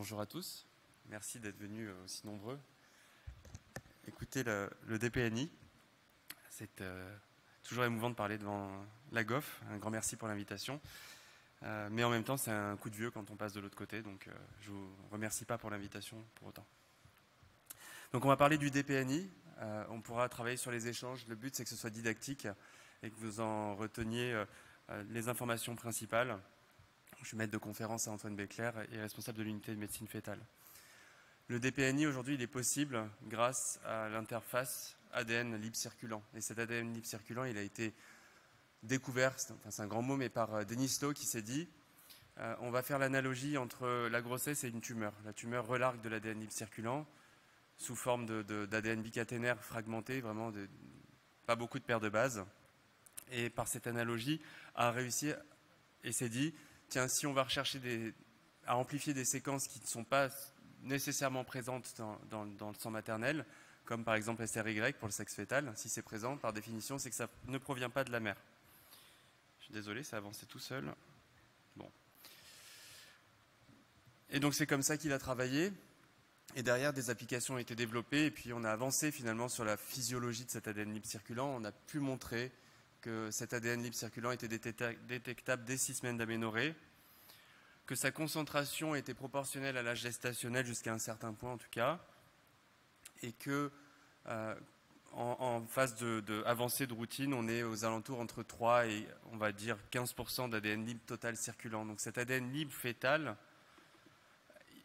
Bonjour à tous. Merci d'être venus aussi nombreux. Écoutez le DPNI. C'est toujours émouvant de parler devant la GOF. Un grand merci pour l'invitation. Mais en même temps, c'est un coup de vieux quand on passe de l'autre côté. Donc, je ne vous remercie pas pour l'invitation pour autant. Donc, on va parler du DPNI. On pourra travailler sur les échanges. Le but, c'est que ce soit didactique et que vous en reteniez les informations principales. Je suis maître de conférence à Antoine Béclair et responsable de l'unité de médecine fétale. Le DPNI, aujourd'hui, il est possible grâce à l'interface ADN libre circulant. Et cet ADN libre circulant, il a été découvert, c'est un grand mot, mais par Denis Lowe qui s'est dit on va faire l'analogie entre la grossesse et une tumeur. La tumeur relargue de l'ADN libre circulant sous forme d'ADN bicaténaire fragmenté, vraiment pas beaucoup de paires de bases. Et par cette analogie, a réussi et s'est dit tiens, si on va rechercher à amplifier des séquences qui ne sont pas nécessairement présentes dans le sang maternel, comme par exemple SRY pour le sexe fœtal, si c'est présent, par définition, c'est que ça ne provient pas de la mère. Je suis désolé, ça avançait tout seul. Bon. Et donc c'est comme ça qu'il a travaillé. Et derrière, des applications ont été développées. Et puis on a avancé finalement sur la physiologie de cet ADN libre circulant. On a pu montrer que cet ADN libre circulant était détectable dès 6 semaines d'aménorrhée, que sa concentration était proportionnelle à l'âge gestationnel jusqu'à un certain point en tout cas, et que en phase d'avancée de routine, on est aux alentours entre 3 et on va dire 15% d'ADN libre total circulant. Donc cet ADN libre fœtal,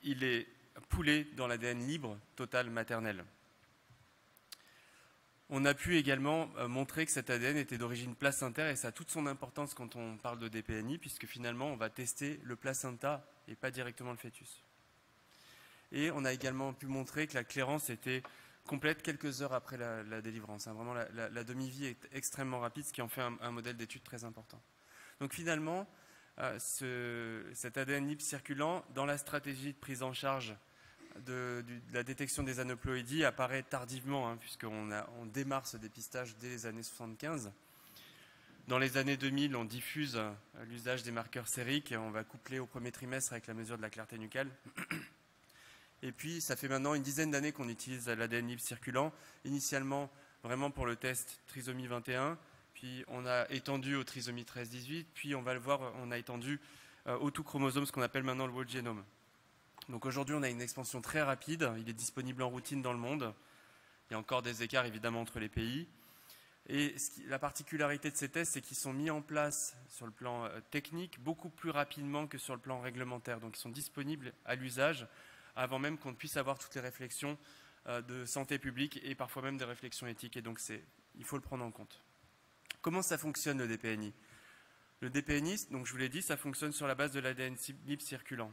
il est poolé dans l'ADN libre total maternel. On a pu également montrer que cet ADN était d'origine placentaire et ça a toute son importance quand on parle de DPNI puisque finalement on va tester le placenta et pas directement le fœtus. Et on a également pu montrer que la clairance était complète quelques heures après la délivrance. Vraiment la demi-vie est extrêmement rapide, ce qui en fait un modèle d'étude très important. Donc finalement, cet ADN libre circulant dans la stratégie de prise en charge de la détection des aneuploïdies apparaît tardivement, puisqu'on démarre ce dépistage dès les années 75. Dans les années 2000, on diffuse l'usage des marqueurs sériques. On va coupler au premier trimestre avec la mesure de la clarté nucale. Et puis, ça fait maintenant une dizaine d'années qu'on utilise l'ADN libre circulant, initialement vraiment pour le test trisomie 21, puis on a étendu au trisomie 13-18, puis on va le voir, on a étendu au tout chromosome, ce qu'on appelle maintenant le whole genome. Donc aujourd'hui, on a une expansion très rapide. Il est disponible en routine dans le monde. Il y a encore des écarts, évidemment, entre les pays. Et la particularité de ces tests, c'est qu'ils sont mis en place sur le plan technique beaucoup plus rapidement que sur le plan réglementaire. Donc ils sont disponibles à l'usage avant même qu'on puisse avoir toutes les réflexions de santé publique et parfois même des réflexions éthiques. Et donc il faut le prendre en compte. Comment ça fonctionne le DPNI? Le DPNI, donc je vous l'ai dit, ça fonctionne sur la base de l'ADN libre circulant.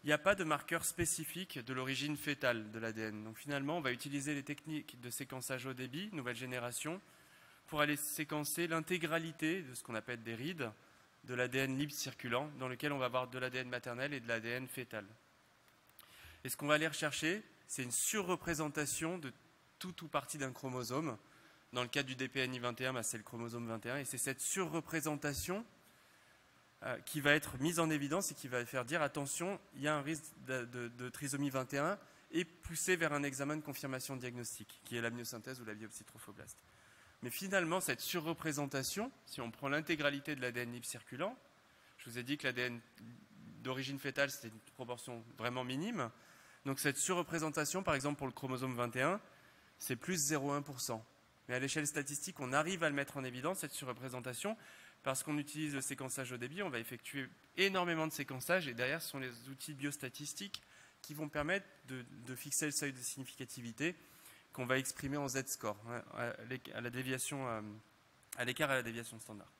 Il n'y a pas de marqueur spécifique de l'origine fœtale de l'ADN. Donc finalement, on va utiliser les techniques de séquençage haut débit, nouvelle génération, pour aller séquencer l'intégralité de ce qu'on appelle des rides de l'ADN libre circulant, dans lequel on va avoir de l'ADN maternel et de l'ADN fœtal. Et ce qu'on va aller rechercher, c'est une surreprésentation de tout ou partie d'un chromosome. Dans le cas du DPNI 21, c'est le chromosome 21, et c'est cette surreprésentation qui va être mise en évidence et qui va faire dire attention, il y a un risque de trisomie 21 et pousser vers un examen de confirmation diagnostique, qui est l'amniosynthèse ou la biopsie trophoblaste. Mais finalement, cette surreprésentation, si on prend l'intégralité de l'ADN libre circulant, je vous ai dit que l'ADN d'origine fœtale, c'était une proportion vraiment minime. Donc cette surreprésentation, par exemple pour le chromosome 21, c'est plus 0,1%. Mais à l'échelle statistique, on arrive à le mettre en évidence, cette surreprésentation, parce qu'on utilise le séquençage haut débit, on va effectuer énormément de séquençage et derrière, ce sont les outils biostatistiques qui vont permettre de fixer le seuil de significativité qu'on va exprimer en Z-score, à l'écart à la déviation standard.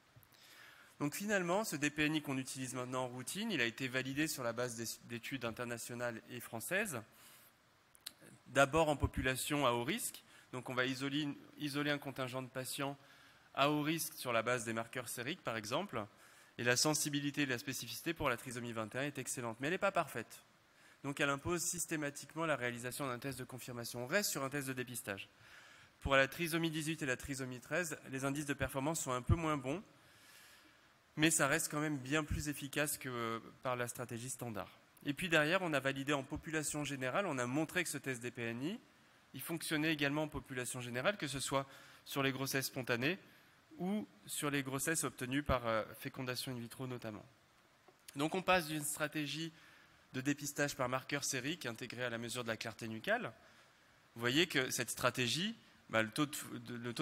Donc finalement, ce DPNI qu'on utilise maintenant en routine, il a été validé sur la base d'études internationales et françaises, d'abord en population à haut risque. Donc on va isoler un contingent de patients à haut risque sur la base des marqueurs sériques, par exemple, et la sensibilité et la spécificité pour la trisomie 21 est excellente, mais elle n'est pas parfaite. Donc elle impose systématiquement la réalisation d'un test de confirmation. On reste sur un test de dépistage. Pour la trisomie 18 et la trisomie 13, les indices de performance sont un peu moins bons, mais ça reste quand même bien plus efficace que par la stratégie standard. Et puis derrière, on a validé en population générale, on a montré que ce test des PNI, il fonctionnait également en population générale, que ce soit sur les grossesses spontanées ou sur les grossesses obtenues par fécondation in vitro notamment. Donc on passe d'une stratégie de dépistage par marqueur sérique intégrée à la mesure de la clarté nucale. Vous voyez que cette stratégie, le taux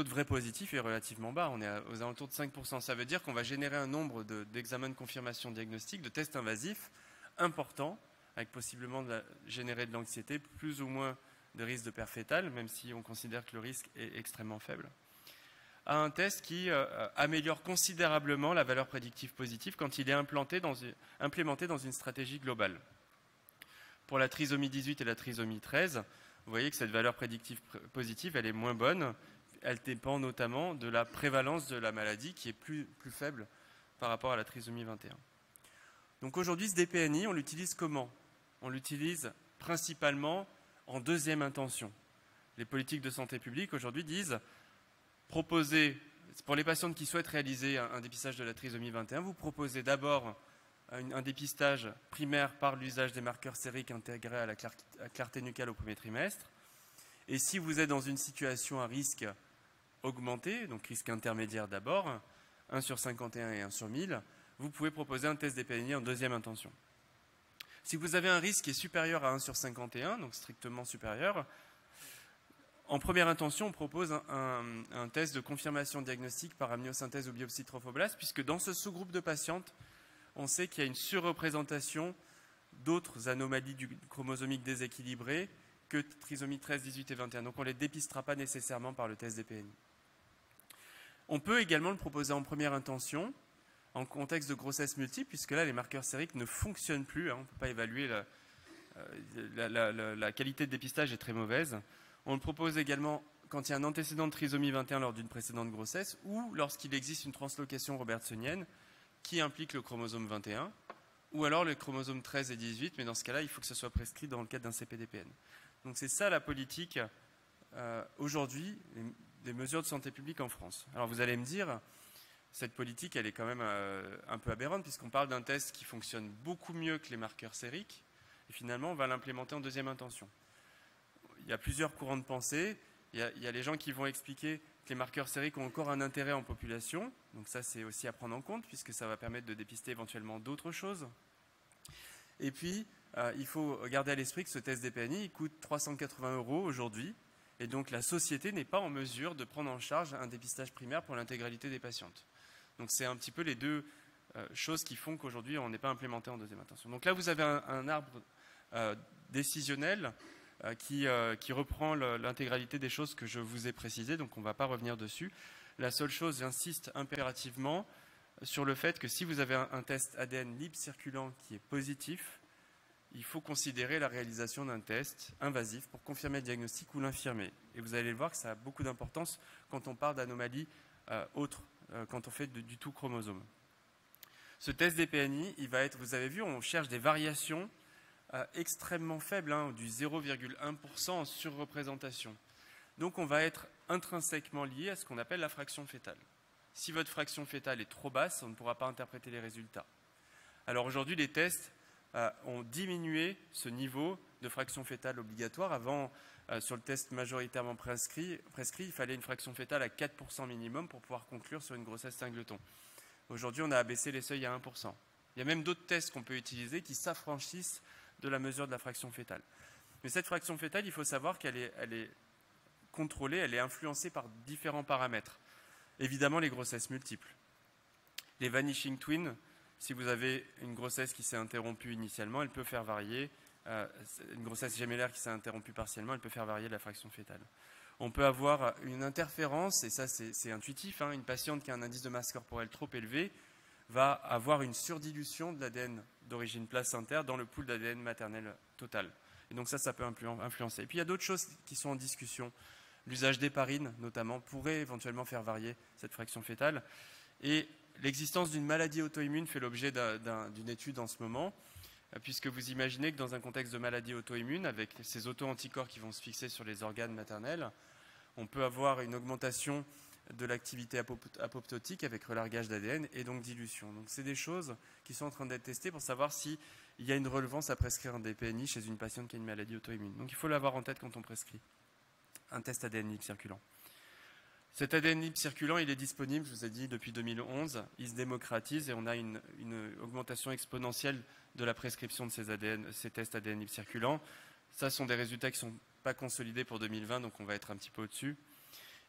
de vrai positif est relativement bas, on est aux alentours de 5%. Ça veut dire qu'on va générer un nombre d'examens de confirmation diagnostique, de tests invasifs important, avec possiblement générer de l'anxiété, plus ou moins de risque de perte fétale, même si on considère que le risque est extrêmement faible, à un test qui améliore considérablement la valeur prédictive positive quand il est implémenté dans une stratégie globale. Pour la trisomie 18 et la trisomie 13, vous voyez que cette valeur prédictive positive, elle est moins bonne. Elle dépend notamment de la prévalence de la maladie qui est plus faible par rapport à la trisomie 21. Donc aujourd'hui, ce DPNI, on l'utilise comment? On l'utilise principalement en deuxième intention. Les politiques de santé publique aujourd'hui disent proposer, pour les patientes qui souhaitent réaliser un dépistage de la trisomie 21, vous proposez d'abord un dépistage primaire par l'usage des marqueurs sériques intégrés à la clarté nucale au premier trimestre. Et si vous êtes dans une situation à risque augmenté, donc risque intermédiaire d'abord, 1 sur 51 et 1 sur 1000, vous pouvez proposer un test des PNI en deuxième intention. Si vous avez un risque qui est supérieur à 1 sur 51, donc strictement supérieur, en première intention, on propose un test de confirmation diagnostique par amniosynthèse ou biopsie trophoblaste, puisque dans ce sous-groupe de patientes, on sait qu'il y a une surreprésentation d'autres anomalies chromosomiques déséquilibrées que trisomie 13, 18 et 21. Donc on ne les dépistera pas nécessairement par le test des PNI. On peut également le proposer en première intention, en contexte de grossesse multiple, puisque là, les marqueurs sériques ne fonctionnent plus. On ne peut pas évaluer la qualité de dépistage est très mauvaise. On le propose également quand il y a un antécédent de trisomie 21 lors d'une précédente grossesse ou lorsqu'il existe une translocation robertsonienne qui implique le chromosome 21 ou alors les chromosomes 13 et 18, mais dans ce cas-là, il faut que ce soit prescrit dans le cadre d'un CPDPN. Donc c'est ça la politique aujourd'hui des mesures de santé publique en France. Alors vous allez me dire, cette politique, elle est quand même un peu aberrante puisqu'on parle d'un test qui fonctionne beaucoup mieux que les marqueurs sériques et finalement on va l'implémenter en deuxième intention. Il y a plusieurs courants de pensée. Il y a les gens qui vont expliquer que les marqueurs sériques ont encore un intérêt en population. Donc ça, c'est aussi à prendre en compte puisque ça va permettre de dépister éventuellement d'autres choses. Et puis, il faut garder à l'esprit que ce test des PNI il coûte 380 € aujourd'hui. Et donc, la société n'est pas en mesure de prendre en charge un dépistage primaire pour l'intégralité des patientes. Donc, c'est un petit peu les deux choses qui font qu'aujourd'hui, on n'est pas implémenté en deuxième intention. Donc là, vous avez un arbre décisionnel qui reprend l'intégralité des choses que je vous ai précisées, donc on ne va pas revenir dessus. La seule chose, j'insiste impérativement sur le fait que si vous avez un test ADN libre circulant qui est positif, il faut considérer la réalisation d'un test invasif pour confirmer le diagnostic ou l'infirmer. Et vous allez le voir que ça a beaucoup d'importance quand on parle d'anomalies autres, quand on fait du tout chromosome. Ce test des PNI, il va être, vous avez vu, on cherche des variations extrêmement faible, du 0,1% en surreprésentation. Donc on va être intrinsèquement lié à ce qu'on appelle la fraction fétale. Si votre fraction fétale est trop basse, on ne pourra pas interpréter les résultats. Alors aujourd'hui, les tests ont diminué ce niveau de fraction fétale obligatoire. Avant, sur le test majoritairement prescrit, il fallait une fraction fétale à 4% minimum pour pouvoir conclure sur une grossesse singleton. Aujourd'hui, on a abaissé les seuils à 1%. Il y a même d'autres tests qu'on peut utiliser qui s'affranchissent de la mesure de la fraction fétale. Mais cette fraction fétale, il faut savoir qu'elle est contrôlée, elle est influencée par différents paramètres. Évidemment, les grossesses multiples. Les vanishing twins, si vous avez une grossesse qui s'est interrompue initialement, elle peut faire varier, une grossesse gémellaire qui s'est interrompue partiellement, elle peut faire varier la fraction fétale. On peut avoir une interférence, et ça c'est intuitif, une patiente qui a un indice de masse corporelle trop élevé va avoir une surdilution de l'ADN d'origine placentaire dans le pool d'ADN maternel total. Et donc ça peut influencer. Et puis il y a d'autres choses qui sont en discussion. L'usage d'héparine, notamment, pourrait éventuellement faire varier cette fraction fétale. Et l'existence d'une maladie auto-immune fait l'objet d'une étude en ce moment, puisque vous imaginez que dans un contexte de maladie auto-immune, avec ces auto-anticorps qui vont se fixer sur les organes maternels, on peut avoir une augmentation de l'activité apoptotique avec relargage d'ADN et donc dilution. Donc c'est des choses qui sont en train d'être testées pour savoir si il y a une relevance à prescrire un DPNI chez une patiente qui a une maladie auto-immune. Donc il faut l'avoir en tête quand on prescrit un test ADN libre circulant. Cet ADN libre circulant, il est disponible, je vous ai dit, depuis 2011. Il se démocratise et on a une augmentation exponentielle de la prescription de ces tests ADN libre circulant. Ça, ce sont des résultats qui ne sont pas consolidés pour 2020, donc on va être un petit peu au-dessus.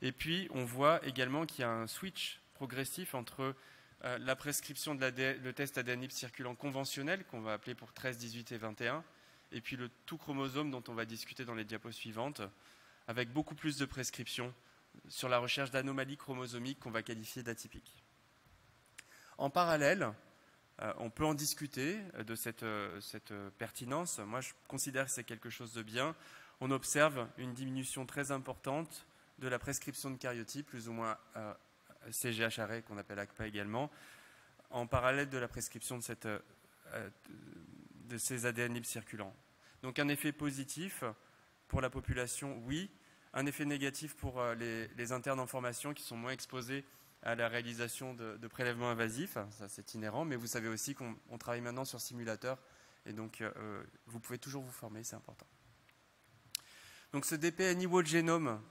Et puis, on voit également qu'il y a un switch progressif entre la prescription de le test ADN libre circulant conventionnel, qu'on va appeler pour 13, 18 et 21, et puis le tout chromosome dont on va discuter dans les diapos suivantes, avec beaucoup plus de prescriptions sur la recherche d'anomalies chromosomiques qu'on va qualifier d'atypiques. En parallèle, on peut en discuter de cette pertinence. Moi, je considère que c'est quelque chose de bien. On observe une diminution très importante de la prescription de cariotypes, plus ou moins CGH arrêt, qu'on appelle ACPA également, en parallèle de la prescription de ces ADN libres circulants. Donc un effet positif pour la population, oui. Un effet négatif pour les internes en formation qui sont moins exposés à la réalisation de prélèvements invasifs. Ça, c'est inhérent, mais vous savez aussi qu'on travaille maintenant sur simulateur et donc vous pouvez toujours vous former, c'est important. Donc ce DPNI Whole Genome,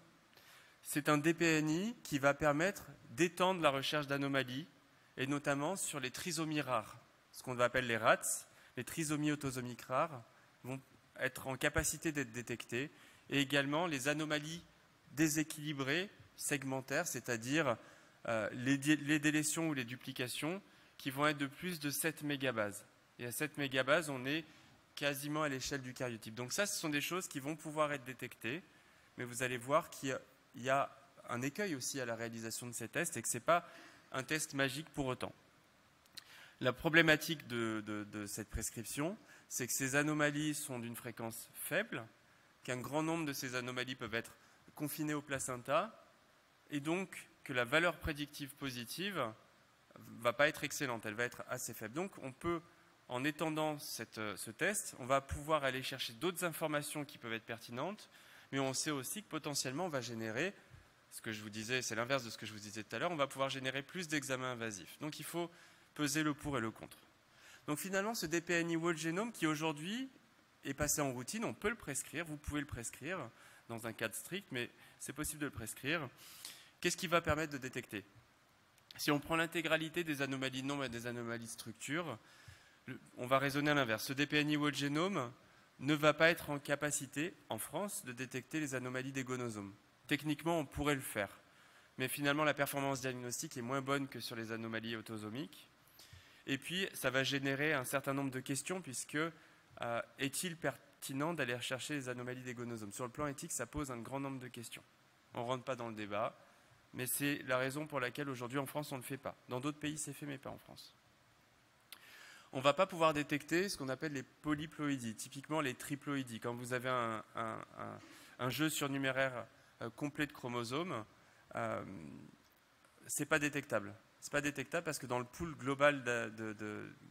c'est un DPNI qui va permettre d'étendre la recherche d'anomalies et notamment sur les trisomies rares, ce qu'on appelle les RATs, les trisomies autosomiques rares, vont être en capacité d'être détectées. Et également les anomalies déséquilibrées segmentaires, c'est-à-dire les délétions ou les duplications qui vont être de plus de 7 mégabases. Et à 7 mégabases, on est quasiment à l'échelle du karyotype. Donc ça, ce sont des choses qui vont pouvoir être détectées, mais vous allez voir qu'il y a un écueil aussi à la réalisation de ces tests et que ce n'est pas un test magique pour autant. La problématique de cette prescription, c'est que ces anomalies sont d'une fréquence faible, qu'un grand nombre de ces anomalies peuvent être confinées au placenta, et donc que la valeur prédictive positive ne va pas être excellente, elle va être assez faible. Donc on peut, en étendant ce test, on va pouvoir aller chercher d'autres informations qui peuvent être pertinentes, mais on sait aussi que potentiellement on va générer, ce que je vous disais, c'est l'inverse de ce que je vous disais tout à l'heure, on va pouvoir générer plus d'examens invasifs. Donc il faut peser le pour et le contre. Donc finalement, ce DPNI Whole Genome qui aujourd'hui est passé en routine, on peut le prescrire, vous pouvez le prescrire dans un cadre strict, mais c'est possible de le prescrire. Qu'est-ce qui va permettre de détecter? Si on prend l'intégralité des anomalies de nombre et des anomalies de structure, on va raisonner à l'inverse. Ce DPNI Whole Genome ne va pas être en capacité, en France, de détecter les anomalies des gonosomes. Techniquement, on pourrait le faire, mais finalement, la performance diagnostique est moins bonne que sur les anomalies autosomiques. Et puis, ça va générer un certain nombre de questions, puisque est-il pertinent d'aller rechercher les anomalies des gonosomes? Sur le plan éthique, ça pose un grand nombre de questions. On ne rentre pas dans le débat, mais c'est la raison pour laquelle aujourd'hui en France on ne le fait pas. Dans d'autres pays c'est fait, mais pas en France. On ne va pas pouvoir détecter ce qu'on appelle les polyploïdies, typiquement les triploïdies. Quand vous avez un jeu surnuméraire complet de chromosomes, c'est pas détectable. C'est pas détectable parce que dans le pool global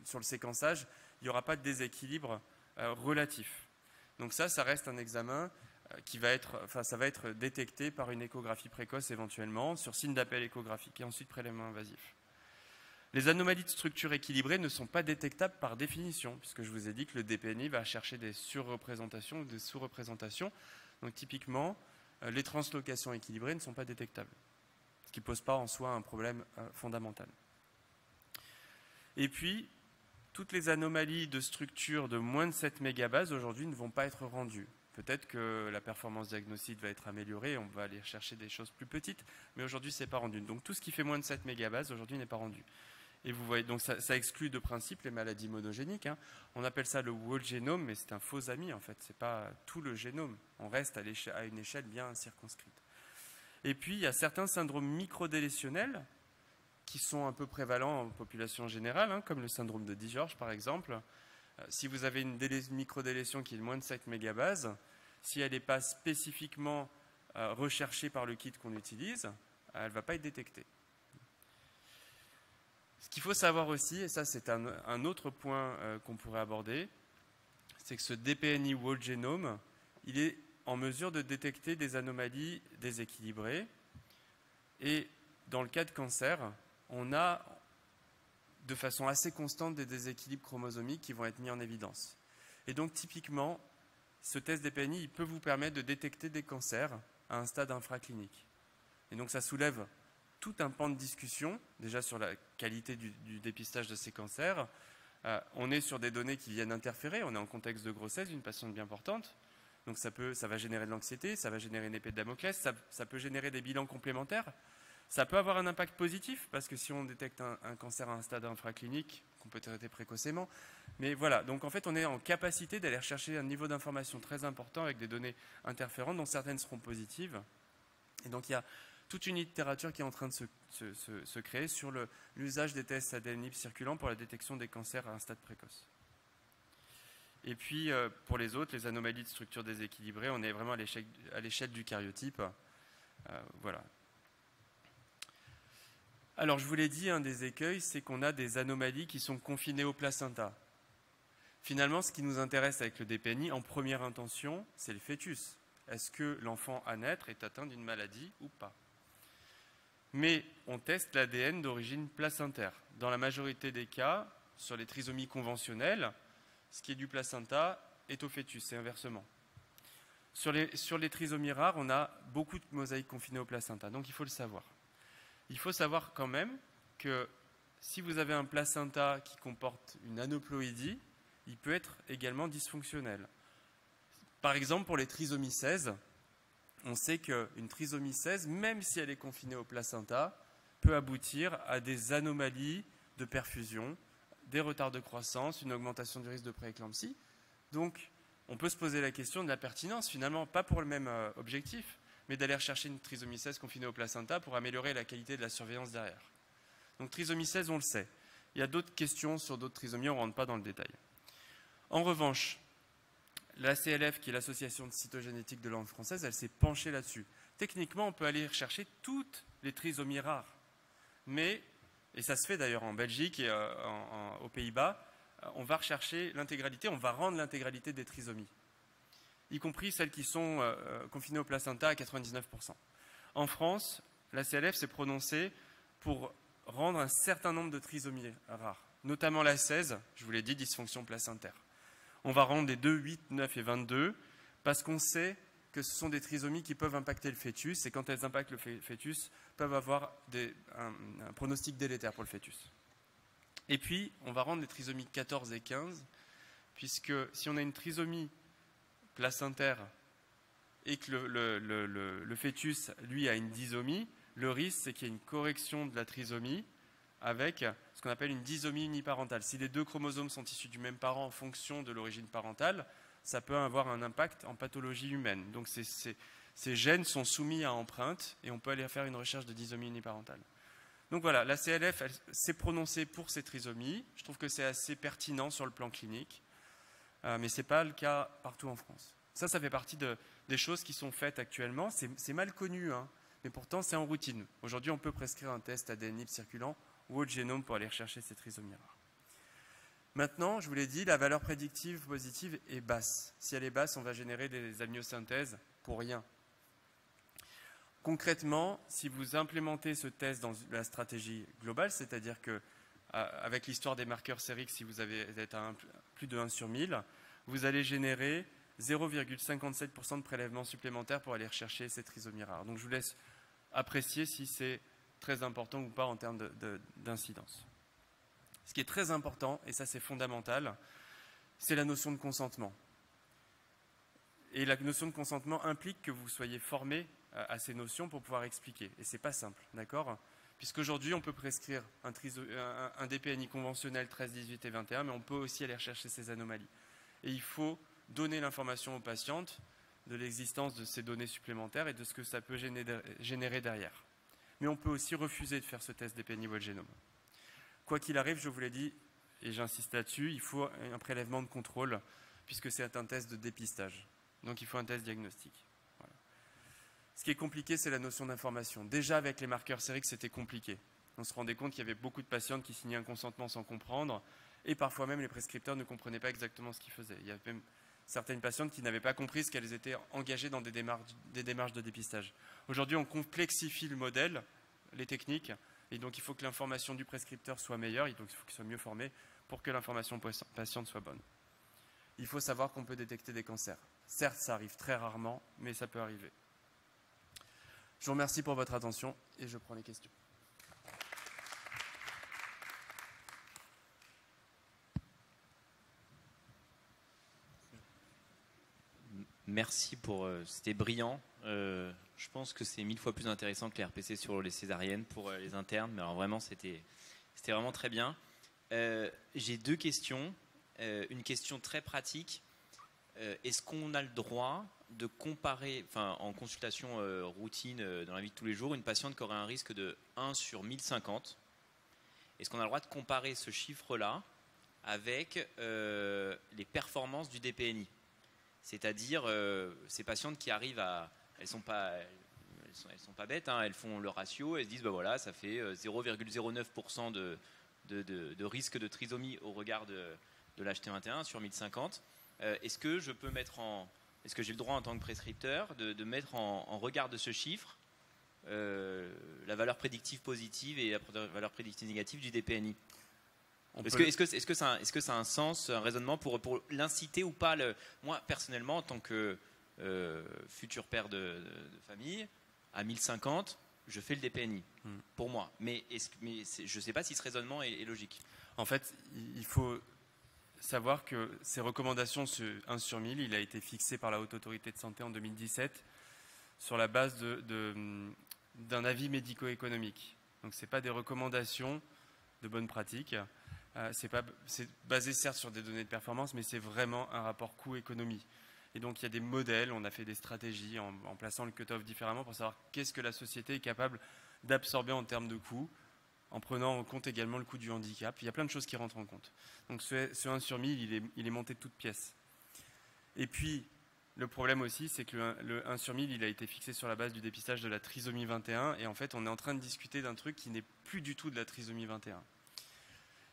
sur le séquençage, il n'y aura pas de déséquilibre relatif. Donc ça reste un examen qui va être détecté par une échographie précoce éventuellement, sur signe d'appel échographique et ensuite prélèvement invasif. Les anomalies de structure équilibrée ne sont pas détectables par définition, puisque je vous ai dit que le DPNI va chercher des surreprésentations ou des sous-représentations. Donc typiquement, les translocations équilibrées ne sont pas détectables, ce qui ne pose pas en soi un problème fondamental. Et puis, toutes les anomalies de structure de moins de 7 mégabases aujourd'hui ne vont pas être rendues. Peut-être que la performance diagnostique va être améliorée, on va aller chercher des choses plus petites, mais aujourd'hui, ce n'est pas rendu. Donc tout ce qui fait moins de 7 mégabases aujourd'hui n'est pas rendu. Et vous voyez, donc ça exclut de principe les maladies monogéniques. Hein. On appelle ça le whole génome, mais c'est un faux ami en fait. Ce n'est pas tout le génome. On reste à une échelle bien circonscrite. Et puis, il y a certains syndromes microdélétionnels qui sont un peu prévalents en population générale, hein, comme le syndrome de DiGeorge par exemple. Si vous avez une microdélétion qui est de moins de 7 mégabases, si elle n'est pas spécifiquement recherchée par le kit qu'on utilise, elle ne va pas être détectée. Ce qu'il faut savoir aussi, et ça c'est un autre point qu'on pourrait aborder, c'est que ce DPNI Whole Genome, il est en mesure de détecter des anomalies déséquilibrées. Et dans le cas de cancer, on a de façon assez constante des déséquilibres chromosomiques qui vont être mis en évidence. Et donc typiquement, ce test DPNI il peut vous permettre de détecter des cancers à un stade infraclinique. Et donc ça soulève tout un pan de discussion, déjà sur la qualité du dépistage de ces cancers. On est sur des données qui viennent interférer, on est en contexte de grossesse d'une patiente bien portante, donc ça va générer de l'anxiété, ça va générer une épée de Damoclès, ça peut générer des bilans complémentaires. Ça peut avoir un impact positif, parce que si on détecte un cancer à un stade infraclinique, qu'on peut traiter précocement, mais voilà, donc en fait on est en capacité d'aller chercher un niveau d'information très important avec des données interférentes, dont certaines seront positives. Et donc il y a toute une littérature qui est en train de se créer sur l'usage des tests ADN libre circulants pour la détection des cancers à un stade précoce. Et puis pour les autres, les anomalies de structure déséquilibrée, on est vraiment à l'échelle du karyotype. Voilà. Alors, je vous l'ai dit, un des écueils, c'est qu'on a des anomalies qui sont confinées au placenta. Finalement, ce qui nous intéresse avec le DPNI, en première intention, c'est le fœtus. Est-ce que l'enfant à naître est atteint d'une maladie ou pas? Mais on teste l'ADN d'origine placentaire. Dans la majorité des cas, sur les trisomies conventionnelles, ce qui est du placenta est au fœtus, et inversement. Sur les trisomies rares, on a beaucoup de mosaïques confinées au placenta, donc il faut le savoir. Il faut savoir quand même que si vous avez un placenta qui comporte une aneuploïdie, il peut être également dysfonctionnel. Par exemple, pour les trisomies 16, on sait qu'une trisomie 16, même si elle est confinée au placenta, peut aboutir à des anomalies de perfusion, des retards de croissance, une augmentation du risque de prééclampsie. Donc, on peut se poser la question de la pertinence, finalement, pas pour le même objectif, mais d'aller rechercher une trisomie 16 confinée au placenta pour améliorer la qualité de la surveillance derrière. Donc trisomie 16, on le sait. Il y a d'autres questions sur d'autres trisomies, on ne rentre pas dans le détail. En revanche, la CLF, qui est l'association de cytogénétique de langue française, elle s'est penchée là-dessus. Techniquement, on peut aller rechercher toutes les trisomies rares. Mais, et ça se fait d'ailleurs en Belgique et aux Pays-Bas, on va rechercher l'intégralité, on va rendre l'intégralité des trisomies, y compris celles qui sont confinées au placenta à 99%. En France, la CLF s'est prononcée pour rendre un certain nombre de trisomies rares, notamment la 16, je vous l'ai dit, dysfonction placentaire. On va rendre les 2, 8, 9 et 22, parce qu'on sait que ce sont des trisomies qui peuvent impacter le fœtus, et quand elles impactent le fœtus, peuvent avoir un pronostic délétère pour le fœtus. Et puis, on va rendre les trisomies 14 et 15, puisque si on a une trisomie placentaire et que le fœtus, lui, a une dysomie, le risque, c'est qu'il y ait une correction de la trisomie avec ce qu'on appelle une dysomie uniparentale. Si les deux chromosomes sont issus du même parent en fonction de l'origine parentale, ça peut avoir un impact en pathologie humaine. Donc ces gènes sont soumis à empreinte et on peut aller faire une recherche de dysomie uniparentale. Donc voilà, la CLF elle s'est prononcée pour ces trisomies. Je trouve que c'est assez pertinent sur le plan clinique. Mais ce n'est pas le cas partout en France. Ça fait partie des choses qui sont faites actuellement. C'est mal connu, hein, mais pourtant c'est en routine. Aujourd'hui, on peut prescrire un test ADN libre circulant ou autre génome pour aller rechercher ces trisomies rares. Maintenant, je vous l'ai dit, la valeur prédictive positive est basse. Si elle est basse, on va générer des amniosynthèses pour rien. Concrètement, si vous implémentez ce test dans la stratégie globale, c'est-à-dire que avec l'histoire des marqueurs sériques, si vous êtes à plus de 1 sur 1000, vous allez générer 0,57% de prélèvements supplémentaires pour aller rechercher ces trisomies rares. Donc je vous laisse apprécier si c'est très important ou pas en termes d'incidence. Ce qui est très important, et ça c'est fondamental, c'est la notion de consentement. Et la notion de consentement implique que vous soyez formé à ces notions pour pouvoir expliquer. Et ce n'est pas simple, d'accord ? Puisqu'aujourd'hui, on peut prescrire un DPNI conventionnel 13, 18 et 21, mais on peut aussi aller rechercher ces anomalies. Et il faut donner l'information aux patientes de l'existence de ces données supplémentaires et de ce que ça peut générer derrière. Mais on peut aussi refuser de faire ce test DPNI whole genome. Quoi qu'il arrive, je vous l'ai dit, et j'insiste là-dessus, il faut un prélèvement de contrôle, puisque c'est un test de dépistage. Donc il faut un test diagnostique. Voilà. Ce qui est compliqué, c'est la notion d'information. Déjà, avec les marqueurs sériques, c'était compliqué. On se rendait compte qu'il y avait beaucoup de patientes qui signaient un consentement sans comprendre, et parfois même les prescripteurs ne comprenaient pas exactement ce qu'ils faisaient. Il y avait même certaines patientes qui n'avaient pas compris ce qu'elles étaient engagées dans des démarches de dépistage. Aujourd'hui, on complexifie le modèle, les techniques, Et donc, il faut que l'information du prescripteur soit meilleure, donc il faut qu'il soit mieux formé pour que l'information patiente soit bonne. Il faut savoir qu'on peut détecter des cancers. Certes, ça arrive très rarement, mais ça peut arriver. Je vous remercie pour votre attention et je prends les questions. Merci pour... c'était brillant. Je pense que c'est 1000 fois plus intéressant que les RPC sur les césariennes pour les internes. Mais alors vraiment, c'était vraiment très bien. J'ai 2 questions. Une question très pratique. Est-ce qu'on a le droit de comparer, enfin en consultation routine dans la vie de tous les jours, une patiente qui aurait un risque de 1 sur 1050? Est-ce qu'on a le droit de comparer ce chiffre-là avec les performances du DPNI? C'est-à-dire ces patientes qui arrivent à... Elles sont pas bêtes, hein, elles font le ratio, elles se disent, bah voilà, ça fait 0,09% de risque de trisomie au regard de l'HT21 sur 1050. Est-ce que je peux mettre est-ce que j'ai le droit en tant que prescripteur de mettre en regard de ce chiffre la valeur prédictive positive et la valeur prédictive négative du DPNI? Est-ce que ça a un sens, un raisonnement pour l'inciter ou pas? Moi, personnellement, en tant que futur père de famille, à 1050, je fais le DPNI, pour moi. Mais je ne sais pas si ce raisonnement est logique. En fait, il faut savoir que ces recommandations, ce 1 sur 1000, il a été fixé par la Haute Autorité de Santé en 2017 sur la base d'un avis médico-économique. Donc, ce n'est pas des recommandations de bonne pratique. C'est basé certes sur des données de performance, mais c'est vraiment un rapport coût-économie. Et donc, il y a des modèles, on a fait des stratégies en plaçant le cut-off différemment pour savoir qu'est-ce que la société est capable d'absorber en termes de coûts, en prenant en compte également le coût du handicap. Il y a plein de choses qui rentrent en compte. Donc ce 1 sur 1000, il est monté de toutes pièces. Et puis, le problème aussi, c'est que le 1 sur 1000, il a été fixé sur la base du dépistage de la trisomie 21. Et en fait, on est en train de discuter d'un truc qui n'est plus du tout de la trisomie 21.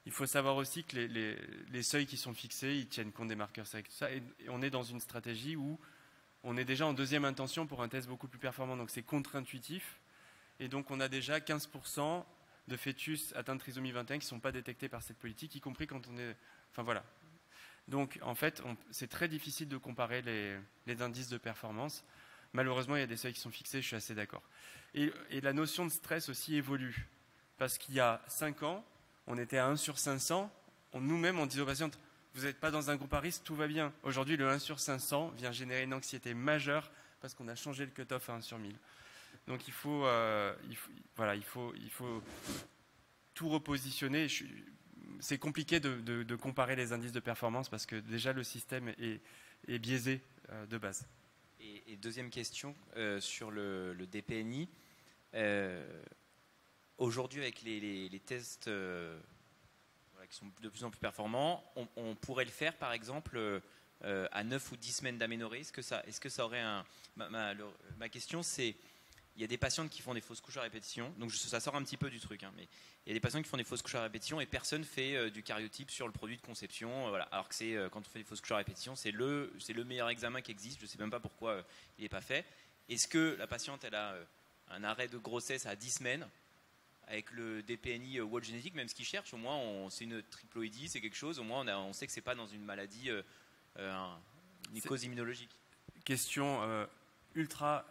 Il faut savoir aussi que les seuils qui sont fixés, ils tiennent compte des marqueurs secs, tout ça. Et on est dans une stratégie où on est déjà en deuxième intention pour un test beaucoup plus performant. Donc c'est contre-intuitif. Et donc on a déjà 15% de fœtus atteints de trisomie 21 qui ne sont pas détectés par cette politique, y compris quand on est... Enfin voilà. Donc en fait, c'est très difficile de comparer les indices de performance. Malheureusement, il y a des seuils qui sont fixés, je suis assez d'accord. Et la notion de stress aussi évolue. Parce qu'il y a 5 ans, on était à 1 sur 500. Nous-mêmes, on disait aux patientes, vous n'êtes pas dans un groupe à risque, tout va bien. Aujourd'hui, le 1 sur 500 vient générer une anxiété majeure parce qu'on a changé le cut-off à 1 sur 1000. Donc il faut tout repositionner. C'est compliqué de comparer les indices de performance parce que déjà le système est biaisé de base. Et deuxième question sur le DPNI. Aujourd'hui, avec les tests qui sont de plus en plus performants, on pourrait le faire par exemple à 9 ou 10 semaines d'aménorrhée. Est-ce que ça aurait un... Ma question c'est, il y a des patientes qui font des fausses couches à répétition, donc ça sort un petit peu du truc, hein, mais il y a des patients qui font des fausses couches à répétition et personne fait du karyotype sur le produit de conception, voilà. Alors que quand on fait des fausses couches à répétition, c'est le meilleur examen qui existe, je ne sais même pas pourquoi il n'est pas fait. Est-ce que la patiente elle a un arrêt de grossesse à 10 semaines avec le DPNI Wall génétique, même ce qu'ils cherchent, au moins c'est une triploïdie, c'est quelque chose, au moins on sait que c'est pas dans une maladie, une cause immunologique. Question ultra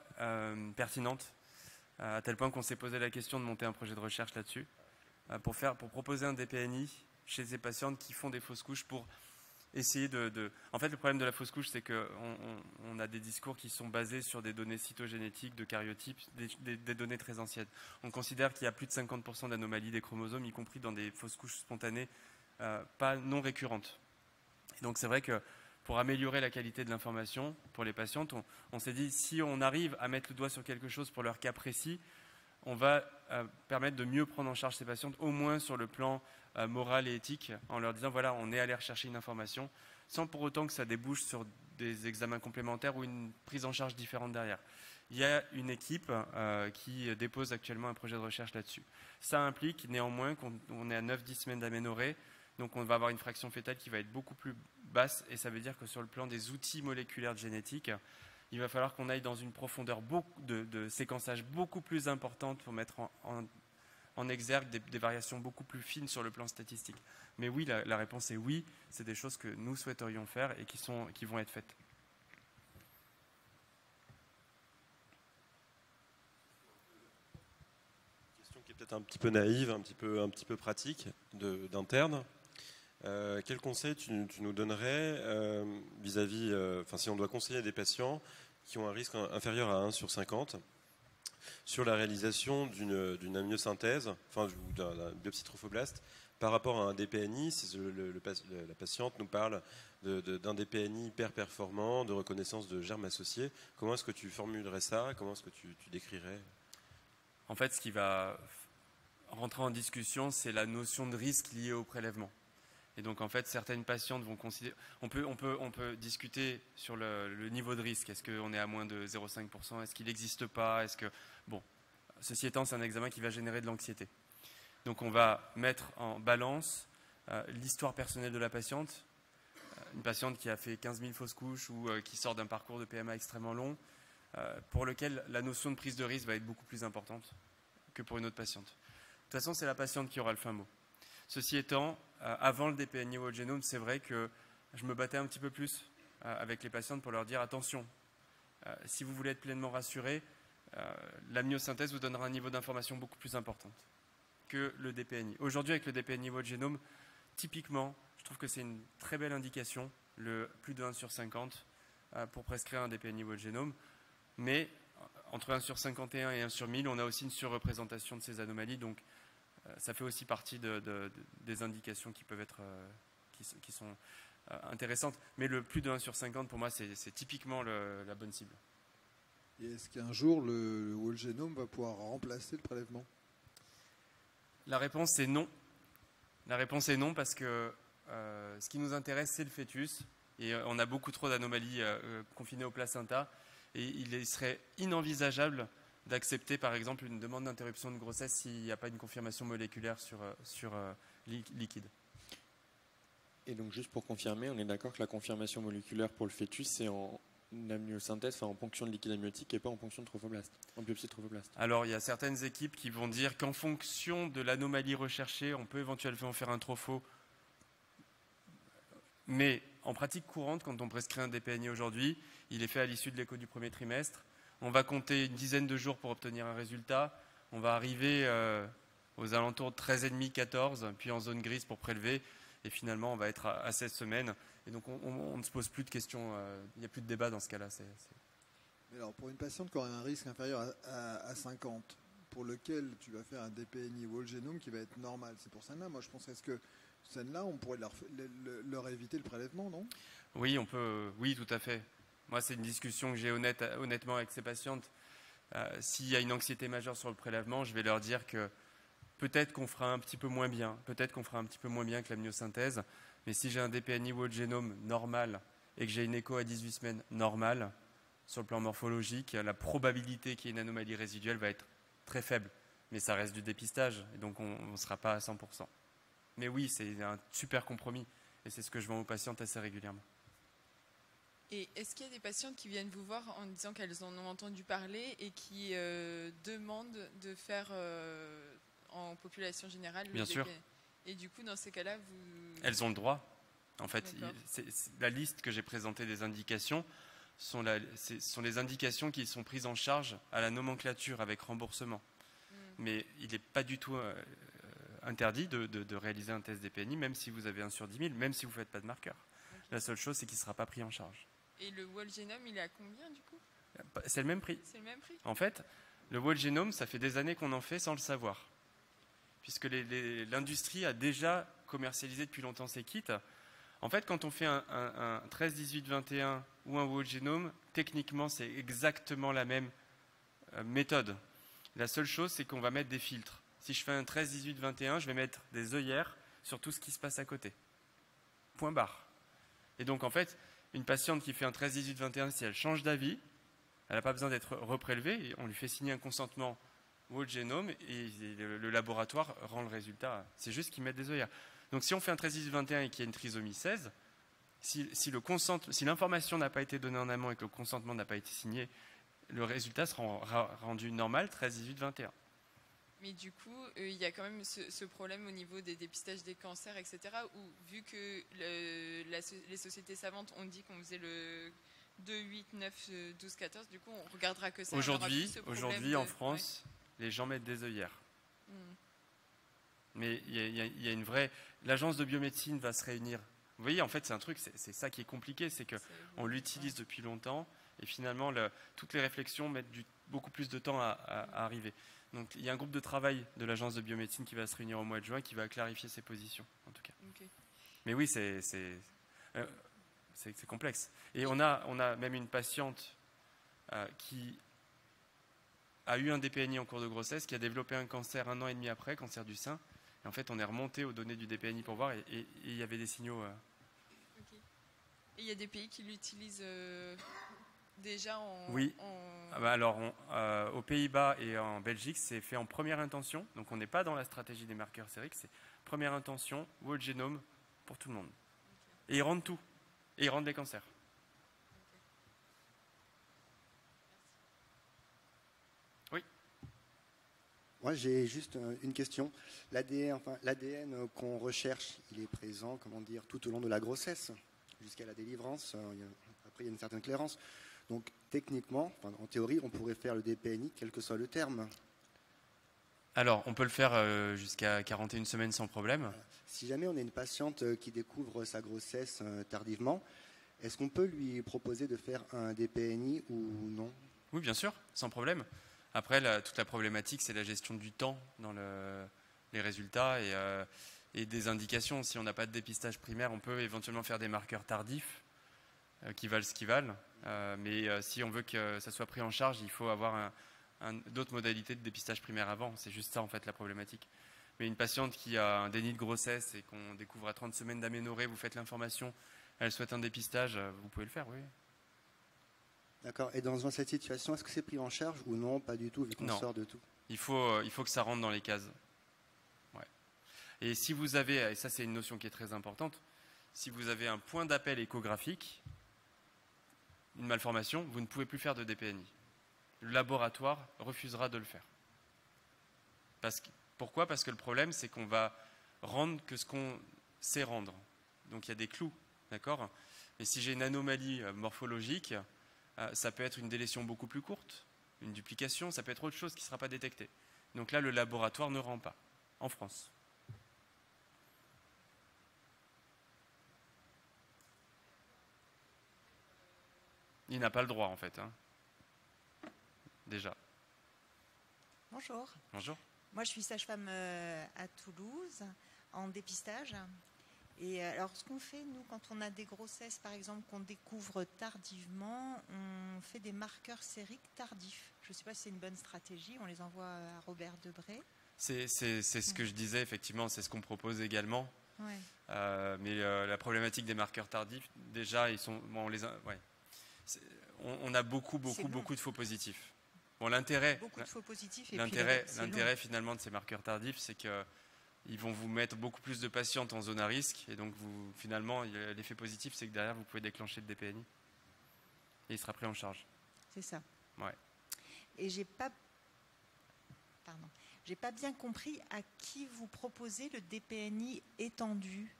pertinente, à tel point qu'on s'est posé la question de monter un projet de recherche là-dessus, pour proposer un DPNI chez ces patientes qui font des fausses couches pour essayer En fait, le problème de la fausse couche, c'est qu'on a des discours qui sont basés sur des données cytogénétiques, de karyotypes, des données très anciennes. On considère qu'il y a plus de 50% d'anomalies des chromosomes, y compris dans des fausses couches spontanées, non récurrentes. Et donc c'est vrai que pour améliorer la qualité de l'information pour les patientes, on s'est dit, si on arrive à mettre le doigt sur quelque chose pour leur cas précis, on va permettre de mieux prendre en charge ces patientes, au moins sur le plan moral et éthique, en leur disant, voilà, on est allé rechercher une information, sans pour autant que ça débouche sur des examens complémentaires ou une prise en charge différente derrière. Il y a une équipe qui dépose actuellement un projet de recherche là-dessus. Ça implique néanmoins qu'on est à 9-10 semaines d'aménorrhée, donc on va avoir une fraction fœtale qui va être beaucoup plus basse, et ça veut dire que sur le plan des outils moléculaires de génétique, il va falloir qu'on aille dans une profondeur de séquençage beaucoup plus importante pour mettre en exergue des variations beaucoup plus fines sur le plan statistique. Mais oui, la réponse est oui, c'est des choses que nous souhaiterions faire et qui vont être faites. Question qui est peut-être un petit peu naïve, un petit peu pratique d'interne. Quel conseil tu nous donnerais vis-à-vis, si on doit conseiller des patients qui ont un risque inférieur à 1 sur 50 sur la réalisation d'une amniosynthèse, ou d'un biopsie trophoblaste par rapport à un DPNI, si la patiente nous parle d'un DPNI hyper performant, de reconnaissance de germes associés. Comment est-ce que tu formulerais ça? Comment est-ce que tu décrirais? En fait, ce qui va rentrer en discussion, c'est la notion de risque liée au prélèvement. Et donc, en fait, certaines patientes vont considérer... On peut discuter sur le niveau de risque. Est-ce qu'on est à moins de 0,5%? Est-ce qu'il n'existe pas? Bon, ceci étant, c'est un examen qui va générer de l'anxiété. Donc, on va mettre en balance l'histoire personnelle de la patiente. Une patiente qui a fait 15 000 fausses couches ou qui sort d'un parcours de PMA extrêmement long, pour lequel la notion de prise de risque va être beaucoup plus importante que pour une autre patiente. De toute façon, c'est la patiente qui aura le fin mot. Ceci étant, avant le DPNI whole genome, c'est vrai que je me battais un petit peu plus avec les patientes pour leur dire attention, si vous voulez être pleinement rassurés, l'amniosynthèse vous donnera un niveau d'information beaucoup plus important que le DPNI. Aujourd'hui, avec le DPNI whole genome, typiquement, je trouve que c'est une très belle indication, le plus de 1 sur 50 pour prescrire un DPNI whole genome, mais entre 1 sur 51 et 1 sur 1000, on a aussi une surreprésentation de ces anomalies, donc ça fait aussi partie des indications qui peuvent être, qui sont intéressantes. Mais le plus de 1 sur 50, pour moi, c'est typiquement la bonne cible. Et est-ce qu'un jour, le whole genome va pouvoir remplacer le prélèvement? La réponse est non. La réponse est non parce que ce qui nous intéresse, c'est le fœtus. Et on a beaucoup trop d'anomalies confinées au placenta. Et il serait inenvisageable d'accepter par exemple une demande d'interruption de grossesse s'il n'y a pas une confirmation moléculaire sur liquide. Et donc juste pour confirmer, on est d'accord que la confirmation moléculaire pour le fœtus, c'est en amniosynthèse, en ponction de liquide amniotique et pas en ponction de trophoblaste, en biopsie de trophoblaste. Alors il y a certaines équipes qui vont dire qu'en fonction de l'anomalie recherchée, on peut éventuellement faire un tropho. Mais en pratique courante, quand on prescrit un DPNI aujourd'hui, il est fait à l'issue de l'écho du premier trimestre. On va compter une dizaine de jours pour obtenir un résultat. On va arriver aux alentours de 13,5, 14, puis en zone grise pour prélever. Et finalement, on va être à 16 semaines. Et donc, on ne se pose plus de questions. Il n'y a plus de débat dans ce cas-là. Mais alors, pour une patiente qui aurait un risque inférieur à 50, pour lequel tu vas faire un DPNI whole genome qui va être normal, c'est pour celle-là. Moi, je pense est-ce que celle-là, on pourrait leur éviter le prélèvement, non? Oui, on peut. Oui, tout à fait. Moi, c'est une discussion que j'ai honnêtement avec ces patientes. S'il y a une anxiété majeure sur le prélèvement, je vais leur dire que peut-être qu'on fera un petit peu moins bien, que l'amniosynthèse, mais si j'ai un DPNI whole genome normal et que j'ai une écho à 18 semaines normale, sur le plan morphologique, la probabilité qu'il y ait une anomalie résiduelle va être très faible. Mais ça reste du dépistage, et donc on ne sera pas à 100%. Mais oui, c'est un super compromis, et c'est ce que je vends aux patientes assez régulièrement. Et est-ce qu'il y a des patientes qui viennent vous voir en disant qu'elles en ont entendu parler et qui demandent de faire en population générale le Bien sûr. Et du coup, dans ces cas-là, vous... Elles ont le droit. En fait, la liste que j'ai présentée des indications sont les indications qui sont prises en charge à la nomenclature avec remboursement. Mais il n'est pas du tout interdit de réaliser un test DPNI, même si vous avez 1 sur 10 000, même si vous ne faites pas de marqueur. Okay. La seule chose, c'est qu'il ne sera pas pris en charge. Et le whole genome, il est à combien du coup? C'est le même prix. C'est le même prix. En fait, le whole genome, ça fait des années qu'on en fait sans le savoir. Puisque l'industrie a déjà commercialisé depuis longtemps ces kits. En fait, quand on fait un 13, 18, 21 ou un whole genome, techniquement, c'est exactement la même méthode. La seule chose, c'est qu'on va mettre des filtres. Si je fais un 13, 18, 21, je vais mettre des œillères sur tout ce qui se passe à côté. Point barre. Et donc, en fait, une patiente qui fait un 13, 18, 21, si elle change d'avis, elle n'a pas besoin d'être reprélevée. On lui fait signer un consentement whole genome et le laboratoire rend le résultat. C'est juste qu'ils mettent des œillères. Donc, si on fait un 13, 18, 21 et qu'il y a une trisomie 16, si l'information n'a pas été donnée en amont et que le consentement n'a pas été signé, le résultat sera rendu normal 13, 18, 21. Mais du coup, il y a quand même ce problème au niveau des dépistages des cancers, etc. Où vu que les sociétés savantes ont dit qu'on faisait le 2, 8, 9, 12, 14, du coup, on regardera que ça. Aujourd'hui, en France, les gens mettent des œillères. Mais il y a une vraie... L'agence de biomédecine va se réunir. Vous voyez, en fait, c'est un truc, c'est ça qui est compliqué, c'est qu'on l'utilise depuis longtemps et finalement, toutes les réflexions mettent beaucoup plus de temps à arriver. Donc, il y a un groupe de travail de l'agence de biomédecine qui va se réunir au mois de juin, qui va clarifier ses positions, en tout cas. Okay. Mais oui, c'est complexe. Et on a même une patiente qui a eu un DPNI en cours de grossesse, qui a développé un cancer 1 an et demi après, cancer du sein. Et en fait, on est remonté aux données du DPNI pour voir, et il y avait des signaux. Okay. Et il y a des pays qui l'utilisent déjà Oui. Alors, aux Pays-Bas et en Belgique, c'est fait en première intention. Donc, on n'est pas dans la stratégie des marqueurs sériques. C'est première intention, whole genome pour tout le monde. Okay. Et ils rendent tout. Et ils rendent les cancers. Oui. Moi, j'ai juste une question. L'ADN qu'on recherche, il est présent, comment dire, tout au long de la grossesse, jusqu'à la délivrance. Après, il y a une certaine clairance. Donc, techniquement, en théorie, on pourrait faire le DPNI, quel que soit le terme. Alors, on peut le faire jusqu'à 41 semaines sans problème. Si jamais on a une patiente qui découvre sa grossesse tardivement, est-ce qu'on peut lui proposer de faire un DPNI ou non? Oui, bien sûr, sans problème. Après, toute la problématique, c'est la gestion du temps dans les résultats et des indications. Si on n'a pas de dépistage primaire, on peut éventuellement faire des marqueurs tardifs qui valent ce qu'ils valent. Mais si on veut que ça soit pris en charge, il faut avoir d'autres modalités de dépistage primaire avant. C'est juste ça, en fait, la problématique. Mais une patiente qui a un déni de grossesse et qu'on découvre à 30 semaines d'aménorrhée, vous faites l'information, elle souhaite un dépistage, vous pouvez le faire, oui. D'accord. Et dans cette situation, est-ce que c'est pris en charge ou non? Pas du tout, vu qu'on sort de tout. Il faut que ça rentre dans les cases. Ouais. Et si vous avez, et ça c'est une notion qui est très importante, si vous avez un point d'appel échographique, une malformation, vous ne pouvez plus faire de DPNI. Le laboratoire refusera de le faire. Pourquoi? Parce que le problème, c'est qu'on va rendre que ce qu'on sait rendre. Donc il y a des clous, d'accord? Et si j'ai une anomalie morphologique, ça peut être une délétion beaucoup plus courte, une duplication, ça peut être autre chose qui ne sera pas détectée. Donc là, le laboratoire ne rend pas, en France. Il n'a pas le droit, en fait. Hein. Déjà. Bonjour. Bonjour. Moi, je suis sage-femme à Toulouse, en dépistage. Et alors, ce qu'on fait, nous, quand on a des grossesses, par exemple, qu'on découvre tardivement, on fait des marqueurs sériques tardifs. Je ne sais pas si c'est une bonne stratégie. On les envoie à Robert Debré. C'est ce que je disais, effectivement. C'est ce qu'on propose également. Ouais. Mais la problématique des marqueurs tardifs, déjà, ils sont... Bon, on a beaucoup de faux positifs. Bon, l'intérêt finalement de ces marqueurs tardifs, c'est qu'ils vont vous mettre beaucoup plus de patientes en zone à risque, et donc finalement, l'effet positif, c'est que derrière, vous pouvez déclencher le DPNI, et il sera pris en charge. C'est ça. Ouais. Et j'ai pas bien compris à qui vous proposez le DPNI étendu.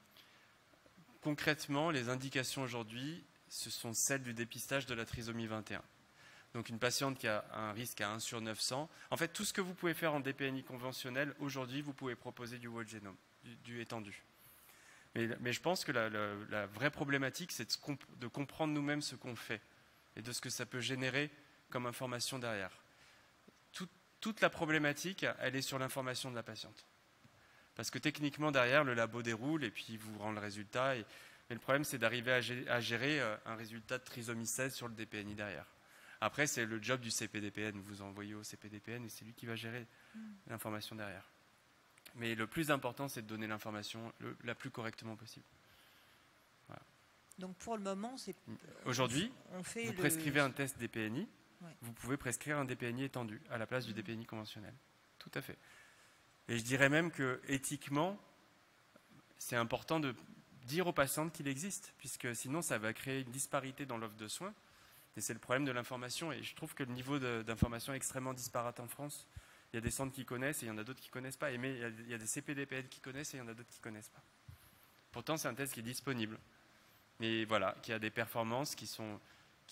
Concrètement, les indications aujourd'hui, ce sont celles du dépistage de la trisomie 21. Donc une patiente qui a un risque à 1 sur 900. En fait, tout ce que vous pouvez faire en DPNI conventionnel, aujourd'hui, vous pouvez proposer du whole genome, du étendu. Mais je pense que la vraie problématique, c'est de comprendre nous-mêmes ce qu'on fait et de ce que ça peut générer comme information derrière. Toute la problématique, elle est sur l'information de la patiente. Parce que techniquement, derrière, le labo déroule et puis il vous rend le résultat. Mais le problème, c'est d'arriver à gérer un résultat de trisomie 16 sur le DPNI derrière. Après, c'est le job du CPDPN. Vous envoyez au CPDPN et c'est lui qui va gérer l'information derrière. Mais le plus important, c'est de donner l'information la plus correctement possible. Voilà. Donc pour le moment, c'est... Aujourd'hui, vous prescrivez un test DPNI, vous pouvez prescrire un DPNI étendu à la place du DPNI conventionnel. Tout à fait. Et je dirais même que éthiquement, c'est important de dire aux patientes qu'il existe, puisque sinon ça va créer une disparité dans l'offre de soins. Et c'est le problème de l'information. Et je trouve que le niveau d'information est extrêmement disparate en France. Il y a des centres qui connaissent et il y en a d'autres qui ne connaissent pas. Mais il y a des CPDPN qui connaissent et il y en a d'autres qui ne connaissent pas. Pourtant, c'est un test qui est disponible. Mais voilà, qui a des performances qu'il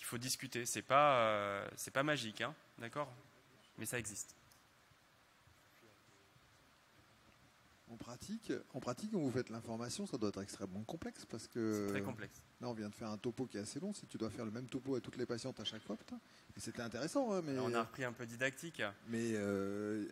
faut discuter. C'est pas magique, hein, d'accord? Mais ça existe. En pratique, quand vous faites l'information, ça doit être extrêmement complexe parce que C'est très complexe. là, on vient de faire un topo qui est assez long. Si tu dois faire le même topo à toutes les patientes à chaque fois, putain. Et c'était intéressant, hein, mais Alors, on a repris un peu didactique. Mais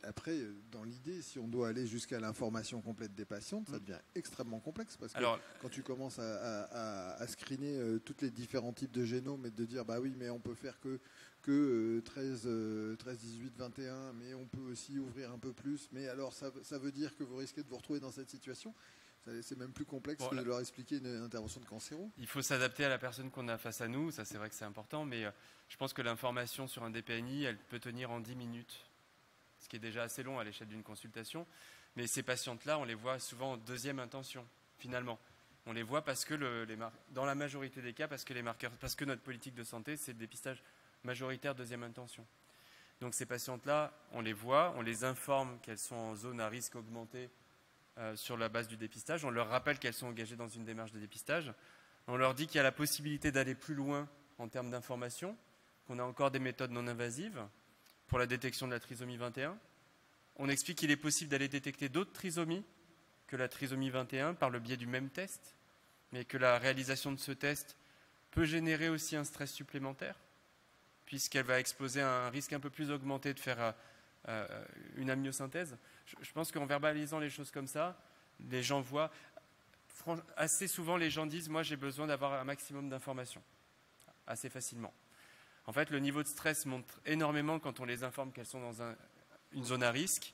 après, dans l'idée, si on doit aller jusqu'à l'information complète des patientes, ça devient extrêmement complexe parce que quand tu commences à screener tous les différents types de génomes et de dire bah oui, mais on peut faire que 13, 18, 21, mais on peut aussi ouvrir un peu plus. Mais alors, ça veut dire que vous risquez de vous retrouver dans cette situation. C'est même plus complexe que de leur expliquer une intervention de cancéro. Il faut s'adapter à la personne qu'on a face à nous, ça c'est vrai que c'est important, mais je pense que l'information sur un DPNI, elle peut tenir en 10 minutes, ce qui est déjà assez long à l'échelle d'une consultation. Mais ces patientes-là, on les voit souvent en deuxième intention, finalement. On les voit parce que, dans la majorité des cas, parce que notre politique de santé, c'est le dépistage majoritaire deuxième intention. Donc ces patientes-là, on les voit, on les informe qu'elles sont en zone à risque augmenté, sur la base du dépistage. On leur rappelle qu'elles sont engagées dans une démarche de dépistage. On leur dit qu'il y a la possibilité d'aller plus loin en termes d'information, qu'on a encore des méthodes non invasives pour la détection de la trisomie 21. On explique qu'il est possible d'aller détecter d'autres trisomies que la trisomie 21 par le biais du même test, mais que la réalisation de ce test peut générer aussi un stress supplémentaire, puisqu'elle va exposer à un risque un peu plus augmenté de faire une amniosynthèse. Je pense qu'en verbalisant les choses comme ça, les gens voient. Assez souvent, les gens disent « moi, j'ai besoin d'avoir un maximum d'informations », assez facilement. En fait, le niveau de stress monte énormément quand on les informe qu'elles sont dans une zone à risque.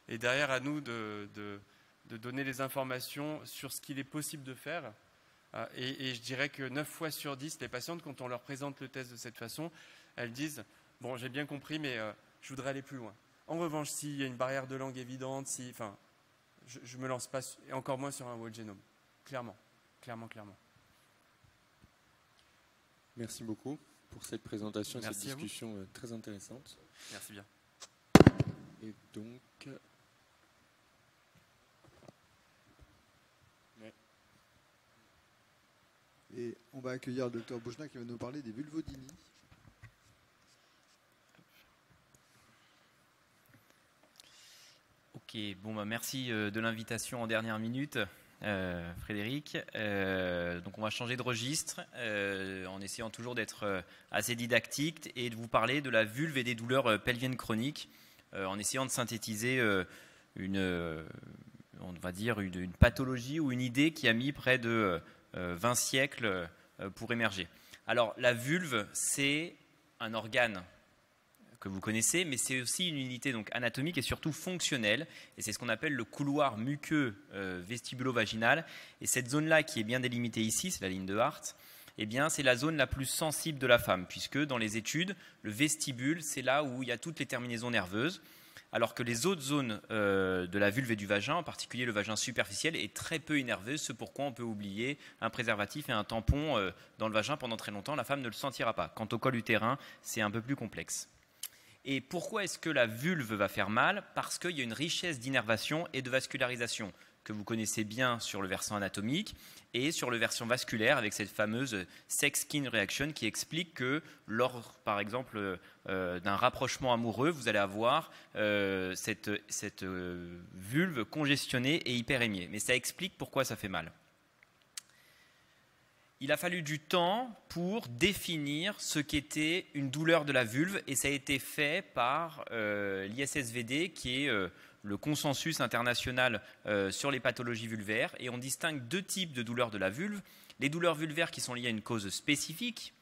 Et derrière, à nous de donner les informations sur ce qu'il est possible de faire. Et je dirais que 9 fois sur 10, les patientes, quand on leur présente le test de cette façon, elles disent « bon, j'ai bien compris, mais je voudrais aller plus loin ». En revanche, s'il y a une barrière de langue évidente, je ne me lance pas, et encore moins sur un whole genome. Clairement. Merci beaucoup pour cette présentation et cette Merci discussion très intéressante. Merci bien. Et donc... Et on va accueillir le docteur Bouchna qui va nous parler des vulvodynies. Ok, merci de l'invitation en dernière minute, Frédéric. Donc on va changer de registre en essayant toujours d'être assez didactique et de vous parler de la vulve et des douleurs pelviennes chroniques, en essayant de synthétiser une pathologie ou une idée qui a mis près de 20 siècles pour émerger. Alors la vulve, c'est un organe que vous connaissez, mais c'est aussi une unité donc anatomique et surtout fonctionnelle, et c'est ce qu'on appelle le couloir muqueux vestibulo-vaginal. Et cette zone-là qui est bien délimitée ici, c'est la ligne de Hart, eh bien c'est la zone la plus sensible de la femme, puisque dans les études, le vestibule, c'est là où il y a toutes les terminaisons nerveuses, alors que les autres zones de la vulve et du vagin, en particulier le vagin superficiel, est très peu innervé, ce pourquoi on peut oublier un préservatif et un tampon dans le vagin pendant très longtemps, la femme ne le sentira pas. Quant au col utérin, c'est un peu plus complexe. Et pourquoi est-ce que la vulve va faire mal? Parce qu'il y a une richesse d'innervation et de vascularisation que vous connaissez bien sur le versant anatomique et sur le versant vasculaire avec cette fameuse sex-skin reaction qui explique que lors, par exemple, d'un rapprochement amoureux, vous allez avoir cette vulve congestionnée et hyperémiée. Mais ça explique pourquoi ça fait mal. Il a fallu du temps pour définir ce qu'était une douleur de la vulve et ça a été fait par l'ISSVD qui est le consensus international sur les pathologies vulvaires. Et on distingue deux types de douleurs de la vulve. Les douleurs vulvaires qui sont liées à une cause spécifique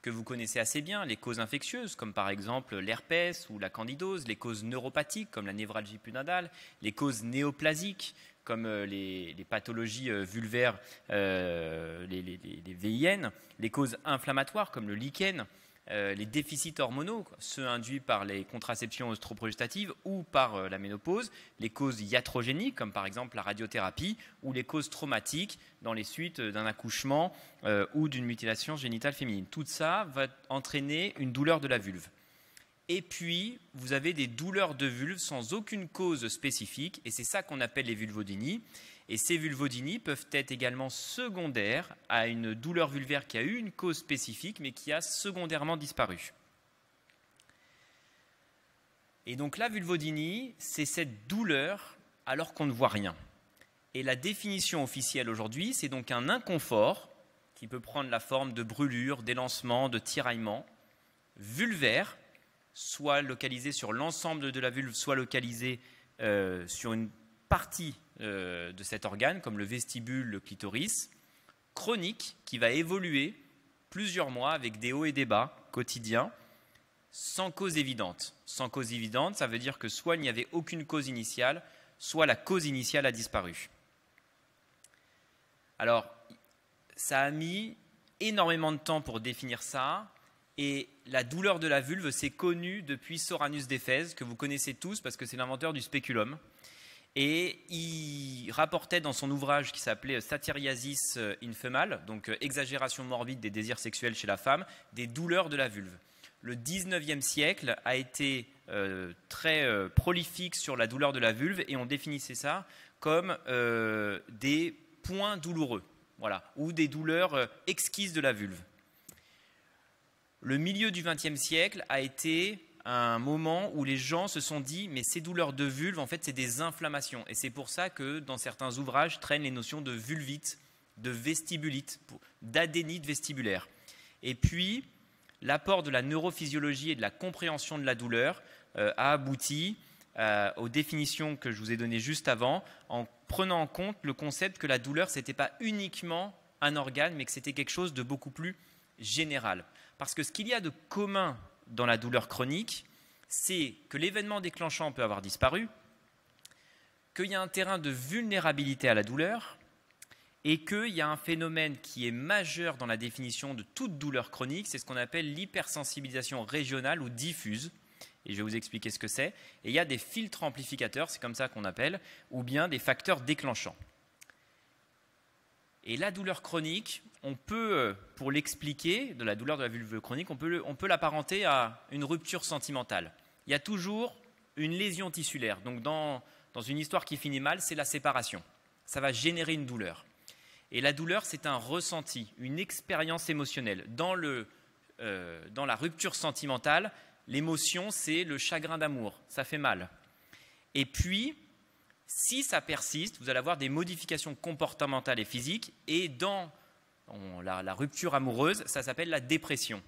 que vous connaissez assez bien, les causes infectieuses comme par exemple l'herpès ou la candidose, les causes neuropathiques comme la névralgie punadale, les causes néoplasiques comme les pathologies vulvaires, les VIN, les causes inflammatoires comme le lichen, les déficits hormonaux, ceux induits par les contraceptions œstroprogestatives ou par la ménopause, les causes iatrogéniques comme par exemple la radiothérapie ou les causes traumatiques dans les suites d'un accouchement ou d'une mutilation génitale féminine. Tout ça va entraîner une douleur de la vulve. Et puis, vous avez des douleurs de vulve sans aucune cause spécifique, et c'est ça qu'on appelle les vulvodynies. Et ces vulvodynies peuvent être également secondaires à une douleur vulvaire qui a eu une cause spécifique, mais qui a secondairement disparu. Et donc la vulvodynie, c'est cette douleur alors qu'on ne voit rien. Et la définition officielle aujourd'hui, c'est donc un inconfort qui peut prendre la forme de brûlure, d'élancement, de tiraillement, vulvaire, soit localisé sur l'ensemble de la vulve, soit localisé sur une partie de cet organe, comme le vestibule, le clitoris, chronique, qui va évoluer plusieurs mois avec des hauts et des bas quotidiens, sans cause évidente. Sans cause évidente, ça veut dire que soit il n'y avait aucune cause initiale, soit la cause initiale a disparu. Alors, ça a mis énormément de temps pour définir ça, et la douleur de la vulve, c'est connu depuis Soranus d'Éphèse, que vous connaissez tous parce que c'est l'inventeur du spéculum. Et il rapportait dans son ouvrage qui s'appelait Satyriasis infemal, donc exagération morbide des désirs sexuels chez la femme, des douleurs de la vulve. Le 19e siècle a été très prolifique sur la douleur de la vulve et on définissait ça comme des points douloureux, voilà, ou des douleurs exquises de la vulve. Le milieu du XXe siècle a été un moment où les gens se sont dit mais ces douleurs de vulve, en fait, c'est des inflammations. Et c'est pour ça que dans certains ouvrages traînent les notions de vulvite, de vestibulite, d'adénite vestibulaire. Et puis, l'apport de la neurophysiologie et de la compréhension de la douleur a abouti aux définitions que je vous ai données juste avant, en prenant en compte le concept que la douleur, ce n'était pas uniquement un organe, mais que c'était quelque chose de beaucoup plus général. Parce que ce qu'il y a de commun dans la douleur chronique, c'est que l'événement déclenchant peut avoir disparu, qu'il y a un terrain de vulnérabilité à la douleur et qu'il y a un phénomène qui est majeur dans la définition de toute douleur chronique, c'est ce qu'on appelle l'hypersensibilisation régionale ou diffuse. Et je vais vous expliquer ce que c'est. Et il y a des filtres amplificateurs, c'est comme ça qu'on appelle, ou bien des facteurs déclenchants. Et la douleur chronique, on peut, pour l'expliquer, de la douleur de la vulve chronique, on peut l'apparenter à une rupture sentimentale. Il y a toujours une lésion tissulaire. Donc dans une histoire qui finit mal, c'est la séparation. Ça va générer une douleur. Et la douleur, c'est un ressenti, une expérience émotionnelle. Dans la rupture sentimentale, l'émotion, c'est le chagrin d'amour. Ça fait mal. Et puis, si ça persiste, vous allez avoir des modifications comportementales et physiques. Et dans la rupture amoureuse, ça s'appelle la dépression.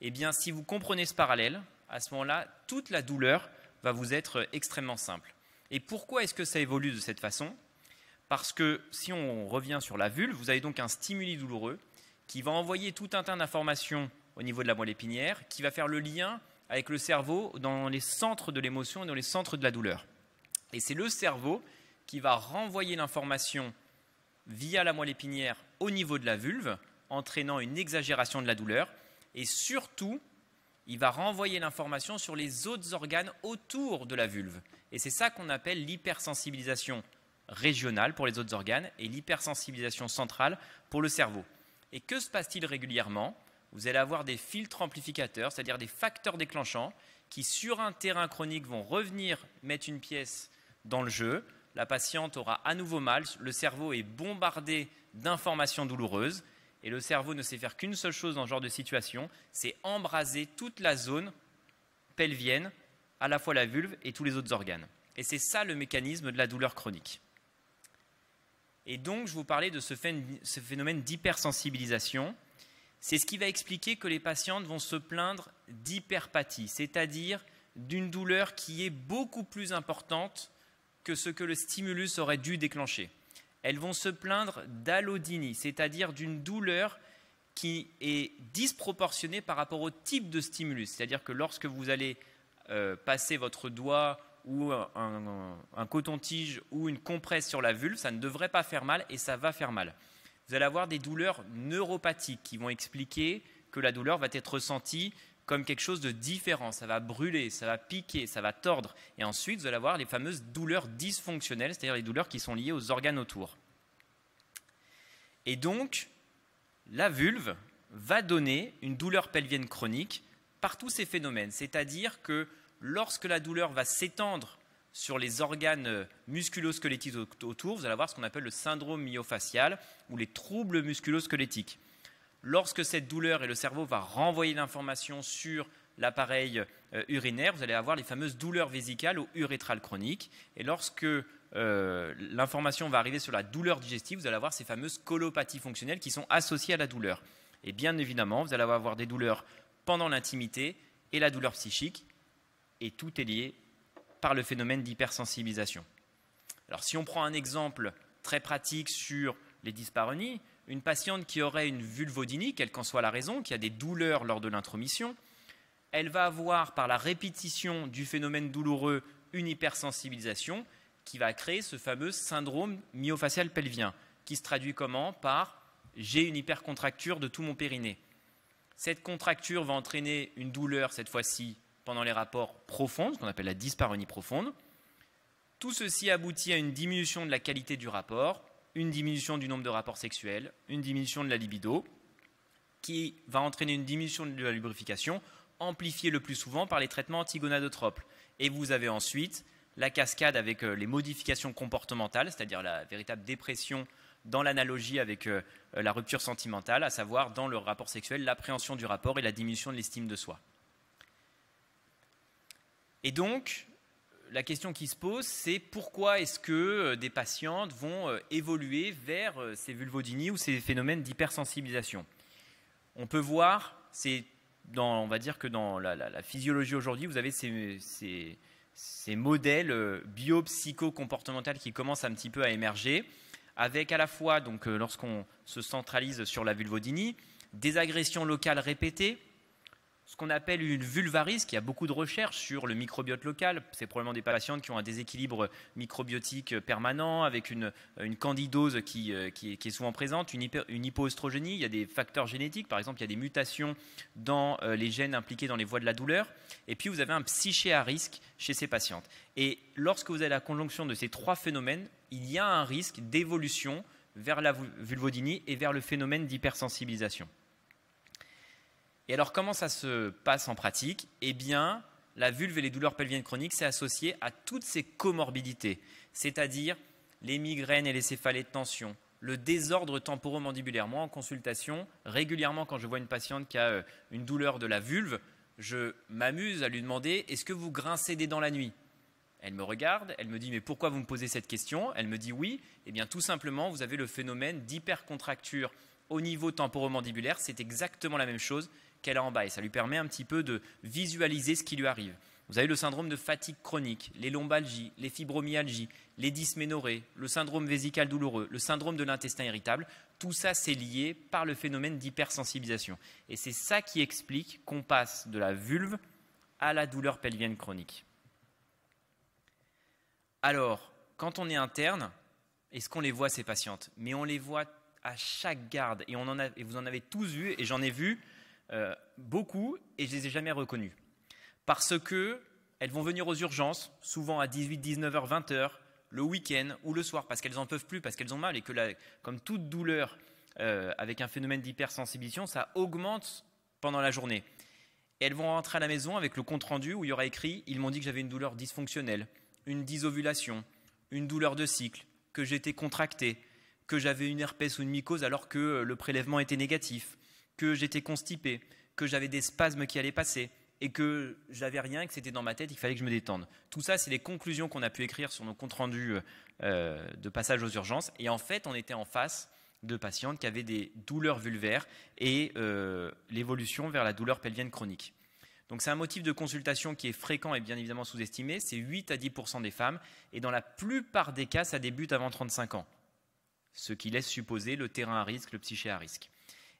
Eh bien, si vous comprenez ce parallèle, à ce moment-là, toute la douleur va vous être extrêmement simple. Et pourquoi est-ce que ça évolue de cette façon ? Parce que si on revient sur la vulve, vous avez donc un stimuli douloureux qui va envoyer tout un tas d'informations au niveau de la moelle épinière, qui va faire le lien avec le cerveau dans les centres de l'émotion et dans les centres de la douleur. Et c'est le cerveau qui va renvoyer l'information via la moelle épinière au niveau de la vulve, entraînant une exagération de la douleur. Et surtout, il va renvoyer l'information sur les autres organes autour de la vulve. Et c'est ça qu'on appelle l'hypersensibilisation régionale pour les autres organes et l'hypersensibilisation centrale pour le cerveau. Et que se passe-t-il régulièrement ? Vous allez avoir des filtres amplificateurs, c'est-à-dire des facteurs déclenchants qui, sur un terrain chronique, vont revenir mettre une pièce dans le jeu. La patiente aura à nouveau mal, le cerveau est bombardé d'informations douloureuses et le cerveau ne sait faire qu'une seule chose dans ce genre de situation, c'est embraser toute la zone pelvienne, à la fois la vulve et tous les autres organes. Et c'est ça le mécanisme de la douleur chronique. Et donc, je vous parlais de ce phénomène d'hypersensibilisation. C'est ce qui va expliquer que les patientes vont se plaindre d'hyperpathie, c'est-à-dire d'une douleur qui est beaucoup plus importante que ce que le stimulus aurait dû déclencher. Elles vont se plaindre d'allodynie, c'est-à-dire d'une douleur qui est disproportionnée par rapport au type de stimulus. C'est-à-dire que lorsque vous allez passer votre doigt ou un coton-tige ou une compresse sur la vulve, ça ne devrait pas faire mal et ça va faire mal. Vous allez avoir des douleurs neuropathiques qui vont expliquer que la douleur va être ressentie comme quelque chose de différent. Ça va brûler, ça va piquer, ça va tordre. Et ensuite, vous allez avoir les fameuses douleurs dysfonctionnelles, c'est-à-dire les douleurs qui sont liées aux organes autour. Et donc, la vulve va donner une douleur pelvienne chronique par tous ces phénomènes. C'est-à-dire que lorsque la douleur va s'étendre sur les organes musculo-squelettiques autour, vous allez avoir ce qu'on appelle le syndrome myofacial ou les troubles musculo-squelettiques. Lorsque cette douleur et le cerveau va renvoyer l'information sur l'appareil urinaire, vous allez avoir les fameuses douleurs vésicales ou urétrales chroniques. Et lorsque l'information va arriver sur la douleur digestive, vous allez avoir ces fameuses colopathies fonctionnelles qui sont associées à la douleur. Et bien évidemment, vous allez avoir des douleurs pendant l'intimité et la douleur psychique. Et tout est lié par le phénomène d'hypersensibilisation. Alors si on prend un exemple très pratique sur les dyspareunies, une patiente qui aurait une vulvodynie, quelle qu'en soit la raison, qui a des douleurs lors de l'intromission, elle va avoir par la répétition du phénomène douloureux une hypersensibilisation qui va créer ce fameux syndrome myofacial pelvien, qui se traduit comment? Par « j'ai une hypercontracture de tout mon périnée ». Cette contracture va entraîner une douleur, cette fois-ci, pendant les rapports profonds, ce qu'on appelle la dyspareunie profonde. Tout ceci aboutit à une diminution de la qualité du rapport, une diminution du nombre de rapports sexuels, une diminution de la libido, qui va entraîner une diminution de la lubrification, amplifiée le plus souvent par les traitements antigonadotropes. Et vous avez ensuite la cascade avec les modifications comportementales, c'est-à-dire la véritable dépression dans l'analogie avec la rupture sentimentale, à savoir dans le rapport sexuel, l'appréhension du rapport et la diminution de l'estime de soi. Et donc, la question qui se pose, c'est pourquoi est-ce que des patientes vont évoluer vers ces vulvodynies ou ces phénomènes d'hypersensibilisation? On peut voir, on va dire que dans la physiologie aujourd'hui, vous avez ces modèles biopsycho-comportementaux qui commencent un petit peu à émerger, avec à la fois, donc, lorsqu'on se centralise sur la vulvodynie, des agressions locales répétées, ce qu'on appelle une vulvarise, qui a beaucoup de recherches sur le microbiote local. C'est probablement des patientes qui ont un déséquilibre microbiotique permanent, avec une candidose qui est souvent présente, une hypoœstrogénie. Il y a des facteurs génétiques, par exemple, il y a des mutations dans les gènes impliqués dans les voies de la douleur. Et puis, vous avez un psyché à risque chez ces patientes. Et lorsque vous avez la conjonction de ces trois phénomènes, il y a un risque d'évolution vers la vulvodynie et vers le phénomène d'hypersensibilisation. Et alors, comment ça se passe en pratique? Eh bien, la vulve et les douleurs pelviennes chroniques, c'est associé à toutes ces comorbidités, c'est-à-dire les migraines et les céphalées de tension, le désordre temporomandibulaire. Moi, en consultation, régulièrement, quand je vois une patiente qui a une douleur de la vulve, je m'amuse à lui demander « Est-ce que vous grincez des dents la nuit ?» Elle me regarde, elle me dit « Mais pourquoi vous me posez cette question ?» Elle me dit « Oui, eh bien, tout simplement, vous avez le phénomène d'hypercontracture au niveau temporomandibulaire. C'est exactement la même chose qu'elle a en bas et ça lui permet un petit peu de visualiser ce qui lui arrive. Vous avez le syndrome de fatigue chronique, les lombalgies, les fibromyalgies, les dysménorrhées, le syndrome vésical douloureux, le syndrome de l'intestin irritable. Tout ça, c'est lié par le phénomène d'hypersensibilisation. Et c'est ça qui explique qu'on passe de la vulve à la douleur pelvienne chronique. Alors, quand on est interne, est-ce qu'on les voit ces patientes? Mais on les voit à chaque garde et vous en avez tous vu et j'en ai vu beaucoup et je ne les ai jamais reconnues. Parce qu'elles vont venir aux urgences, souvent à 18, 19h, 20h, le week-end ou le soir, parce qu'elles n'en peuvent plus, parce qu'elles ont mal et que comme toute douleur avec un phénomène d'hypersensibilisation, ça augmente pendant la journée. Et elles vont rentrer à la maison avec le compte-rendu où il y aura écrit « Ils m'ont dit que j'avais une douleur dysfonctionnelle, une dysovulation, une douleur de cycle, que j'étais contractée, que j'avais une herpès ou une mycose alors que le prélèvement était négatif, que j'étais constipé, que j'avais des spasmes qui allaient passer et que j'avais rien, que c'était dans ma tête, il fallait que je me détende. » Tout ça, c'est les conclusions qu'on a pu écrire sur nos comptes rendus de passage aux urgences. Et en fait, on était en face de patientes qui avaient des douleurs vulvaires et l'évolution vers la douleur pelvienne chronique. Donc c'est un motif de consultation qui est fréquent et bien évidemment sous-estimé. C'est 8 à 10% des femmes et dans la plupart des cas, ça débute avant 35 ans. Ce qui laisse supposer le terrain à risque, le psyché à risque.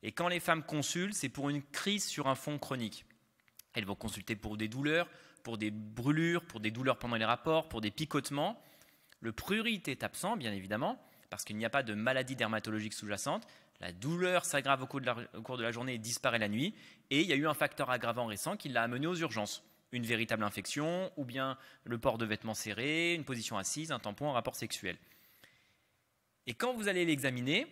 Et quand les femmes consultent, c'est pour une crise sur un fond chronique. Elles vont consulter pour des douleurs, pour des brûlures, pour des douleurs pendant les rapports, pour des picotements. Le prurite est absent, bien évidemment, parce qu'il n'y a pas de maladie dermatologique sous-jacente. La douleur s'aggrave au cours de la journée et disparaît la nuit. Et il y a eu un facteur aggravant récent qui l'a amené aux urgences. Une véritable infection, ou bien le port de vêtements serrés, une position assise, un tampon, un rapport sexuel. Et quand vous allez l'examiner,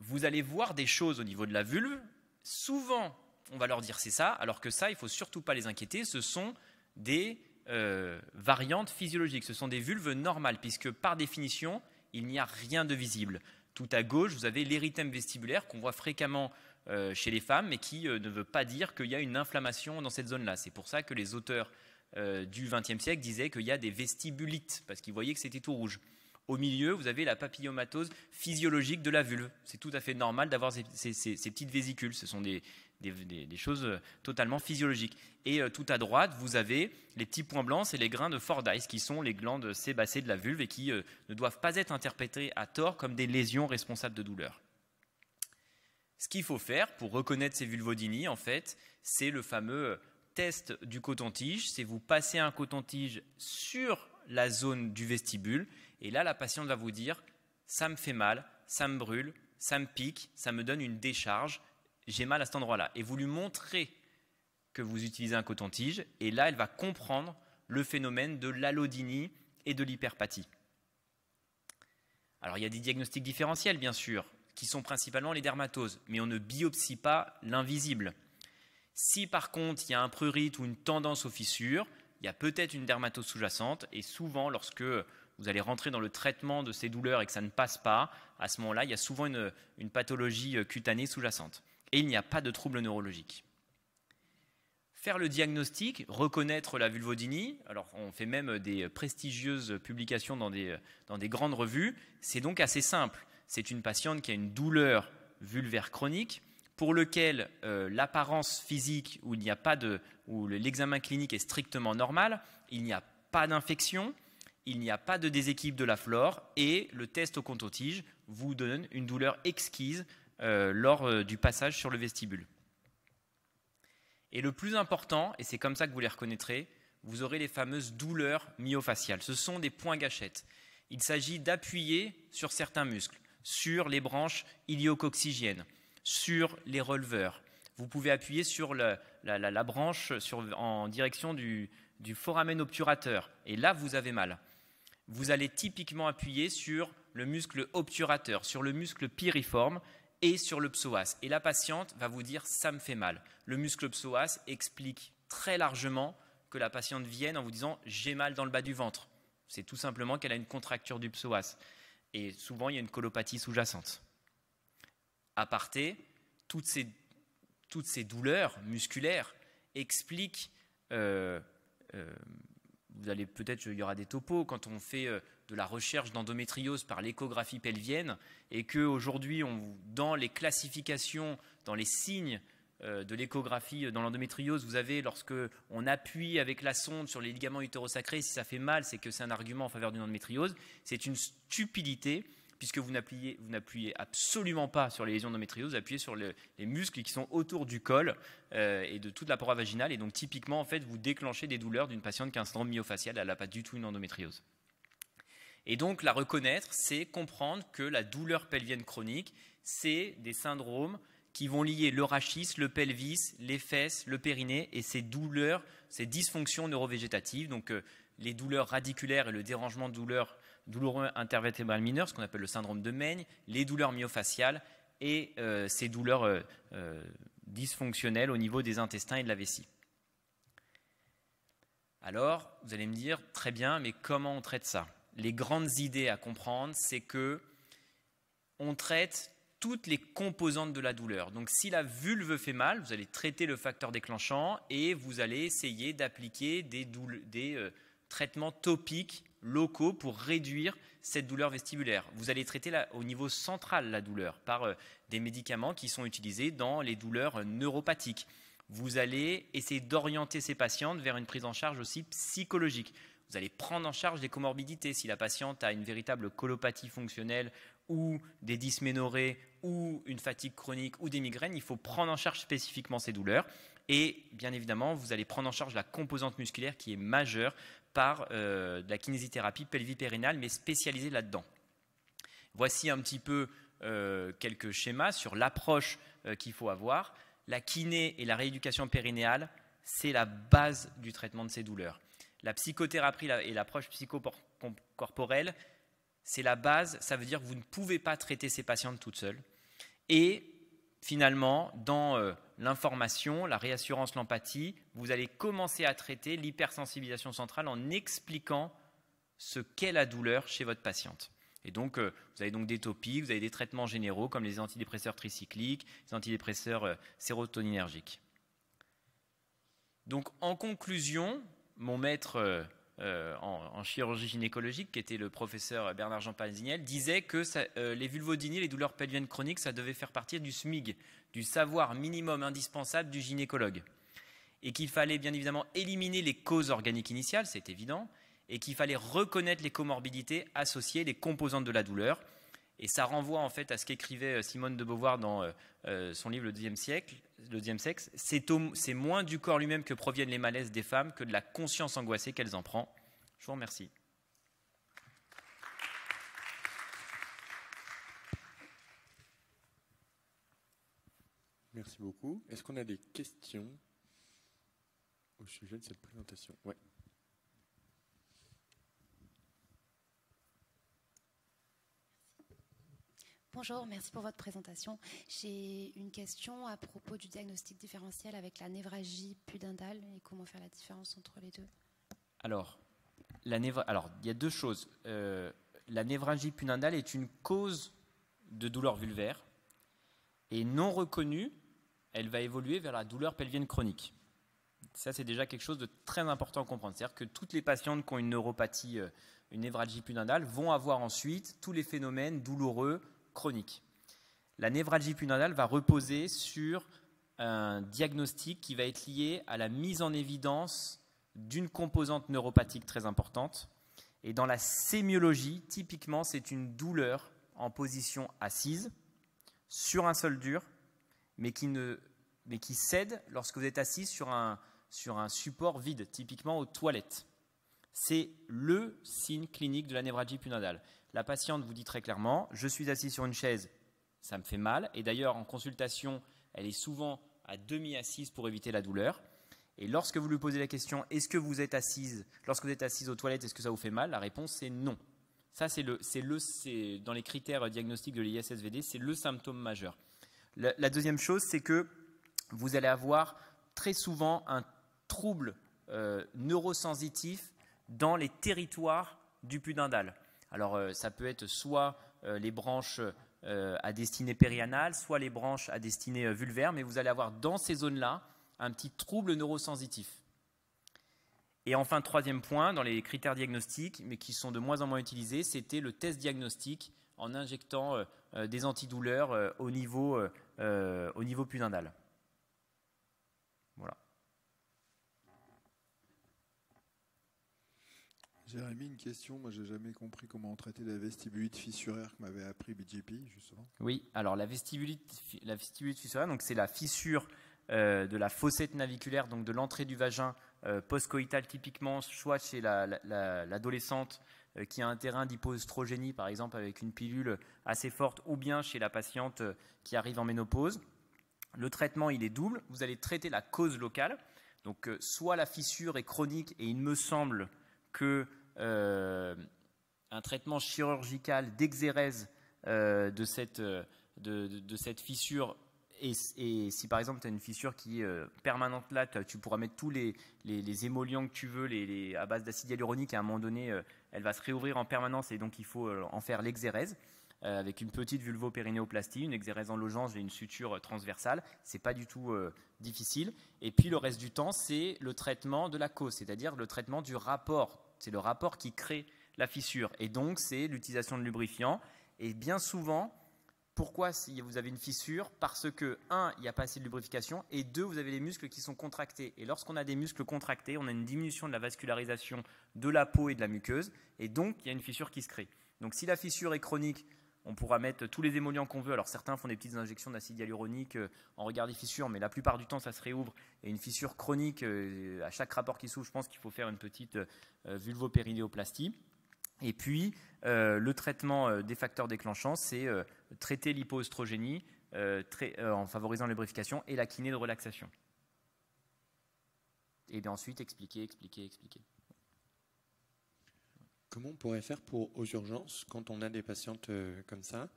vous allez voir des choses au niveau de la vulve, souvent on va leur dire c'est ça, alors que ça, il ne faut surtout pas les inquiéter, ce sont des variantes physiologiques, ce sont des vulves normales, puisque par définition, il n'y a rien de visible. Tout à gauche, vous avez l'érythème vestibulaire qu'on voit fréquemment chez les femmes, mais qui ne veut pas dire qu'il y a une inflammation dans cette zone-là. C'est pour ça que les auteurs du XXe siècle disaient qu'il y a des vestibulites, parce qu'ils voyaient que c'était tout rouge. Au milieu, vous avez la papillomatose physiologique de la vulve. C'est tout à fait normal d'avoir ces petites vésicules. Ce sont des choses totalement physiologiques. Et tout à droite, vous avez les petits points blancs, c'est les grains de Fordyce, qui sont les glandes sébacées de la vulve et qui ne doivent pas être interprétées à tort comme des lésions responsables de douleur. Ce qu'il faut faire pour reconnaître ces vulvodynies, en fait, c'est le fameux test du coton-tige. C'est vous passer un coton-tige sur la zone du vestibule. Et là, la patiente va vous dire « ça me fait mal, ça me brûle, ça me pique, ça me donne une décharge, j'ai mal à cet endroit-là ». Et vous lui montrez que vous utilisez un coton-tige. Et là, elle va comprendre le phénomène de l'allodynie et de l'hyperpathie. Alors, il y a des diagnostics différentiels, bien sûr, qui sont principalement les dermatoses, mais on ne biopsie pas l'invisible. Si par contre il y a un prurite ou une tendance aux fissures, il y a peut-être une dermatose sous-jacente, et souvent lorsque vous allez rentrer dans le traitement de ces douleurs et que ça ne passe pas, à ce moment-là, il y a souvent une pathologie cutanée sous-jacente. Et il n'y a pas de trouble neurologique. Faire le diagnostic, reconnaître la vulvodynie, alors on fait même des prestigieuses publications dans des grandes revues, c'est donc assez simple. C'est une patiente qui a une douleur vulvaire chronique pour lequel l'apparence physique où l'examen clinique est strictement normal, il n'y a pas d'infection, il n'y a pas de déséquilibre de la flore et le test au coton-tige vous donne une douleur exquise lors du passage sur le vestibule. Et le plus important, et c'est comme ça que vous les reconnaîtrez, vous aurez les fameuses douleurs myofaciales. Ce sont des points gâchettes. Il s'agit d'appuyer sur certains muscles, sur les branches ilio-coccygiennes, sur les releveurs. Vous pouvez appuyer sur la branche en direction du foramen obturateur. Et là, vous avez mal. Vous allez typiquement appuyer sur le muscle obturateur, sur le muscle piriforme et sur le psoas. Et la patiente va vous dire « ça me fait mal ». Le muscle psoas explique très largement que la patiente vienne en vous disant « j'ai mal dans le bas du ventre ». C'est tout simplement qu'elle a une contracture du psoas. Et souvent, il y a une colopathie sous-jacente. Aparté, toutes ces douleurs musculaires expliquent, vous allez peut-être, il y aura des topos quand on fait de la recherche d'endométriose par l'échographie pelvienne et qu'aujourd'hui, dans les classifications, dans les signes de l'échographie dans l'endométriose, vous avez lorsque on appuie avec la sonde sur les ligaments utérosacrés, si ça fait mal, c'est que c'est un argument en faveur d'une endométriose. C'est une stupidité puisque vous n'appuyez absolument pas sur les lésions d'endométriose, vous appuyez sur les muscles qui sont autour du col et de toute la paroi vaginale. Et donc typiquement, en fait, vous déclenchez des douleurs d'une patiente qui a un syndrome myofacial, elle n'a pas du tout une endométriose. Et donc la reconnaître, c'est comprendre que la douleur pelvienne chronique, c'est des syndromes qui vont lier le rachis, le pelvis, les fesses, le périnée et ces douleurs, ces dysfonctions neurovégétatives, donc les douleurs radiculaires et le dérangement douloureux intervertébral mineur, ce qu'on appelle le syndrome de Meigne, les douleurs myofaciales et ces douleurs dysfonctionnelles au niveau des intestins et de la vessie. Alors, vous allez me dire, très bien, mais comment on traite ça? Les grandes idées à comprendre, c'est que on traite toutes les composantes de la douleur. Donc si la vulve fait mal, vous allez traiter le facteur déclenchant et vous allez essayer d'appliquer des traitements topiques locaux pour réduire cette douleur vestibulaire. Vous allez traiter au niveau central la douleur par des médicaments qui sont utilisés dans les douleurs neuropathiques. Vous allez essayer d'orienter ces patientes vers une prise en charge aussi psychologique. Vous allez prendre en charge des comorbidités. Si la patiente a une véritable colopathie fonctionnelle ou des dysménorrhées ou une fatigue chronique ou des migraines, il faut prendre en charge spécifiquement ces douleurs. Et bien évidemment, vous allez prendre en charge la composante musculaire qui est majeure par de la kinésithérapie pelvipérinale, mais spécialisée là-dedans. Voici un petit peu quelques schémas sur l'approche qu'il faut avoir. La kiné et la rééducation périnéale, c'est la base du traitement de ces douleurs. La psychothérapie et l'approche psychocorporelle, c'est la base, ça veut dire que vous ne pouvez pas traiter ces patientes toutes seules. Et finalement, dans l'information, la réassurance, l'empathie, vous allez commencer à traiter l'hypersensibilisation centrale en expliquant ce qu'est la douleur chez votre patiente. Et donc, vous avez donc des topiques, vous avez des traitements généraux comme les antidépresseurs tricycliques, les antidépresseurs sérotoninergiques. Donc, en conclusion, mon maître en chirurgie gynécologique, qui était le professeur Bernard-Jean Pazignel, disait que les vulvodynies, les douleurs pelviennes chroniques, ça devait faire partie du SMIG, du savoir minimum indispensable du gynécologue. Et qu'il fallait bien évidemment éliminer les causes organiques initiales, c'est évident, et qu'il fallait reconnaître les comorbidités associées, les composantes de la douleur. Et ça renvoie en fait à ce qu'écrivait Simone de Beauvoir dans son livre Le deuxième sexe. C'est moins du corps lui-même que proviennent les malaises des femmes que de la conscience angoissée qu'elles en prennent. Je vous remercie. Merci beaucoup. Est-ce qu'on a des questions au sujet de cette présentation? Ouais. Bonjour, merci pour votre présentation. J'ai une question à propos du diagnostic différentiel avec la névralgie pudendale et comment faire la différence entre les deux. Alors, il y a deux choses. La névralgie pudendale est une cause de douleur vulvaire et non reconnue, elle va évoluer vers la douleur pelvienne chronique. Ça, c'est déjà quelque chose de très important à comprendre. C'est-à-dire que toutes les patientes qui ont une neuropathie, une névralgie pudendale, vont avoir ensuite tous les phénomènes douloureux chroniques. La névralgie pudendale va reposer sur un diagnostic qui va être lié à la mise en évidence d'une composante neuropathique très importante. Et dans la sémiologie, typiquement, c'est une douleur en position assise, sur un sol dur, mais qui cède lorsque vous êtes assis sur un support vide, typiquement aux toilettes. C'est le signe clinique de la névralgie pudendale. La patiente vous dit très clairement « je suis assis sur une chaise, ça me fait mal ». Et d'ailleurs, en consultation, elle est souvent à demi-assise pour éviter la douleur. Et lorsque vous lui posez la question « est-ce que vous êtes assise, lorsque vous êtes assise aux toilettes, est-ce que ça vous fait mal ?» La réponse c'est non. Ça, c'est dans les critères diagnostiques de l'ISSVD, c'est le symptôme majeur. La deuxième chose, c'est que vous allez avoir très souvent un trouble neurosensitif dans les territoires du pudendal. Alors, ça peut être soit les branches à destinée périanale, soit les branches à destinée vulvaire, mais vous allez avoir dans ces zones-là un petit trouble neurosensitif. Et enfin, troisième point, dans les critères diagnostiques, mais qui sont de moins en moins utilisés, c'était le test diagnostique en injectant des antidouleurs au niveau pudendal. Voilà. Jérémy, une question. Moi, j'ai jamais compris comment on traitait la vestibulite fissuraire que m'avait appris BJP, justement. Oui, alors la vestibulite fissuraire, donc c'est la fissure de la fossette naviculaire, donc de l'entrée du vagin post-coïtal, typiquement, soit chez l'adolescente qui a un terrain d'hypoœstrogénie, par exemple, avec une pilule assez forte, ou bien chez la patiente qui arrive en ménopause. Le traitement, il est double. Vous allez traiter la cause locale. Donc, soit la fissure est chronique, et il me semble que un traitement chirurgical d'exérèse de cette fissure, et si par exemple tu as une fissure qui est permanente là, tu pourras mettre tous les émollients que tu veux à base d'acide hyaluronique, à un moment donné elle va se réouvrir en permanence et donc il faut en faire l'exérèse avec une petite vulvopérinéoplastie, une exérèse en losange et une suture transversale. C'est pas du tout difficile. Et puis le reste du temps, c'est le traitement de la cause, c'est-à-dire le traitement du rapport. C'est le rapport qui crée la fissure. Et donc, c'est l'utilisation de lubrifiants. Et bien souvent, pourquoi si vous avez une fissure? Parce que, 1, il n'y a pas assez de lubrification, et 2, vous avez les muscles qui sont contractés. Et lorsqu'on a des muscles contractés, on a une diminution de la vascularisation de la peau et de la muqueuse, et donc il y a une fissure qui se crée. Donc si la fissure est chronique, on pourra mettre tous les émollients qu'on veut. Alors certains font des petites injections d'acide hyaluronique en regard des fissures, mais la plupart du temps ça se réouvre. Et une fissure chronique, à chaque rapport qui s'ouvre, je pense qu'il faut faire une petite vulvopérinéoplastie. Et puis le traitement des facteurs déclenchants, c'est traiter l'hypoœstrogénie en favorisant la lubrification et la kiné de relaxation. Et bien ensuite expliquer. Comment on pourrait faire pour, aux urgences, quand on a des patientes comme ça,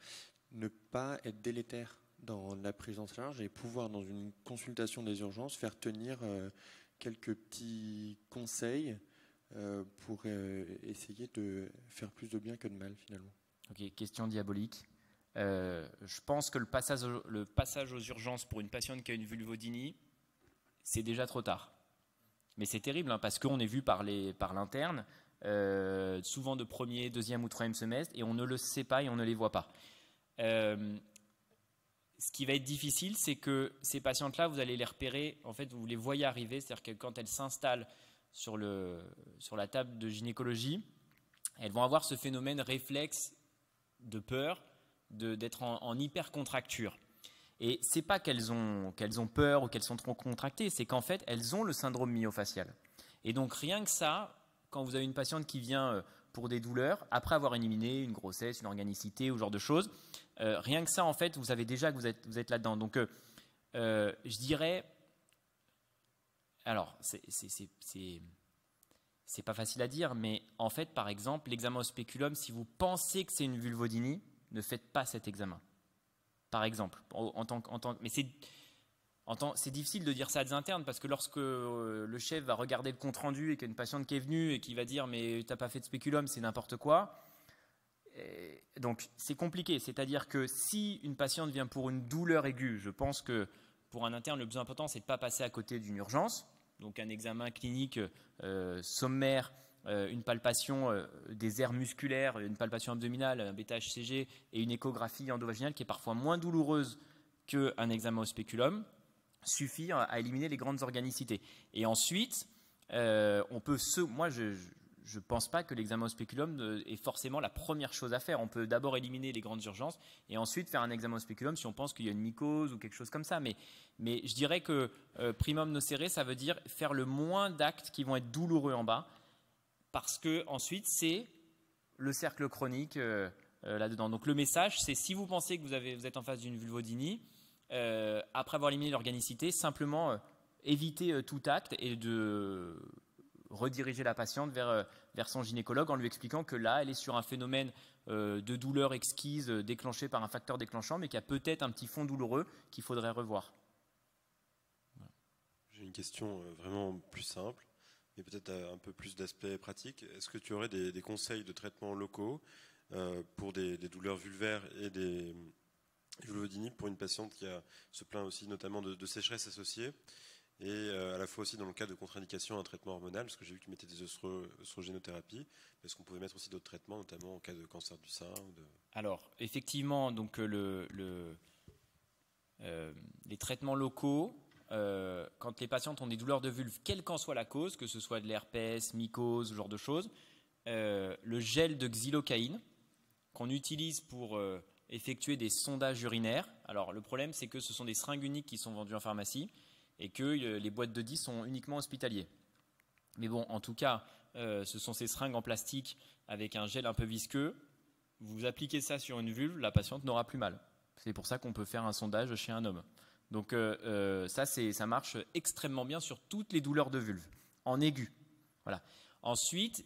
ne pas être délétère dans la prise en charge et pouvoir, dans une consultation des urgences, faire tenir quelques petits conseils pour essayer de faire plus de bien que de mal, finalement. Ok, question diabolique. Je pense que le passage aux urgences pour une patiente qui a une vulvodynie, c'est déjà trop tard. Mais c'est terrible, hein, parce qu'on est vu par l'interne, souvent de premier, deuxième ou troisième semestre, et on ne le sait pas et on ne les voit pas. Ce qui va être difficile, c'est que ces patientes-là, vous allez les repérer, en fait, vous les voyez arriver, c'est-à-dire que quand elles s'installent sur la table de gynécologie, elles vont avoir ce phénomène réflexe de peur, d'être en hypercontracture. Et ce n'est pas qu'elles ont peur ou qu'elles sont trop contractées, c'est qu'en fait, elles ont le syndrome myofacial. Et donc, rien que ça, quand vous avez une patiente qui vient pour des douleurs, après avoir éliminé une grossesse, une organicité ou ce genre de choses, rien que ça, en fait, vous savez déjà que vous êtes là-dedans. Donc, je dirais... Alors, c'est pas facile à dire, mais en fait, par exemple, l'examen au spéculum, si vous pensez que c'est une vulvodynie, ne faites pas cet examen. Par exemple, mais c'est difficile de dire ça à des internes, parce que lorsque le chef va regarder le compte-rendu et qu'il y a une patiente qui est venue et qui va dire « mais tu n'as pas fait de spéculum, c'est n'importe quoi », donc c'est compliqué. C'est-à-dire que si une patiente vient pour une douleur aiguë, je pense que pour un interne, le plus important, c'est de ne pas passer à côté d'une urgence. Donc un examen clinique sommaire, une palpation des aires musculaires, une palpation abdominale, un bêta-HCG et une échographie endovaginale qui est parfois moins douloureuse qu'un examen au spéculum, suffit à éliminer les grandes organicités. Et ensuite, moi je ne pense pas que l'examen au spéculum est forcément la première chose à faire. On peut d'abord éliminer les grandes urgences et ensuite faire un examen au spéculum si on pense qu'il y a une mycose ou quelque chose comme ça. Mais je dirais que primum nocere, ça veut dire faire le moins d'actes qui vont être douloureux en bas, parce que ensuite c'est le cercle chronique là-dedans. Donc le message, c'est si vous pensez que vous êtes en face d'une vulvodynie, après avoir éliminé l'organicité, simplement éviter tout acte et de rediriger la patiente vers son gynécologue en lui expliquant que là, elle est sur un phénomène de douleur exquise déclenché par un facteur déclenchant, mais qu'il y a peut-être un petit fond douloureux qu'il faudrait revoir. Voilà. J'ai une question vraiment plus simple, mais peut-être un peu plus d'aspect pratique. Est-ce que tu aurais des conseils de traitement locaux pour des douleurs vulvaires et des vulvodynies pour une patiente qui se plaint aussi notamment de sécheresse associée, et à la fois aussi dans le cas de contre-indication un traitement hormonal, parce que j'ai vu que tu mettais des œstrogénothérapies. Est-ce qu'on pouvait mettre aussi d'autres traitements, notamment en cas de cancer du sein Alors, effectivement, donc, les traitements locaux, quand les patientes ont des douleurs de vulve, quelle qu'en soit la cause, que ce soit de l'herpès, mycose, ce genre de choses, le gel de xylocaïne qu'on utilise pour effectuer des sondages urinaires. Alors, le problème, c'est que ce sont des seringues uniques qui sont vendues en pharmacie et que les boîtes de 10 sont uniquement hospitaliers. Mais bon, en tout cas, ce sont ces seringues en plastique avec un gel un peu visqueux. Vous appliquez ça sur une vulve, la patiente n'aura plus mal. C'est pour ça qu'on peut faire un sondage chez un homme. Donc ça marche extrêmement bien sur toutes les douleurs de vulve, en aigu. Voilà. Ensuite,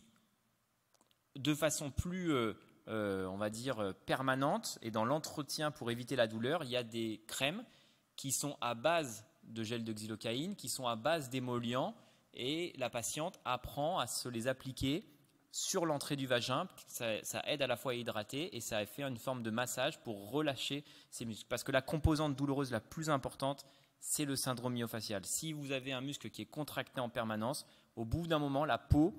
de façon plus, on va dire, permanente, et dans l'entretien pour éviter la douleur, il y a des crèmes qui sont à base de gel de xylocaïne, qui sont à base d'émollient, et la patiente apprend à se les appliquer sur l'entrée du vagin. Ça aide à la fois à hydrater et ça fait une forme de massage pour relâcher ces muscles. Parce que la composante douloureuse la plus importante, c'est le syndrome myofacial. Si vous avez un muscle qui est contracté en permanence, au bout d'un moment, la peau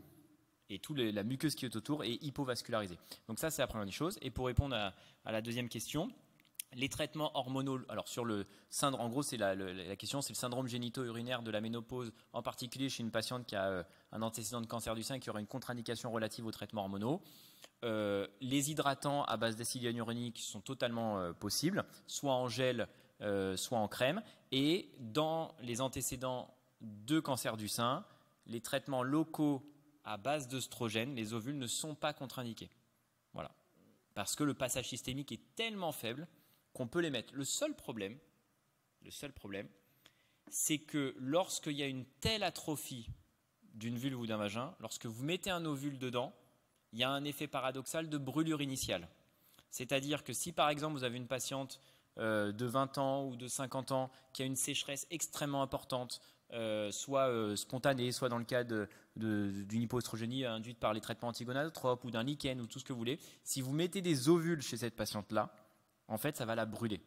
et toute la muqueuse qui est autour est hypovascularisée. Donc ça, c'est la première des choses. Et pour répondre à la deuxième question, les traitements hormonaux, alors sur le syndrome, en gros, c'est la question, c'est le syndrome génito-urinaire de la ménopause, en particulier chez une patiente qui a un antécédent de cancer du sein et qui aura une contre-indication relative aux traitements hormonaux. Les hydratants à base d'acide hyaluronique sont totalement possibles, soit en gel, soit en crème. Et dans les antécédents de cancer du sein, les traitements locaux à base d'œstrogène, les ovules, ne sont pas contre-indiqués. Voilà. Parce que le passage systémique est tellement faible qu'on peut les mettre. Le seul problème, c'est que lorsqu'il y a une telle atrophie d'une vulve ou d'un vagin, lorsque vous mettez un ovule dedans, il y a un effet paradoxal de brûlure initiale. C'est-à-dire que si par exemple vous avez une patiente de 20 ans ou de 50 ans qui a une sécheresse extrêmement importante, soit spontanée, soit dans le cas d'une hypoestrogénie induite par les traitements antigonadotropes ou d'un lichen ou tout ce que vous voulez, si vous mettez des ovules chez cette patiente-là, en fait, ça va la brûler.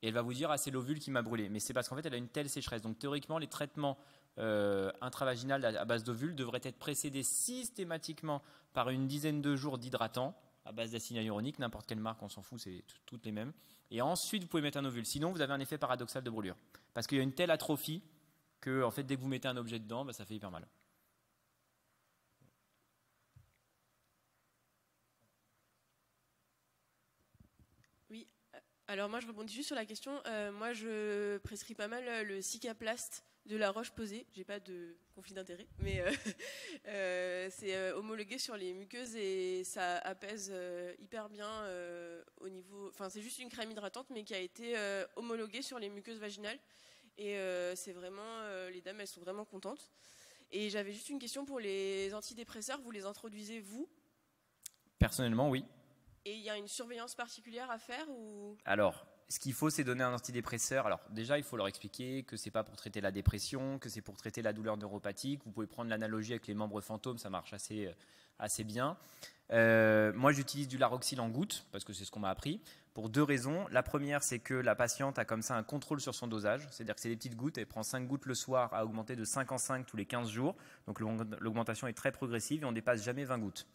Et elle va vous dire « Ah, c'est l'ovule qui m'a brûlé ». Mais c'est parce qu'en fait, elle a une telle sécheresse. Donc, théoriquement, les traitements intravaginaux à base d'ovules devraient être précédés systématiquement par une dizaine de jours d'hydratant à base d'acide hyaluronique, n'importe quelle marque, on s'en fout, c'est toutes les mêmes. Et ensuite, vous pouvez mettre un ovule. Sinon, vous avez un effet paradoxal de brûlure. Parce qu'il y a une telle atrophie que, en fait, dès que vous mettez un objet dedans, bah, ça fait hyper mal. Oui, alors moi je rebondis juste sur la question. Moi je prescris pas mal le Cicaplast de La Roche-Posay. J'ai pas de conflit d'intérêt, mais c'est homologué sur les muqueuses et ça apaise hyper bien au niveau. Enfin, c'est juste une crème hydratante, mais qui a été homologuée sur les muqueuses vaginales. Et c'est vraiment, les dames, elles sont vraiment contentes. Et j'avais juste une question pour les antidépresseurs. Vous les introduisez vous? Personnellement, oui. Et il y a une surveillance particulière à faire ou... Alors, ce qu'il faut, c'est donner un antidépresseur. Alors, déjà, il faut leur expliquer que c'est pas pour traiter la dépression, que c'est pour traiter la douleur neuropathique. Vous pouvez prendre l'analogie avec les membres fantômes, ça marche assez bien. Moi, j'utilise du Laroxyl en gouttes, parce que c'est ce qu'on m'a appris, pour 2 raisons. La première, c'est que la patiente a comme ça un contrôle sur son dosage. C'est-à-dire que c'est des petites gouttes, elle prend 5 gouttes le soir à augmenter de 5 en 5 tous les 15 jours. Donc, l'augmentation est très progressive et on ne dépasse jamais 20 gouttes.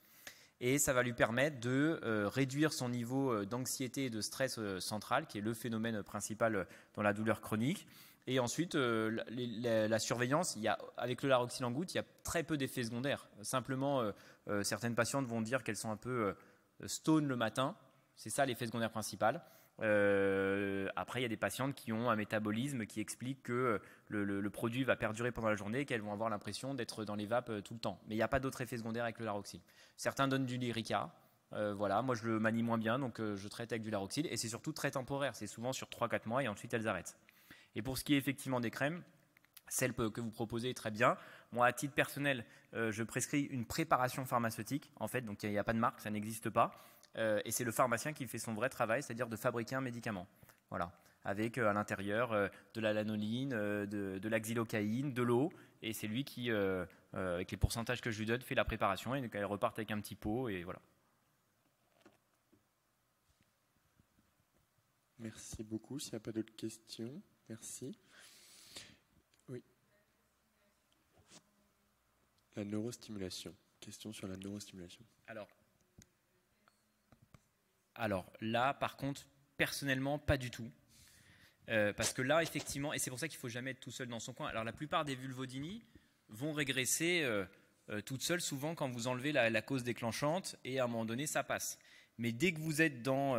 Et ça va lui permettre de réduire son niveau d'anxiété et de stress central, qui est le phénomène principal dans la douleur chronique. Et ensuite, la surveillance, avec le Laroxyl en gouttes, il y a très peu d'effets secondaires. Simplement, certaines patientes vont dire qu'elles sont un peu stone le matin. C'est ça l'effet secondaire principal. Après, il y a des patientes qui ont un métabolisme qui explique que le produit va perdurer pendant la journée et qu'elles vont avoir l'impression d'être dans les vapes tout le temps. Mais il n'y a pas d'autre effet secondaire avec le Laroxyl. Certains donnent du Lyrica. Voilà, moi je le manie moins bien, donc je traite avec du Laroxyl. Et c'est surtout très temporaire. C'est souvent sur 3-4 mois et ensuite elles arrêtent. Et pour ce qui est effectivement des crèmes, celle que vous proposez est très bien. Moi, à titre personnel, je prescris une préparation pharmaceutique. En fait, donc il n'y a pas de marque, ça n'existe pas. Et c'est le pharmacien qui fait son vrai travail, c'est-à-dire de fabriquer un médicament. Voilà. Avec à l'intérieur de la lanoline, de la xylocaïne, de l'eau. Et c'est lui qui, avec les pourcentages que je lui donne, fait la préparation. Et donc, elle repart avec un petit pot. Et voilà. Merci beaucoup. S'il n'y a pas d'autres questions, merci. Oui. La neurostimulation. Question sur la neurostimulation. Alors là, par contre, personnellement, pas du tout. Parce que là, effectivement, et c'est pour ça qu'il ne faut jamais être tout seul dans son coin. Alors la plupart des vulvodynies vont régresser toutes seules, souvent quand vous enlevez la cause déclenchante, et à un moment donné, ça passe. Mais dès que vous êtes dans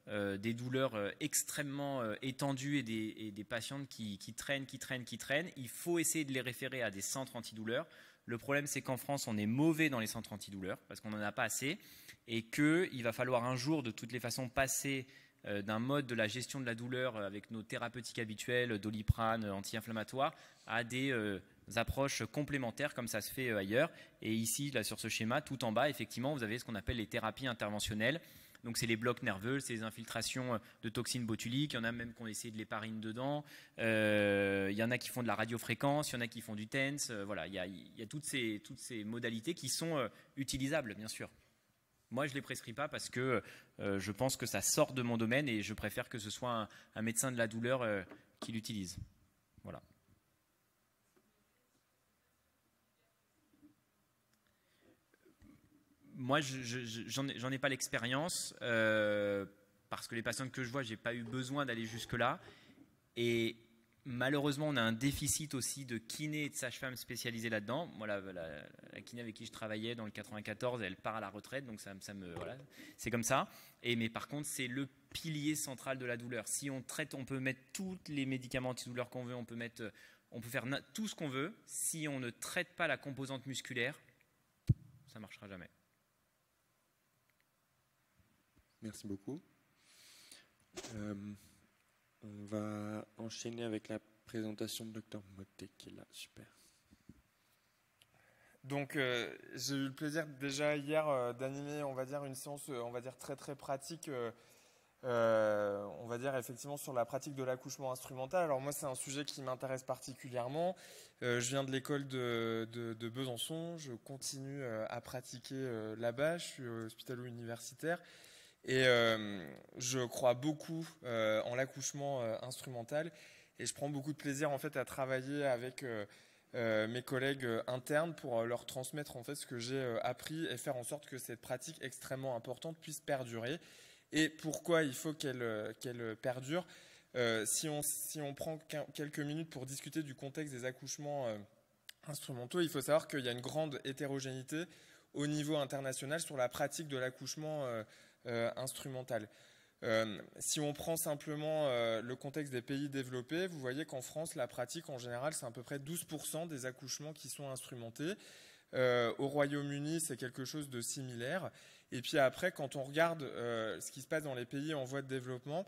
des douleurs extrêmement étendues et des patientes qui traînent, il faut essayer de les référer à des centres antidouleurs. Le problème, c'est qu'en France, on est mauvais dans les centres antidouleurs parce qu'on n'en a pas assez et qu'il va falloir un jour, de toutes les façons, passer d'un mode de la gestion de la douleur avec nos thérapeutiques habituelles, Doliprane, anti-inflammatoires, à des approches complémentaires comme ça se fait ailleurs. Et ici, là, sur ce schéma, tout en bas, effectivement, vous avez ce qu'on appelle les thérapies interventionnelles. Donc, c'est les blocs nerveux, c'est les infiltrations de toxines botuliques. Il y en a même qui ont essayé de l'héparine dedans. Il y en a qui font de la radiofréquence, il y en a qui font du TENS. Voilà, il y a toutes ces modalités qui sont utilisables, bien sûr. Moi, je ne les prescris pas parce que je pense que ça sort de mon domaine et je préfère que ce soit un médecin de la douleur qui l'utilise. Voilà. Moi, j'en ai pas l'expérience parce que les patientes que je vois, j'ai pas eu besoin d'aller jusque-là. Et malheureusement, on a un déficit aussi de kinés et de sages-femmes spécialisées là-dedans. Moi, la kiné avec qui je travaillais dans le 94, elle part à la retraite, donc voilà, c'est comme ça. Mais par contre, c'est le pilier central de la douleur. Si on traite, on peut mettre tous les médicaments antidouleurs qu'on veut, on peut faire tout ce qu'on veut. Si on ne traite pas la composante musculaire, ça marchera jamais. Merci beaucoup. On va enchaîner avec la présentation de Dr Mottet qui est là. Super. Donc, j'ai eu le plaisir déjà hier d'animer, on va dire, une séance, on va dire très très pratique on va dire effectivement sur la pratique de l'accouchement instrumental. Alors moi c'est un sujet qui m'intéresse particulièrement. Je viens de l'école de Besançon, je continue à pratiquer là-bas, je suis hospitalo-universitaire et je crois beaucoup en l'accouchement instrumental et je prends beaucoup de plaisir en fait à travailler avec mes collègues internes pour leur transmettre en fait ce que j'ai appris et faire en sorte que cette pratique extrêmement importante puisse perdurer. Et pourquoi il faut qu'elle perdure. Si on prend quelques minutes pour discuter du contexte des accouchements instrumentaux, il faut savoir qu'il y a une grande hétérogénéité au niveau international sur la pratique de l'accouchement instrumental. Si on prend simplement le contexte des pays développés, vous voyez qu'en France, la pratique en général, c'est à peu près 12% des accouchements qui sont instrumentés. Au Royaume-Uni, c'est quelque chose de similaire. Et puis après, quand on regarde ce qui se passe dans les pays en voie de développement,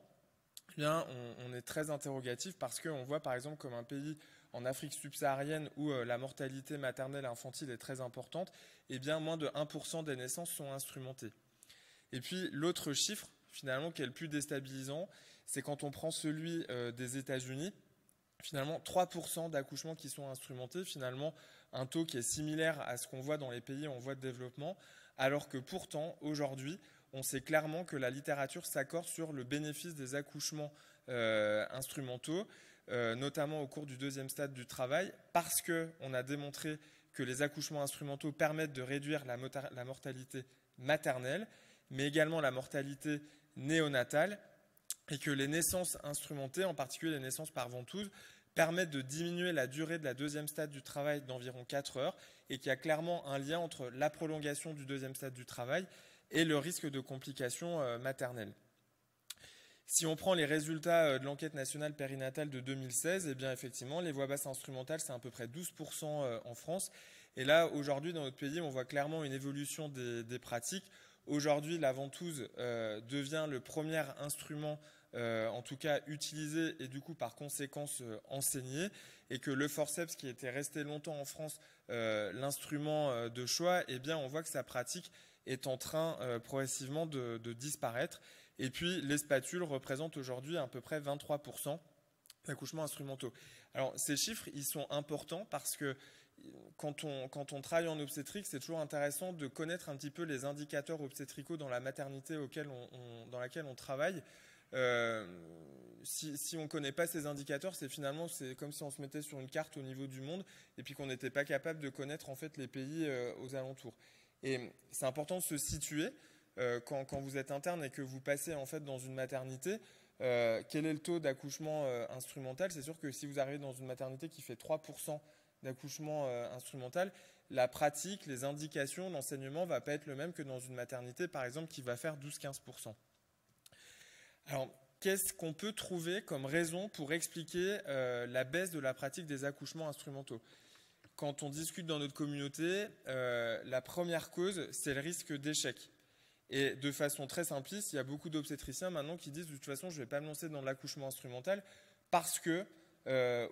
eh bien, on est très interrogatif parce qu'on voit par exemple comme un pays en Afrique subsaharienne où la mortalité maternelle et infantile est très importante, eh bien moins de 1% des naissances sont instrumentées. Et puis l'autre chiffre, finalement, qui est le plus déstabilisant, c'est quand on prend celui des États-Unis. Finalement, 3% d'accouchements qui sont instrumentés, finalement, un taux qui est similaire à ce qu'on voit dans les pays en voie de développement, alors que pourtant, aujourd'hui, on sait clairement que la littérature s'accorde sur le bénéfice des accouchements instrumentaux, notamment au cours du 2e stade du travail, parce qu'on a démontré que les accouchements instrumentaux permettent de réduire la mortalité maternelle, mais également la mortalité néonatale, et que les naissances instrumentées, en particulier les naissances par ventouse, permettent de diminuer la durée de la 2e stade du travail d'environ 4 heures et qu'il y a clairement un lien entre la prolongation du 2e stade du travail et le risque de complications maternelles. Si on prend les résultats de l'enquête nationale périnatale de 2016, eh bien effectivement, les voix basses instrumentales, c'est à peu près 12% en France. Et là, aujourd'hui, dans notre pays, on voit clairement une évolution des pratiques. Aujourd'hui, la ventouse devient le premier instrument en tout cas utilisé et du coup par conséquence enseigné, et que le forceps qui était resté longtemps en France l'instrument de choix, eh bien on voit que sa pratique est en train progressivement de disparaître. Et puis les spatules représentent aujourd'hui à peu près 23% d'accouchements instrumentaux. Alors ces chiffres, ils sont importants parce que quand on travaille en obstétrique, c'est toujours intéressant de connaître un petit peu les indicateurs obstétricaux dans la maternité dans laquelle on travaille. Si on ne connaît pas ces indicateurs, c'est comme si on se mettait sur une carte au niveau du monde et puis qu'on n'était pas capable de connaître en fait les pays aux alentours. Et c'est important de se situer quand vous êtes interne et que vous passez en fait dans une maternité. Quel est le taux d'accouchement instrumental? C'est sûr que si vous arrivez dans une maternité qui fait 3% d'accouchement instrumental, la pratique, les indications, l'enseignement ne va pas être le même que dans une maternité par exemple qui va faire 12-15%. Alors, qu'est-ce qu'on peut trouver comme raison pour expliquer la baisse de la pratique des accouchements instrumentaux? Quand on discute dans notre communauté, la première cause, c'est le risque d'échec. Et de façon très simpliste, il y a beaucoup d'obstétriciens maintenant qui disent de toute façon, je ne vais pas me lancer dans l'accouchement instrumental parce que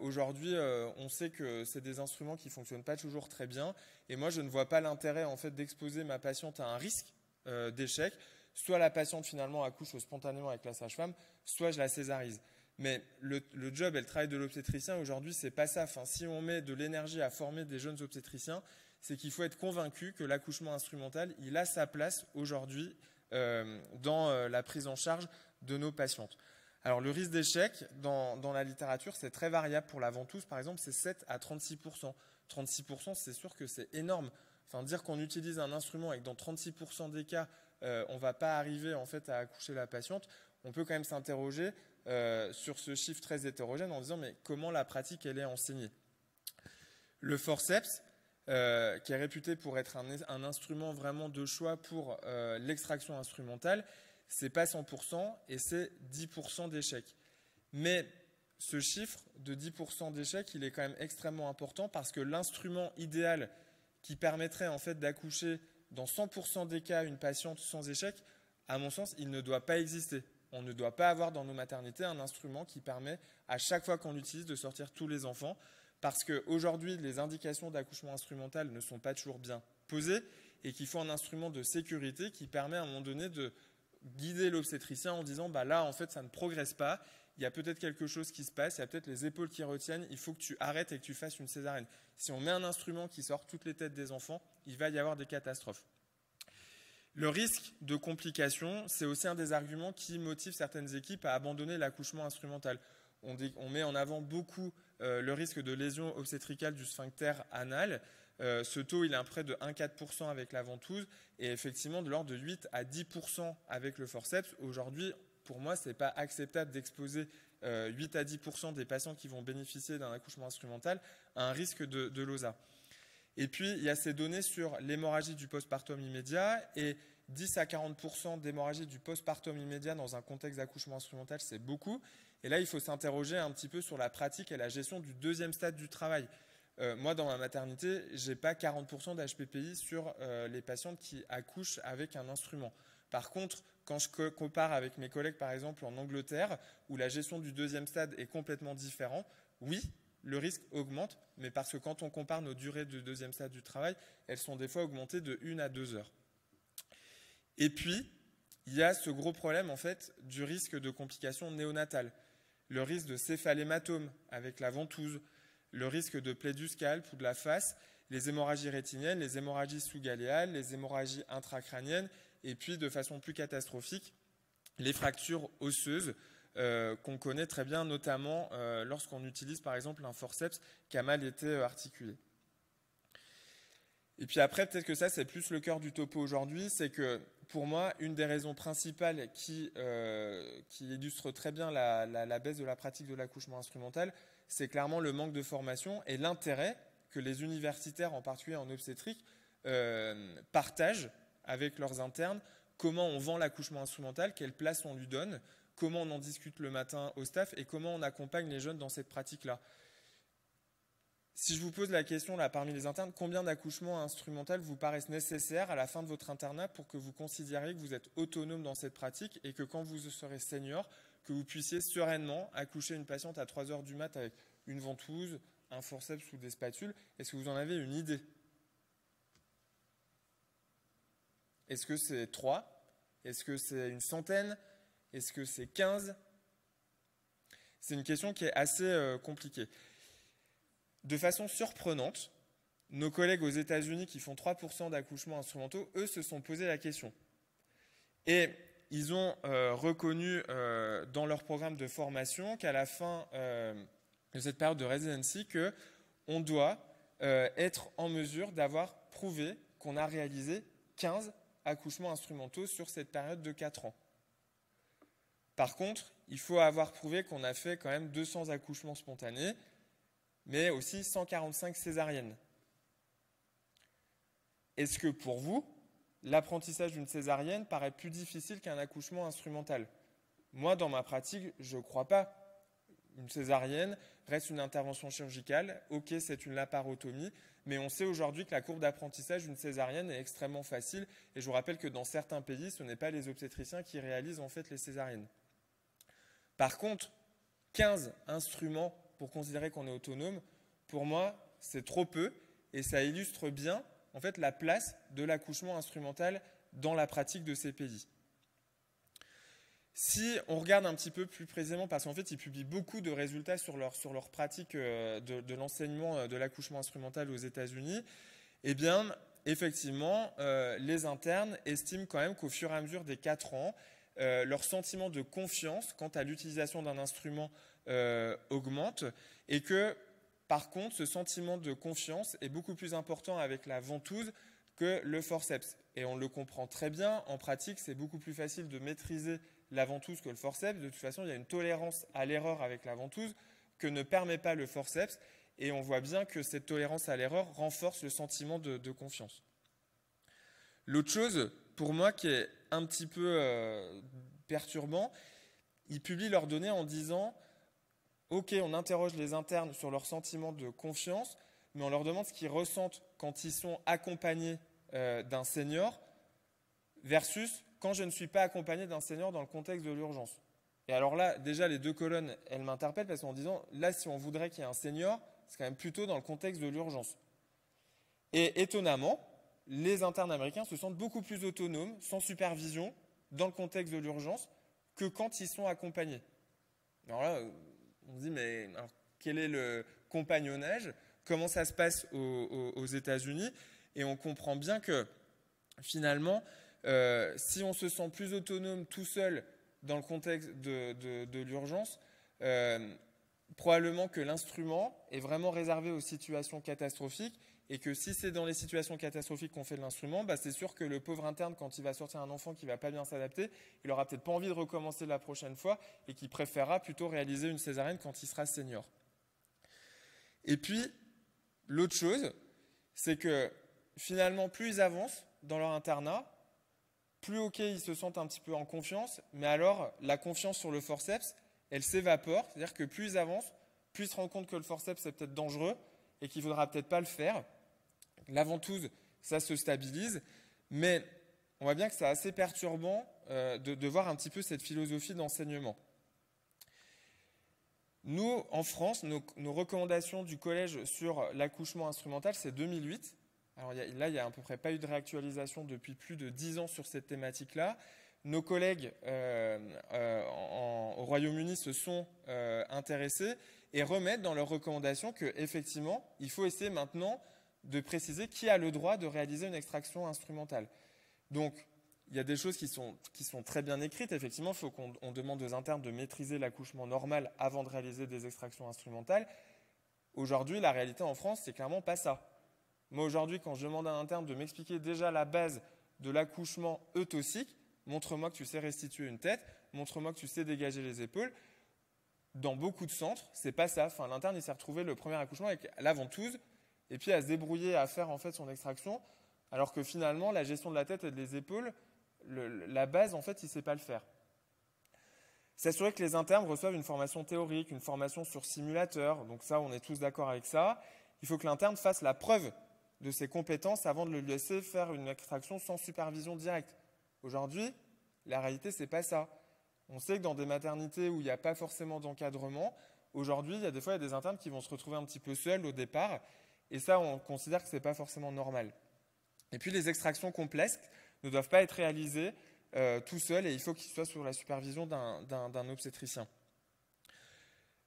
aujourd'hui, on sait que c'est des instruments qui ne fonctionnent pas toujours très bien. Et moi, je ne vois pas l'intérêt en fait, d'exposer ma patiente à un risque d'échec. Soit la patiente finalement accouche spontanément avec la sage-femme, soit je la césarise. Mais le job et le travail de l'obstétricien aujourd'hui, c'est pas ça. Enfin, si on met de l'énergie à former des jeunes obstétriciens, c'est qu'il faut être convaincu que l'accouchement instrumental, il a sa place aujourd'hui dans la prise en charge de nos patientes. Alors le risque d'échec dans la littérature, c'est très variable. Pour la ventouse, par exemple, c'est 7 à 36%. 36%, c'est sûr que c'est énorme. Enfin, dire qu'on utilise un instrument et que dans 36% des cas, on ne va pas arriver en fait, à accoucher la patiente, on peut quand même s'interroger sur ce chiffre très hétérogène en disant mais comment la pratique elle est enseignée. Le forceps, qui est réputé pour être un instrument vraiment de choix pour l'extraction instrumentale, c'est pas 100% et c'est 10% d'échecs. Mais ce chiffre de 10% d'échecs, il est quand même extrêmement important parce que l'instrument idéal qui permettrait en fait d'accoucher dans 100% des cas une patiente sans échec, à mon sens, il ne doit pas exister. On ne doit pas avoir dans nos maternités un instrument qui permet à chaque fois qu'on l'utilise de sortir tous les enfants parce qu'aujourd'hui, les indications d'accouchement instrumental ne sont pas toujours bien posées et qu'il faut un instrument de sécurité qui permet à un moment donné guider l'obstétricien en disant là en fait ça ne progresse pas, il y a peut-être quelque chose qui se passe, il y a peut-être les épaules qui retiennent, il faut que tu arrêtes et que tu fasses une césarienne. Si on met un instrument qui sort toutes les têtes des enfants, il va y avoir des catastrophes. Le risque de complications, c'est aussi un des arguments qui motive certaines équipes à abandonner l'accouchement instrumental. On met en avant beaucoup le risque de lésion obstétricale du sphincter anal. Ce taux, il est à près de 1,4% avec la ventouse et effectivement de l'ordre de 8 à 10% avec le forceps. Aujourd'hui, pour moi, ce n'est pas acceptable d'exposer 8 à 10% des patients qui vont bénéficier d'un accouchement instrumental à un risque de LOSA. Et puis, il y a ces données sur l'hémorragie du postpartum immédiat et 10 à 40% d'hémorragie du postpartum immédiat dans un contexte d'accouchement instrumental, c'est beaucoup. Et là, il faut s'interroger un petit peu sur la pratique et la gestion du deuxième stade du travail. Moi, dans ma maternité, je n'ai pas 40% d'HPPI sur les patientes qui accouchent avec un instrument. Par contre, quand je compare avec mes collègues, par exemple, en Angleterre, où la gestion du deuxième stade est complètement différente, oui, le risque augmente, mais parce que quand on compare nos durées de deuxième stade du travail, elles sont des fois augmentées de 1 à 2 heures. Et puis, il y a ce gros problème, en fait, du risque de complications néonatales. Le risque de céphalématome avec la ventouse, le risque de plaie du scalp ou de la face, les hémorragies rétiniennes, les hémorragies sous-galéales, les hémorragies intracrâniennes, et puis, de façon plus catastrophique, les fractures osseuses qu'on connaît très bien, notamment lorsqu'on utilise, par exemple, un forceps qui a mal été articulé. Et puis après, peut-être que ça, c'est plus le cœur du topo aujourd'hui, c'est que, pour moi, une des raisons principales qui illustre très bien la baisse de la pratique de l'accouchement instrumental, c'est clairement le manque de formation et l'intérêt que les universitaires, en particulier en obstétrique, partagent avec leurs internes, comment on vend l'accouchement instrumental, quelle place on lui donne, comment on en discute le matin au staff et comment on accompagne les jeunes dans cette pratique-là. Si je vous pose la question là parmi les internes, combien d'accouchements instrumentaux vous paraissent nécessaires à la fin de votre internat pour que vous considériez que vous êtes autonome dans cette pratique et que quand vous serez senior, que vous puissiez sereinement accoucher une patiente à 3 heures du mat avec une ventouse, un forceps ou des spatules? Est-ce que vous en avez une idée? Est-ce que c'est 3? Est-ce que c'est une centaine? Est-ce que c'est 15? C'est une question qui est assez compliquée. De façon surprenante, nos collègues aux États-Unis qui font 3% d'accouchements instrumentaux, eux, se sont posé la question. Et ils ont reconnu dans leur programme de formation qu'à la fin de cette période de residency, qu'on doit être en mesure d'avoir prouvé qu'on a réalisé 15 accouchements instrumentaux sur cette période de 4 ans. Par contre, il faut avoir prouvé qu'on a fait quand même 200 accouchements spontanés, mais aussi 145 césariennes. Est-ce que pour vous, l'apprentissage d'une césarienne paraît plus difficile qu'un accouchement instrumental? Moi, dans ma pratique, je ne crois pas. Une césarienne reste une intervention chirurgicale. Ok, c'est une laparotomie, mais on sait aujourd'hui que la courbe d'apprentissage d'une césarienne est extrêmement facile. Et je vous rappelle que dans certains pays, ce n'est pas les obstétriciens qui réalisent en fait les césariennes. Par contre, 15 instruments pour considérer qu'on est autonome, pour moi, c'est trop peu et ça illustre bien en fait, la place de l'accouchement instrumental dans la pratique de ces pays. Si on regarde un petit peu plus précisément, parce qu'en fait, ils publient beaucoup de résultats sur leur pratique de l'enseignement de l'accouchement instrumental aux États-Unis, eh bien, effectivement, les internes estiment quand même qu'au fur et à mesure des 4 ans, leur sentiment de confiance quant à l'utilisation d'un instrument augmente et que, par contre, ce sentiment de confiance est beaucoup plus important avec la ventouse que le forceps. Et on le comprend très bien, en pratique, c'est beaucoup plus facile de maîtriser la ventouse que le forceps. De toute façon, il y a une tolérance à l'erreur avec la ventouse que ne permet pas le forceps. Et on voit bien que cette tolérance à l'erreur renforce le sentiment de confiance. L'autre chose, pour moi, qui est un petit peu perturbant, ils publient leurs données en disant « Ok, on interroge les internes sur leur sentiment de confiance, mais on leur demande ce qu'ils ressentent quand ils sont accompagnés d'un senior versus quand je ne suis pas accompagné d'un senior dans le contexte de l'urgence. » Et alors là, déjà, les deux colonnes, elles m'interpellent parce qu'en disant « Là, si on voudrait qu'il y ait un senior, c'est quand même plutôt dans le contexte de l'urgence. » Et étonnamment, les internes américains se sentent beaucoup plus autonomes, sans supervision, dans le contexte de l'urgence que quand ils sont accompagnés. Alors là, on se dit, mais alors, quel est le compagnonnage? Comment ça se passe aux États-Unis? Et on comprend bien que finalement, si on se sent plus autonome tout seul dans le contexte de l'urgence, probablement que l'instrument est vraiment réservé aux situations catastrophiques et que si c'est dans les situations catastrophiques qu'on fait de l'instrument, bah c'est sûr que le pauvre interne, quand il va sortir un enfant qui ne va pas bien s'adapter, il n'aura peut-être pas envie de recommencer la prochaine fois et qu'il préférera plutôt réaliser une césarienne quand il sera senior. Et puis, l'autre chose, c'est que finalement, plus ils avancent dans leur internat, plus ok, ils se sentent un petit peu en confiance, mais alors la confiance sur le forceps, elle s'évapore, c'est-à-dire que plus ils avancent, plus ils se rendent compte que le forceps c'est peut-être dangereux et qu'il ne faudra peut-être pas le faire. La ventouse, ça se stabilise, mais on voit bien que c'est assez perturbant de voir un petit peu cette philosophie d'enseignement. Nous, en France, nos recommandations du collège sur l'accouchement instrumental, c'est 2008. Alors là, il n'y a à peu près pas eu de réactualisation depuis plus de 10 ans sur cette thématique-là. Nos collègues au Royaume-Uni se sont intéressés et remettent dans leurs recommandations qu'effectivement, il faut essayer maintenant de préciser qui a le droit de réaliser une extraction instrumentale. Donc, il y a des choses qui sont très bien écrites. Effectivement, il faut qu'on demande aux internes de maîtriser l'accouchement normal avant de réaliser des extractions instrumentales. Aujourd'hui, la réalité en France, c'est clairement pas ça. Moi, aujourd'hui, quand je demande à un interne de m'expliquer déjà la base de l'accouchement eutocique, montre-moi que tu sais restituer une tête, montre-moi que tu sais dégager les épaules. Dans beaucoup de centres, c'est pas ça. Enfin, l'interne, il s'est retrouvé le premier accouchement avec la ventouse et puis à se débrouiller à faire en fait son extraction, alors que finalement, la gestion de la tête et des épaules, la base, en fait, il ne sait pas le faire. S'assurer que les internes reçoivent une formation théorique, une formation sur simulateur. Donc ça, on est tous d'accord avec ça. Il faut que l'interne fasse la preuve de ses compétences avant de le laisser faire une extraction sans supervision directe. Aujourd'hui, la réalité, ce n'est pas ça. On sait que dans des maternités où il n'y a pas forcément d'encadrement, aujourd'hui, il y a des internes qui vont se retrouver un petit peu seuls au départ. Et ça, on considère que ce n'est pas forcément normal. Et puis, les extractions complexes ne doivent pas être réalisées tout seul et il faut qu'ils soient sous la supervision d'un obstétricien.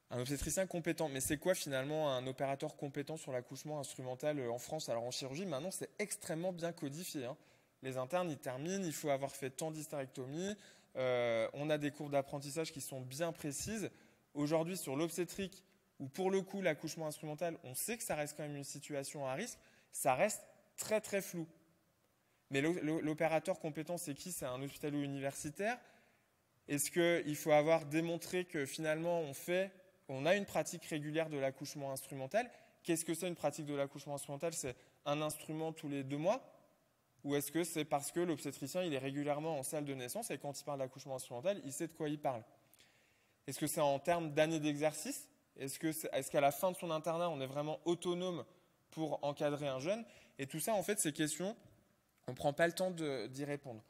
Un obstétricien compétent. Mais c'est quoi finalement un opérateur compétent sur l'accouchement instrumental en France? Alors en chirurgie, maintenant, c'est extrêmement bien codifié. Les internes, ils terminent, il faut avoir fait tant d'hystérectomie. On a des courbes d'apprentissage qui sont bien précises. Aujourd'hui, sur l'obstétrique, où pour le coup, l'accouchement instrumental, on sait que ça reste quand même une situation à risque, ça reste très très flou. Mais l'opérateur compétent, c'est qui? C'est un hospitalo-universitaire. Est-ce qu'il faut avoir démontré que finalement on a une pratique régulière de l'accouchement instrumental? Qu'est-ce que c'est une pratique de l'accouchement instrumental? C'est un instrument tous les 2 mois? Ou est-ce que c'est parce que l'obstétricien il est régulièrement en salle de naissance et quand il parle d'accouchement instrumental, il sait de quoi il parle? Est-ce que c'est en termes d'années d'exercice? Est-ce qu'à la fin de son internat, on est vraiment autonome pour encadrer un jeune? Et tout ça, en fait, ces questions, on ne prend pas le temps d'y répondre.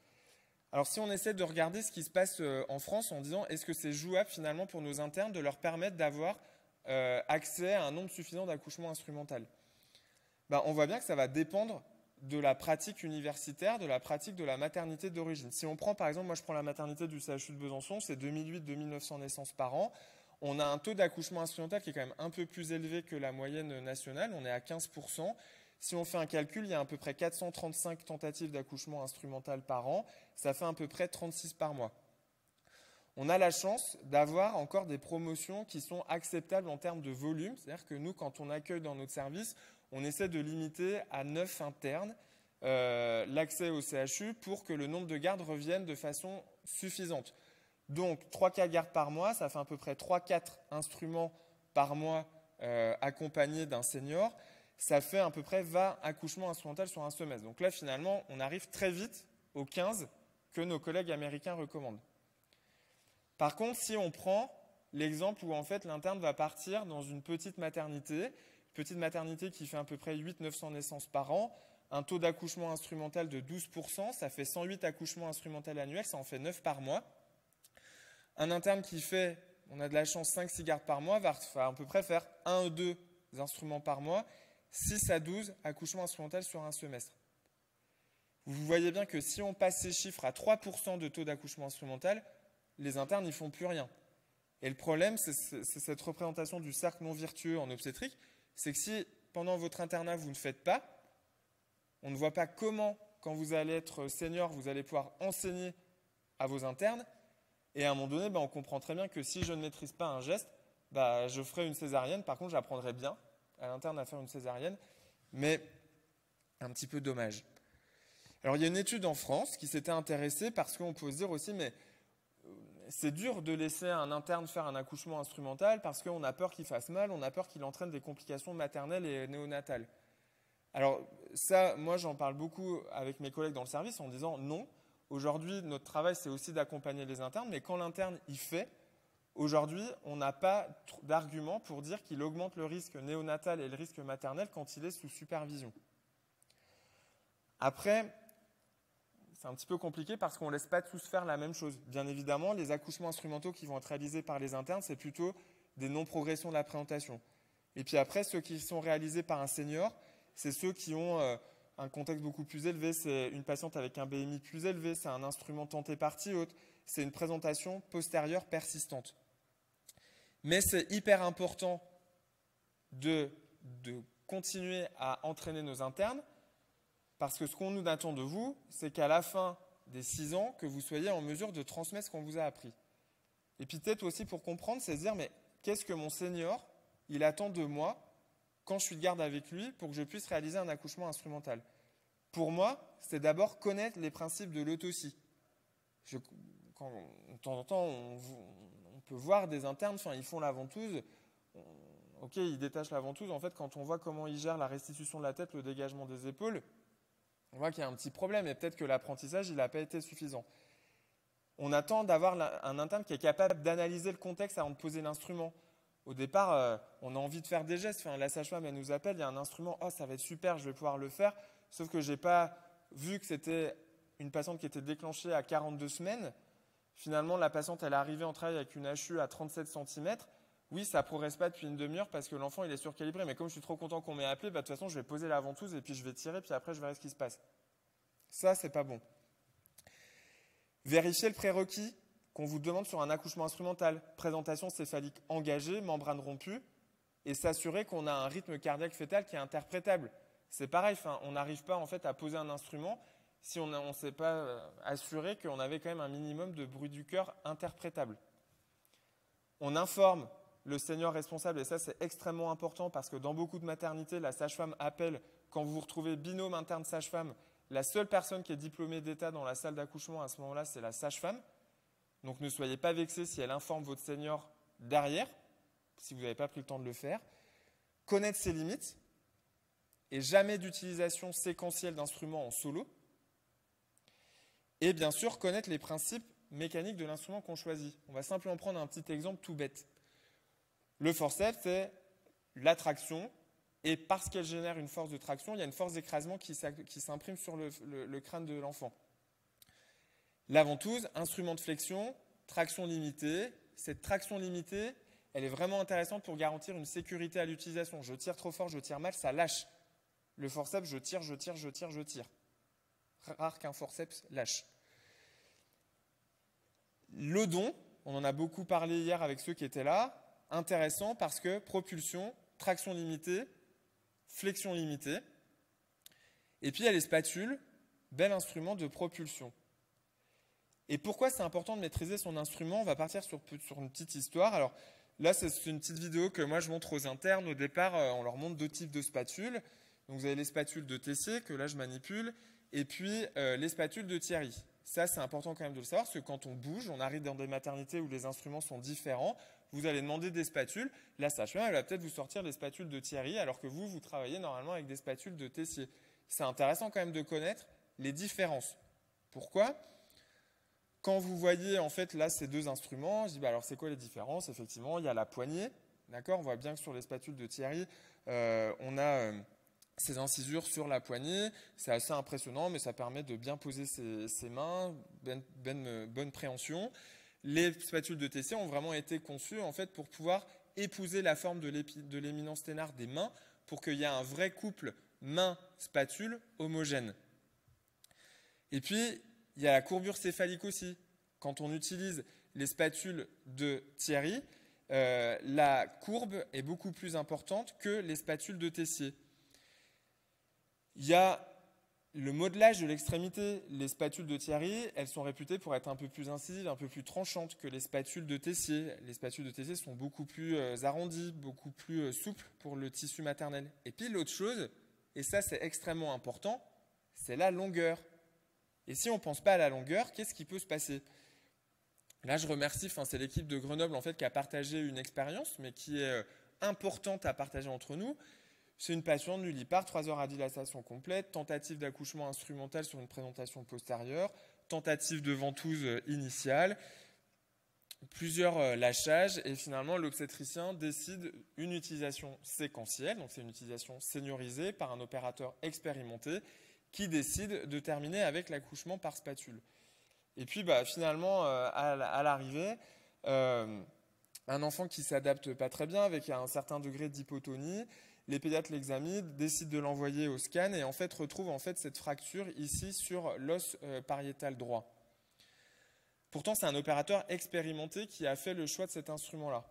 Alors si on essaie de regarder ce qui se passe en France en disant est-ce que c'est jouable finalement pour nos internes de leur permettre d'avoir accès à un nombre suffisant d'accouchements instrumentaux, on voit bien que ça va dépendre de la pratique universitaire, de la pratique de la maternité d'origine. Si on prend par exemple, moi je prends la maternité du CHU de Besançon, c'est 2008-2900 naissances par an. On a un taux d'accouchement instrumental qui est quand même un peu plus élevé que la moyenne nationale, on est à 15%. Si on fait un calcul, il y a à peu près 435 tentatives d'accouchement instrumental par an. Ça fait à peu près 36 par mois. On a la chance d'avoir encore des promotions qui sont acceptables en termes de volume. C'est-à-dire que nous, quand on accueille dans notre service, on essaie de limiter à 9 internes l'accès au CHU pour que le nombre de gardes revienne de façon suffisante. Donc, 3-4 gardes par mois, ça fait à peu près 3-4 instruments par mois accompagnés d'un senior. Ça fait à peu près 20 accouchements instrumentaux sur un semestre. Donc là, finalement, on arrive très vite aux 15 que nos collègues américains recommandent. Par contre, si on prend l'exemple où en fait l'interne va partir dans une petite maternité qui fait à peu près 800-900 naissances par an, un taux d'accouchement instrumental de 12%, ça fait 108 accouchements instrumentaux annuels, ça en fait 9 par mois. Un interne qui fait, on a de la chance, 5-6 gardes par mois, va à peu près faire 1 ou 2 instruments par mois, 6 à 12 accouchements instrumentaux sur un semestre. Vous voyez bien que si on passe ces chiffres à 3% de taux d'accouchement instrumental, les internes n'y font plus rien. Et le problème, c'est cette représentation du cercle non virtueux en obstétrique, c'est que si pendant votre internat, vous ne faites pas, on ne voit pas comment, quand vous allez être senior, vous allez pouvoir enseigner à vos internes. Et à un moment donné, on comprend très bien que si je ne maîtrise pas un geste, je ferai une césarienne. Par contre, j'apprendrai bien à l'interne à faire une césarienne, mais un petit peu dommage. Alors, il y a une étude en France qui s'était intéressée parce qu'on peut se dire aussi, mais c'est dur de laisser un interne faire un accouchement instrumental parce qu'on a peur qu'il fasse mal, on a peur qu'il entraîne des complications maternelles et néonatales. Alors ça, moi j'en parle beaucoup avec mes collègues dans le service en disant non, aujourd'hui notre travail c'est aussi d'accompagner les internes, mais quand l'interne y fait, aujourd'hui on n'a pas d'argument pour dire qu'il augmente le risque néonatal et le risque maternel quand il est sous supervision. Après, c'est un petit peu compliqué parce qu'on ne laisse pas tous faire la même chose. Bien évidemment, les accouchements instrumentaux qui vont être réalisés par les internes, c'est plutôt des non-progressions de la présentation. Et puis après, ceux qui sont réalisés par un senior, c'est ceux qui ont un contexte beaucoup plus élevé. C'est une patiente avec un BMI plus élevé, c'est un instrument tenté partie haute, c'est une présentation postérieure persistante. Mais c'est hyper important de continuer à entraîner nos internes parce que ce qu'on nous attend de vous, c'est qu'à la fin des 6 ans, que vous soyez en mesure de transmettre ce qu'on vous a appris. Et puis peut-être aussi pour comprendre, c'est se dire, mais qu'est-ce que mon senior, il attend de moi quand je suis de garde avec lui pour que je puisse réaliser un accouchement instrumental? Pour moi, c'est d'abord connaître les principes de l'autopsie. De temps en temps, on peut voir des internes, ils font la ventouse. Ok, ils détachent la ventouse. En fait, quand on voit comment ils gèrent la restitution de la tête, le dégagement des épaules, on voit qu'il y a un petit problème et peut-être que l'apprentissage, il n'a pas été suffisant. On attend d'avoir un interne qui est capable d'analyser le contexte avant de poser l'instrument. Au départ, on a envie de faire des gestes. La sage-femme, elle nous appelle, il y a un instrument, ça va être super, je vais pouvoir le faire. Sauf que je n'ai pas vu que c'était une patiente qui était déclenchée à 42 semaines. Finalement, la patiente, elle est arrivée en travail avec une HU à 37 cm. Oui, ça ne progresse pas depuis une demi-heure parce que l'enfant, il est surcalibré. Mais comme je suis trop content qu'on m'ait appelé, de toute façon, je vais poser la ventouse et puis je vais tirer, puis après, je verrai ce qui se passe. Ça, c'est pas bon. Vérifiez le prérequis qu'on vous demande sur un accouchement instrumental. Présentation céphalique engagée, membrane rompue, et s'assurer qu'on a un rythme cardiaque fœtal qui est interprétable. C'est pareil, on n'arrive pas en fait à poser un instrument si on ne s'est pas assuré qu'on avait quand même un minimum de bruit du cœur interprétable. On informe le senior responsable, et ça c'est extrêmement important parce que dans beaucoup de maternités, la sage-femme appelle, quand vous vous retrouvez binôme interne sage-femme, la seule personne qui est diplômée d'État dans la salle d'accouchement à ce moment-là, c'est la sage-femme. Donc ne soyez pas vexés si elle informe votre senior derrière, si vous n'avez pas pris le temps de le faire. Connaître ses limites et jamais d'utilisation séquentielle d'instruments en solo. Et bien sûr, connaître les principes mécaniques de l'instrument qu'on choisit. On va simplement prendre un petit exemple tout bête. Le forceps, c'est la traction, et parce qu'elle génère une force de traction, il y a une force d'écrasement qui s'imprime sur le crâne de l'enfant. La ventouse, instrument de flexion, traction limitée. Cette traction limitée, elle est vraiment intéressante pour garantir une sécurité à l'utilisation. Je tire trop fort, je tire mal, ça lâche. Le forceps, je tire. Rare qu'un forceps lâche. L'odon, on en a beaucoup parlé hier avec ceux qui étaient là, intéressant parce que propulsion, traction limitée, flexion limitée. Et puis il y a les spatules, bel instrument de propulsion. Et pourquoi c'est important de maîtriser son instrument? On va partir sur une petite histoire. Alors là, c'est une petite vidéo que moi je montre aux internes. Au départ, on leur montre 2 types de spatules. Donc vous avez les spatules de Tessier, que là je manipule, et puis les spatules de Thierry. Ça, c'est important quand même de le savoir, parce que quand on bouge, on arrive dans des maternités où les instruments sont différents. Vous allez demander des spatules. La sage-femme, elle va peut-être vous sortir les spatules de Thierry, alors que vous travaillez normalement avec des spatules de Tessier. C'est intéressant quand même de connaître les différences. Pourquoi? Quand vous voyez en fait là ces 2 instruments, je dis alors c'est quoi les différences? Effectivement, il y a la poignée, d'accord? On voit bien que sur les spatules de Thierry, on a ces incisures sur la poignée. C'est assez impressionnant, mais ça permet de bien poser ses mains, bonne préhension. Les spatules de Tessier ont vraiment été conçues en fait pour pouvoir épouser la forme de l'éminence sténare des mains pour qu'il y ait un vrai couple main-spatule homogène. Et puis, il y a la courbure céphalique aussi. Quand on utilise les spatules de Thierry, la courbe est beaucoup plus importante que les spatules de Tessier. Il y a le modelage de l'extrémité. Les spatules de Thierry, elles sont réputées pour être un peu plus incisives, un peu plus tranchantes que les spatules de Tessier. Les spatules de Tessier sont beaucoup plus arrondies, beaucoup plus souples pour le tissu maternel. Et puis l'autre chose, et ça c'est extrêmement important, c'est la longueur. Et si on ne pense pas à la longueur, qu'est-ce qui peut se passer ? Là, je remercie, c'est l'équipe de Grenoble en fait, qui a partagé une expérience, mais qui est importante à partager entre nous. C'est une patiente nullipare, 3 heures à dilatation complète, tentative d'accouchement instrumental sur une présentation postérieure, tentative de ventouse initiale, plusieurs lâchages, et finalement l'obstétricien décide une utilisation séquentielle, donc c'est une utilisation seniorisée par un opérateur expérimenté qui décide de terminer avec l'accouchement par spatule. Et puis finalement, à l'arrivée, un enfant qui ne s'adapte pas très bien, avec un certain degré d'hypotonie, les pédiatres l'examinent, décident de l'envoyer au scan et en fait retrouvent cette fracture ici sur l'os pariétal droit. Pourtant, c'est un opérateur expérimenté qui a fait le choix de cet instrument-là.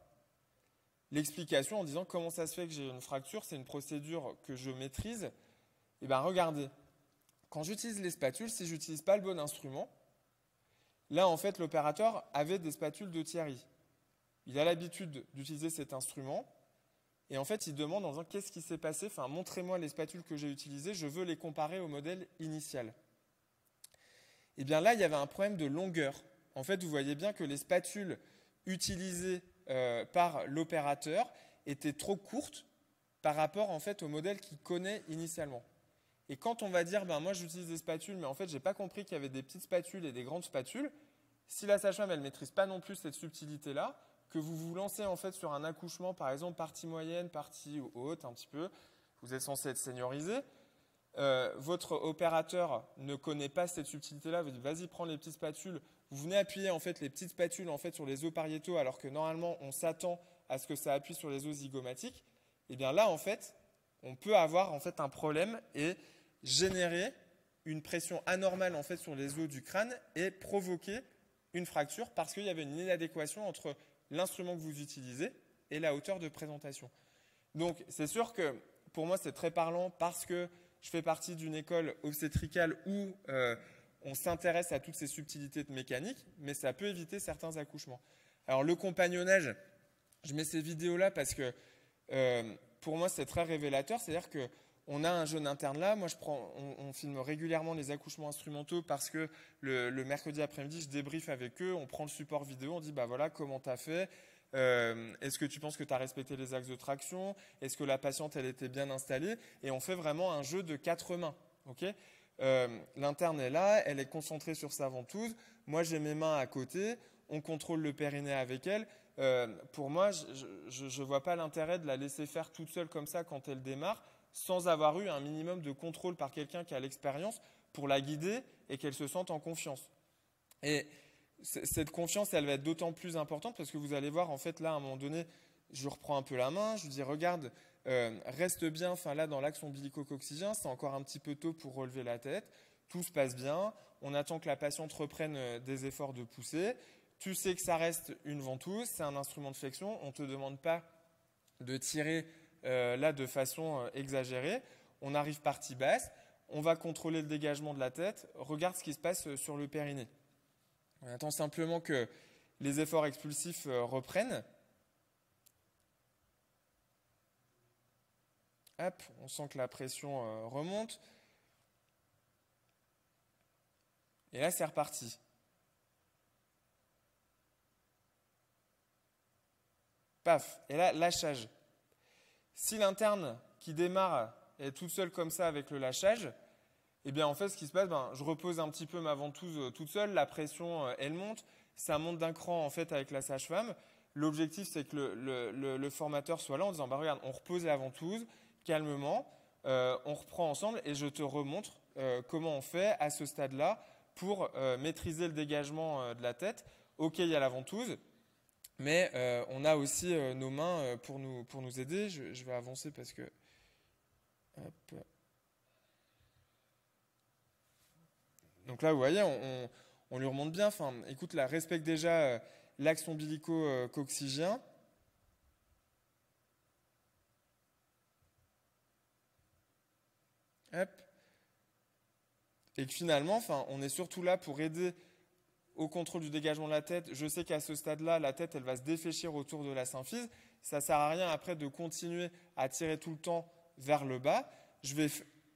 L'explication en disant comment ça se fait que j'ai une fracture, c'est une procédure que je maîtrise. Et bien regardez, quand j'utilise les spatules, si je n'utilise pas le bon instrument, là en fait l'opérateur avait des spatules de Thierry. Il a l'habitude d'utiliser cet instrument. Et en fait, il demande en disant qu'est-ce qui s'est passé, montrez-moi les spatules que j'ai utilisées, je veux les comparer au modèle initial. Et bien là, il y avait un problème de longueur. En fait, vous voyez bien que les spatules utilisées par l'opérateur étaient trop courtes par rapport en fait, au modèle qu'il connaît initialement. Et quand on va dire, moi j'utilise des spatules, mais en fait, je n'ai pas compris qu'il y avait des petites spatules et des grandes spatules, si la sage-femme, elle ne maîtrise pas non plus cette subtilité-là, que vous vous lancez en fait sur un accouchement, par exemple partie moyenne, partie haute un petit peu, vous êtes censé être seniorisé, votre opérateur ne connaît pas cette subtilité-là, vous dites vas-y prends les petites spatules, vous venez appuyer en fait les petites spatules en fait sur les os pariétaux alors que normalement on s'attend à ce que ça appuie sur les os zygomatiques, et bien là en fait on peut avoir en fait un problème et générer une pression anormale en fait sur les os du crâne et provoquer une fracture parce qu'il y avait une inadéquation entre l'instrument que vous utilisez et la hauteur de présentation. Donc, c'est sûr que pour moi, c'est très parlant parce que je fais partie d'une école obstétricale où on s'intéresse à toutes ces subtilités de mécanique, mais ça peut éviter certains accouchements. Alors, le compagnonnage, je mets ces vidéos-là parce que pour moi, c'est très révélateur. C'est-à-dire qu'on a un jeune interne là. Moi, on filme régulièrement les accouchements instrumentaux parce que le mercredi après-midi, je débriefe avec eux. On prend le support vidéo. On dit, voilà, comment tu as fait ? Est-ce que tu penses que tu as respecté les axes de traction ? Est-ce que la patiente, elle était bien installée ? Et on fait vraiment un jeu de 4 mains. Okay ? L'interne est là. Elle est concentrée sur sa ventouse. Moi, j'ai mes mains à côté. On contrôle le périnée avec elle. Pour moi, je ne vois pas l'intérêt de la laisser faire toute seule comme ça quand elle démarre, sans avoir eu un minimum de contrôle par quelqu'un qui a l'expérience pour la guider et qu'elle se sente en confiance. Et cette confiance, elle va être d'autant plus importante parce que vous allez voir, en fait, là, à un moment donné, je reprends un peu la main, je lui dis, regarde, reste bien, là, dans l'axe ombilico-coccygien, c'est encore un petit peu tôt pour relever la tête, tout se passe bien, on attend que la patiente reprenne des efforts de poussée, tu sais que ça reste une ventouse, c'est un instrument de flexion, on ne te demande pas de tirer là de façon exagérée. On arrive partie basse, on va contrôler le dégagement de la tête, regarde ce qui se passe sur le périnée. On attend simplement que les efforts expulsifs reprennent. Hop, on sent que la pression remonte. Et là, c'est reparti. Paf, et là, lâchage. Si l'interne qui démarre est toute seule comme ça avec le lâchage, eh bien en fait ce qui se passe, je repose un petit peu ma ventouse toute seule, la pression elle monte, ça monte d'un cran en fait avec la sage-femme. L'objectif c'est que le formateur soit là en disant regarde, on repose la ventouse calmement, on reprend ensemble et je te remontre comment on fait à ce stade-là pour maîtriser le dégagement de la tête. Ok, il y a la ventouse. Mais on a aussi nos mains pour nous aider. Je vais avancer parce que... Hop. Donc là, vous voyez, on lui remonte bien. Enfin, écoute, là, respecte déjà l'axe ombilico-coccygien. Hop. Et que finalement, enfin, on est surtout là pour aider au contrôle du dégagement de la tête. Je sais qu'à ce stade-là, la tête, elle va se défléchir autour de la symphyse. Ça ne sert à rien après de continuer à tirer tout le temps vers le bas. Je vais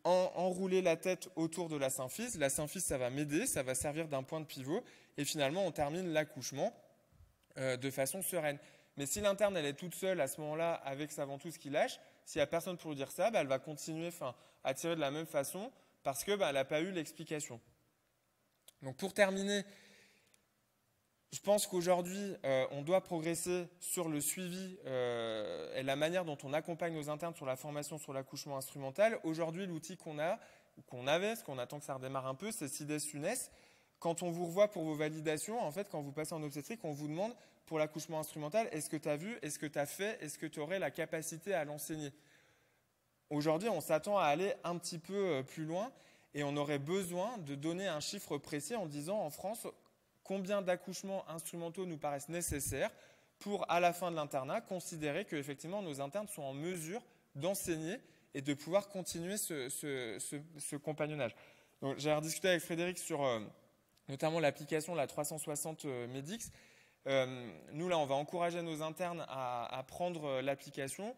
enrouler la tête autour de la symphyse. La symphyse, ça va m'aider, ça va servir d'un point de pivot. Et finalement, on termine l'accouchement de façon sereine. Mais si l'interne, elle est toute seule à ce moment-là, avec sa ventouse qui lâche, s'il n'y a personne pour lui dire ça, elle va continuer à tirer de la même façon parce qu'elle n'a pas eu l'explication. Donc pour terminer, je pense qu'aujourd'hui, on doit progresser sur le suivi et la manière dont on accompagne nos internes sur la formation sur l'accouchement instrumental. Aujourd'hui, l'outil qu'on a, ou qu'on avait, parce qu'on attend que ça redémarre un peu, c'est CIDES-UNES. Quand on vous revoit pour vos validations, en fait, quand vous passez en obstétrique, on vous demande pour l'accouchement instrumental, est-ce que tu as vu, est-ce que tu as fait, est-ce que tu aurais la capacité à l'enseigner? Aujourd'hui, on s'attend à aller un petit peu plus loin et on aurait besoin de donner un chiffre précis en disant en France combien d'accouchements instrumentaux nous paraissent nécessaires pour, à la fin de l'internat, considérer que effectivement nos internes sont en mesure d'enseigner et de pouvoir continuer ce compagnonnage. Donc, j'ai rediscuté avec Frédéric sur notamment l'application, la 360 Medix. Nous, là, on va encourager nos internes à prendre l'application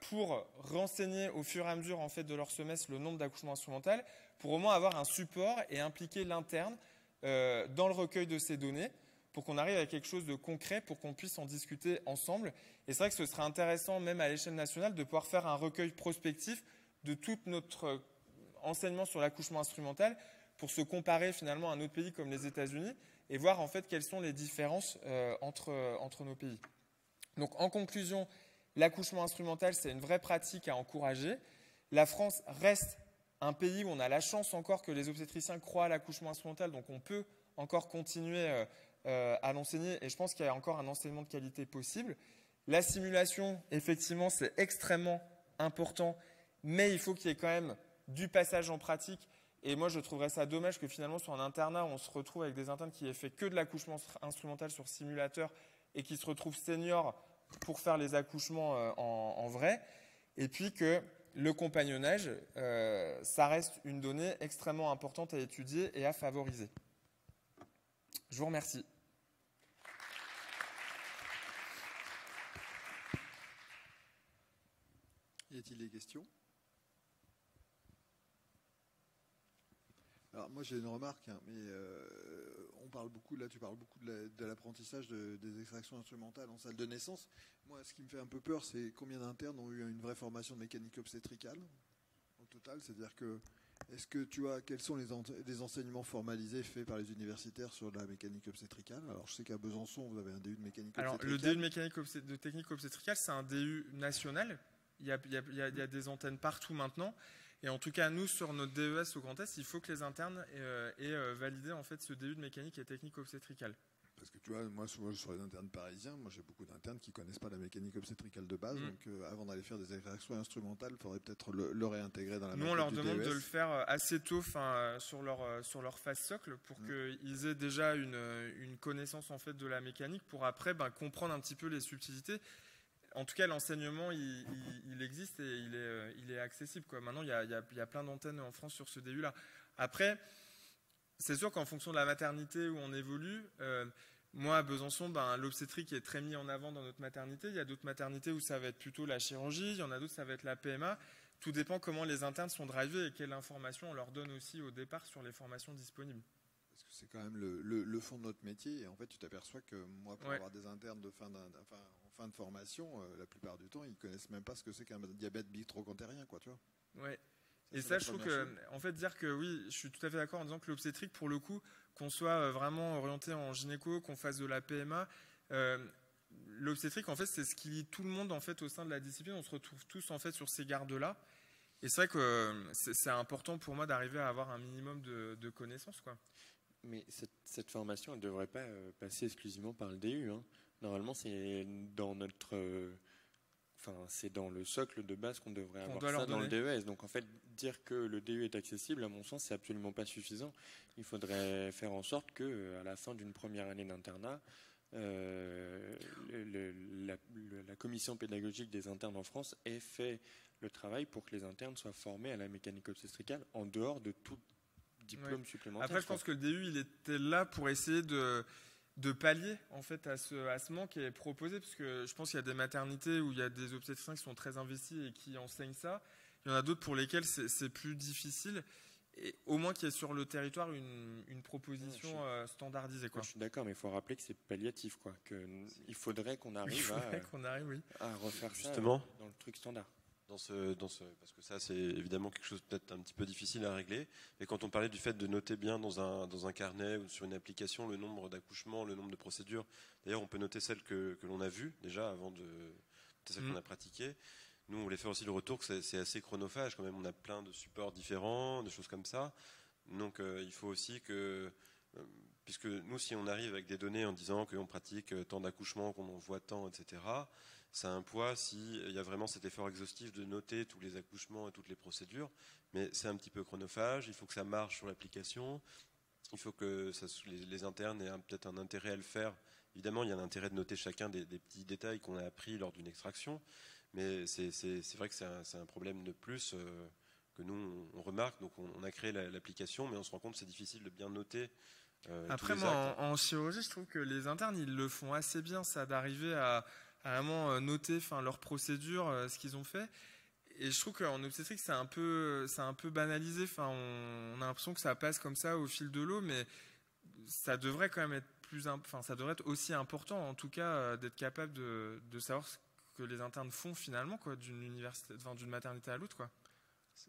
pour renseigner au fur et à mesure en fait, de leur semestre le nombre d'accouchements instrumentaux, pour au moins avoir un support et impliquer l'interne dans le recueil de ces données, pour qu'on arrive à quelque chose de concret, pour qu'on puisse en discuter ensemble. Et c'est vrai que ce serait intéressant, même à l'échelle nationale, de pouvoir faire un recueil prospectif de tout notre enseignement sur l'accouchement instrumental, pour se comparer finalement à un autre pays comme les États-Unis et voir en fait quelles sont les différences entre nos pays. Donc en conclusion, l'accouchement instrumental, c'est une vraie pratique à encourager. La France reste un pays où on a la chance encore que les obstétriciens croient à l'accouchement instrumental, donc on peut encore continuer à l'enseigner et je pense qu'il y a encore un enseignement de qualité possible. La simulation, effectivement, c'est extrêmement important, mais il faut qu'il y ait quand même du passage en pratique. Et moi, je trouverais ça dommage que finalement, sur un internat, on se retrouve avec des internes qui aient fait que de l'accouchement instrumental sur simulateur et qui se retrouvent seniors pour faire les accouchements en vrai. Et puis que le compagnonnage, ça reste une donnée extrêmement importante à étudier et à favoriser. Je vous remercie. Y a-t-il des questions? Alors moi j'ai une remarque, mais on parle beaucoup, là tu parles beaucoup de l'apprentissage des extractions instrumentales en salle de naissance. Moi ce qui me fait un peu peur, c'est combien d'internes ont eu une vraie formation de mécanique obstétricale au total, c'est-à-dire que est-ce que tu vois quels sont les enseignements formalisés faits par les universitaires sur la mécanique obstétricale? Alors je sais qu'à Besançon vous avez un DU de mécanique obstétricale. Alors le DU de technique obstétricale c'est un DU national, il y a des antennes partout maintenant. Et en tout cas, nous, sur notre DES au Grand Est, il faut que les internes aient validé en fait, ce DU de mécanique et technique obstétricale. Parce que tu vois, moi sur les internes parisiens, moi j'ai beaucoup d'internes qui ne connaissent pas la mécanique obstétricale de base. Donc avant d'aller faire des extractions instrumentales, il faudrait peut-être le réintégrer dans la Nous, on leur demande de le faire assez tôt sur leur phase socle pour qu'ils aient déjà une connaissance en fait, de la mécanique pour après comprendre un petit peu les subtilités. En tout cas, l'enseignement, il existe et il est accessible, quoi. Maintenant, il y a plein d'antennes en France sur ce DU-là. Après, c'est sûr qu'en fonction de la maternité où on évolue, moi, à Besançon, l'obstétrique est très mis en avant dans notre maternité. Il y a d'autres maternités où ça va être plutôt la chirurgie. Il y en a d'autres, ça va être la PMA. Tout dépend comment les internes sont drivés et quelle information on leur donne aussi au départ sur les formations disponibles. Parce que c'est quand même le fond de notre métier. Et en fait, tu t'aperçois que moi, pour avoir des internes de fin de formation, la plupart du temps, ils ne connaissent même pas ce que c'est qu'un diabète bitrochondrien, quoi, tu vois. Ouais. Et ça, je trouve que, en fait, dire que oui, je suis tout à fait d'accord en disant que l'obstétrique, pour le coup, qu'on soit vraiment orienté en gynéco, qu'on fasse de la PMA, l'obstétrique, en fait, c'est ce qui lie tout le monde, en fait, au sein de la discipline. On se retrouve tous, en fait, sur ces gardes-là. Et c'est vrai que c'est important pour moi d'arriver à avoir un minimum de connaissances, quoi. Mais cette formation, elle ne devrait pas passer exclusivement par le DU, hein. Normalement, c'est dans notre c'est dans le socle de base qu'on devrait On avoir doit ça leur dans le donner. DES. Donc en fait, dire que le DE est accessible, à mon sens, c'est absolument pas suffisant. Il faudrait faire en sorte que, à la fin d'une première année d'internat, la commission pédagogique des internes en France ait fait le travail pour que les internes soient formés à la mécanique obstétricale en dehors de tout diplôme supplémentaire. Après, je pense que le DU, il était là pour essayer de pallier en fait à ce manque qui est proposé, parce que je pense qu'il y a des maternités où il y a des obstétriciens qui sont très investis et qui enseignent ça. Il y en a d'autres pour lesquels c'est plus difficile. Et au moins qu'il y ait sur le territoire une proposition standardisée. Je suis d'accord, mais il faut rappeler que c'est palliatif. Il faudrait qu'on arrive à refaire justement ça dans le truc standard. Parce que ça, c'est évidemment quelque chose peut-être un petit peu difficile à régler. Mais quand on parlait du fait de noter bien dans un carnet ou sur une application le nombre d'accouchements, le nombre de procédures, d'ailleurs, on peut noter celles que l'on a vues déjà avant de celles qu'on a pratiquées. Nous, on voulait faire aussi le retour que c'est assez chronophage quand même. On a plein de supports différents, des choses comme ça. Donc, il faut aussi que, puisque nous, si on arrive avec des données en disant qu'on pratique tant d'accouchements, qu'on en voit tant, etc., ça a un poids s'il y a vraiment cet effort exhaustif de noter tous les accouchements et toutes les procédures. Mais c'est un petit peu chronophage. Il faut que ça marche sur l'application. Il faut que les internes aient peut-être un intérêt à le faire. Évidemment, il y a l'intérêt de noter chacun des petits détails qu'on a appris lors d'une extraction. Mais c'est vrai que c'est un problème de plus que nous, on remarque. Donc, on a créé l'application, mais on se rend compte que c'est difficile de bien noter Après, tous les moi, actes. en chirurgie, je trouve que les internes, ils le font assez bien, ça, d'arriver à vraiment noter leurs procédures, ce qu'ils ont fait. Et je trouve qu'en obstétrique, c'est un peu banalisé. On a l'impression que ça passe comme ça au fil de l'eau, mais ça devrait quand même être ça devrait être aussi important, en tout cas, d'être capable de savoir ce que les internes font finalement, d'une maternité à l'autre, quoi.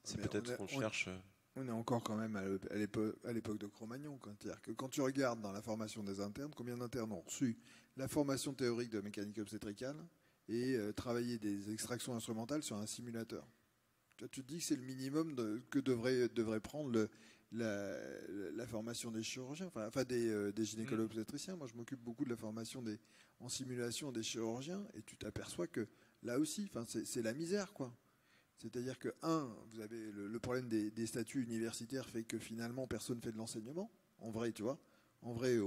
C'est peut-être qu'on cherche. On est encore quand même à l'époque de Cro-Magnon. C'est-à-dire que quand tu regardes dans la formation des internes, combien d'internes ont reçu la formation théorique de mécanique obstétricale et travailler des extractions instrumentales sur un simulateur. Tu te dis que c'est le minimum que devrait prendre la formation des chirurgiens, des gynécologues obstétriciens. Moi, je m'occupe beaucoup de la formation en simulation des chirurgiens, et tu t'aperçois que là aussi, c'est la misère, quoi. C'est-à-dire que, vous avez le problème des statuts universitaires fait que finalement, personne ne fait de l'enseignement. En vrai, tu vois. En vrai,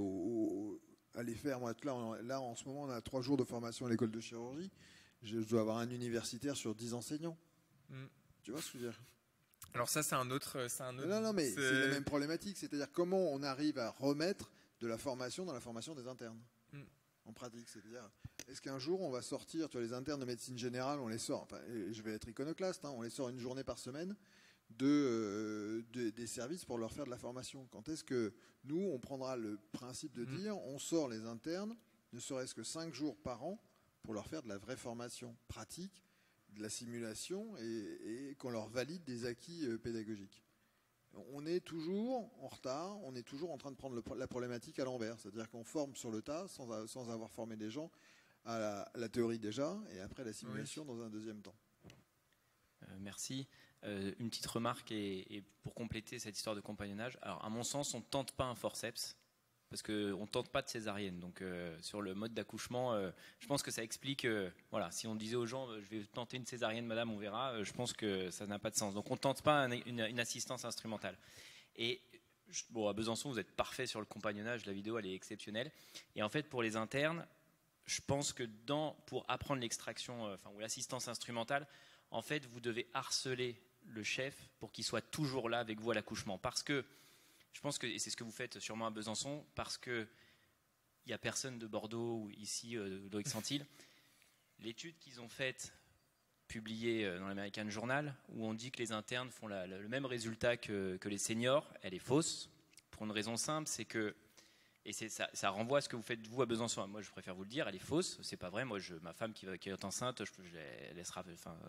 aller faire, moi, là, en ce moment, on a 3 jours de formation à l'école de chirurgie. Je dois avoir un universitaire sur 10 enseignants. Tu vois ce que je veux dire? Alors ça, c'est un autre... Non, mais c'est la même problématique. C'est-à-dire comment on arrive à remettre de la formation dans la formation des internes en pratique. C'est-à-dire, est-ce qu'un jour, on va sortir, tu vois, les internes de médecine générale, on les sort, je vais être iconoclaste, on les sort une journée par semaine des services pour leur faire de la formation. Quand est-ce que nous, on prendra le principe de dire, on sort les internes, ne serait-ce que 5 jours par an, pour leur faire de la vraie formation pratique, de la simulation, et qu'on leur valide des acquis pédagogiques. On est toujours en retard, on est toujours en train de prendre la problématique à l'envers, c'est-à-dire qu'on forme sur le tas sans avoir formé des gens à la théorie déjà, et après la simulation dans un deuxième temps. Merci. Une petite remarque et pour compléter cette histoire de compagnonnage. Alors, à mon sens, on ne tente pas un forceps parce qu'on ne tente pas de césarienne. Donc, sur le mode d'accouchement, je pense que ça explique. Voilà, si on disait aux gens, je vais tenter une césarienne, madame, on verra. Je pense que ça n'a pas de sens. Donc, on ne tente pas une assistance instrumentale. Et à Besançon, vous êtes parfait sur le compagnonnage. La vidéo, elle est exceptionnelle. Et en fait, pour les internes, je pense que pour apprendre l'extraction, ou l'assistance instrumentale, en fait, vous devez harceler le chef pour qu'il soit toujours là avec vous à l'accouchement. Parce que, je pense que, et c'est ce que vous faites sûrement à Besançon, parce qu'il n'y a personne de Bordeaux ou ici, d'Oixantil. L'étude qu'ils ont faite, publiée dans l'American Journal, où on dit que les internes font le même résultat que les seniors, elle est fausse. Pour une raison simple, c'est que, et ça renvoie à ce que vous faites vous à Besançon. Moi, je préfère vous le dire, elle est fausse, c'est pas vrai. Moi, ma femme qui est enceinte, je laissera,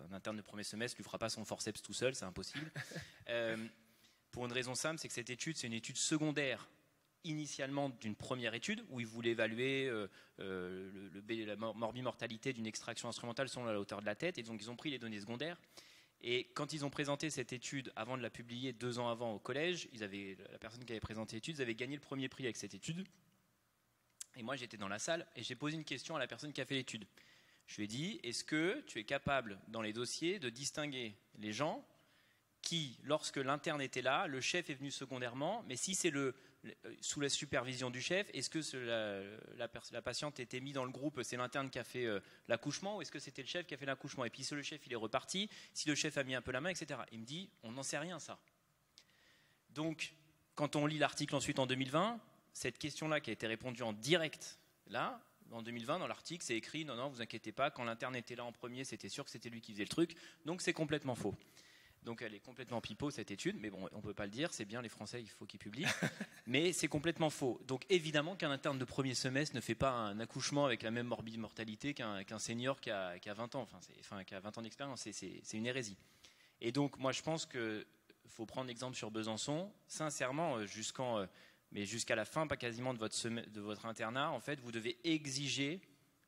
un interne de premier semestre lui fera pas son forceps tout seul, c'est impossible. Pour une raison simple, c'est que cette étude, c'est une étude secondaire initialement d'une première étude où ils voulaient évaluer la morbimortalité d'une extraction instrumentale selon la hauteur de la tête, et donc ils ont pris les données secondaires. Et quand ils ont présenté cette étude avant de la publier 2 ans avant au collège, la personne qui avait présenté l'étude, ils avaient gagné le premier prix avec cette étude. Et moi, j'étais dans la salle et j'ai posé une question à la personne qui a fait l'étude. Je lui ai dit, est-ce que tu es capable, dans les dossiers, de distinguer les gens qui, lorsque l'interne était là, le chef est venu secondairement, mais si c'est sous la supervision du chef, est-ce que la patiente était mise dans le groupe, c'est l'interne qui a fait l'accouchement, ou est-ce que c'était le chef qui a fait l'accouchement? Et puis si le chef il est reparti, si le chef a mis un peu la main, etc. Il me dit, on n'en sait rien ça. Donc, quand on lit l'article ensuite en 2020, cette question-là qui a été répondue en direct, là, en 2020, dans l'article, c'est écrit, non, vous inquiétez pas, quand l'interne était là en premier, c'était sûr que c'était lui qui faisait le truc, donc c'est complètement faux. Donc elle est complètement pipeau cette étude, mais bon, on ne peut pas le dire, c'est bien les Français, il faut qu'ils publient, mais c'est complètement faux. Donc évidemment qu'un interne de premier semestre ne fait pas un accouchement avec la même mortalité qu'un senior qui a 20 ans, qui a 20 ans d'expérience, c'est une hérésie. Et donc moi je pense qu'il faut prendre l'exemple sur Besançon, sincèrement, jusqu'à la fin, pas quasiment de votre internat, en fait, vous devez exiger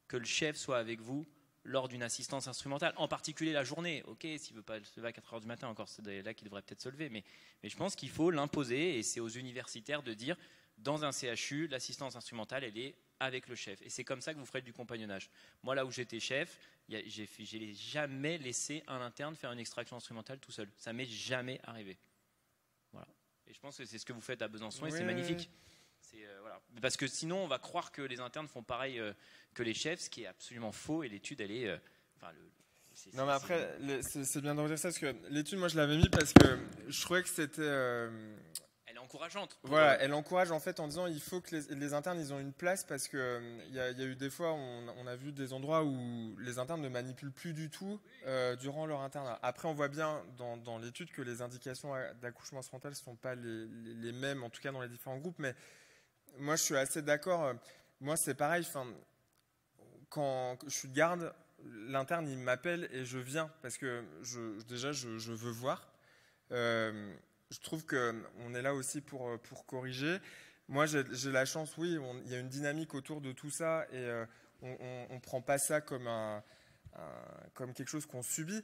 que le chef soit avec vous lors d'une assistance instrumentale, en particulier la journée. Ok, s'il ne veut pas se lever à 4h du matin, encore, c'est là qu'il devrait peut-être se lever, mais je pense qu'il faut l'imposer, et c'est aux universitaires de dire, dans un CHU, l'assistance instrumentale, elle est avec le chef. Et c'est comme ça que vous ferez du compagnonnage. Moi, là où j'étais chef, j'ai jamais laissé un interne faire une extraction instrumentale tout seul. Ça m'est jamais arrivé. Voilà. Et je pense que c'est ce que vous faites à Besançon, et c'est magnifique. Voilà. Parce que sinon, on va croire que les internes font pareil que les chefs, ce qui est absolument faux. Et l'étude, elle est. Non, mais après, c'est bien de redire ça, parce que l'étude, moi, je l'avais mis parce que je trouvais que c'était. Elle est encourageante. Voilà, elle encourage en fait en disant il faut que les internes ils ont une place, parce que il y a eu des fois, on a vu des endroits où les internes ne manipulent plus du tout durant leur internat. Après, on voit bien dans l'étude que les indications d'accouchement instrumental ne sont pas les mêmes, en tout cas dans les différents groupes, mais moi je suis assez d'accord. Moi c'est pareil, quand je suis de garde, l'interne il m'appelle et je viens parce que je veux voir. Je trouve qu'on est là aussi pour corriger. Moi, j'ai la chance, oui, il y a une dynamique autour de tout ça, et on ne prend pas ça comme quelque chose qu'on subit.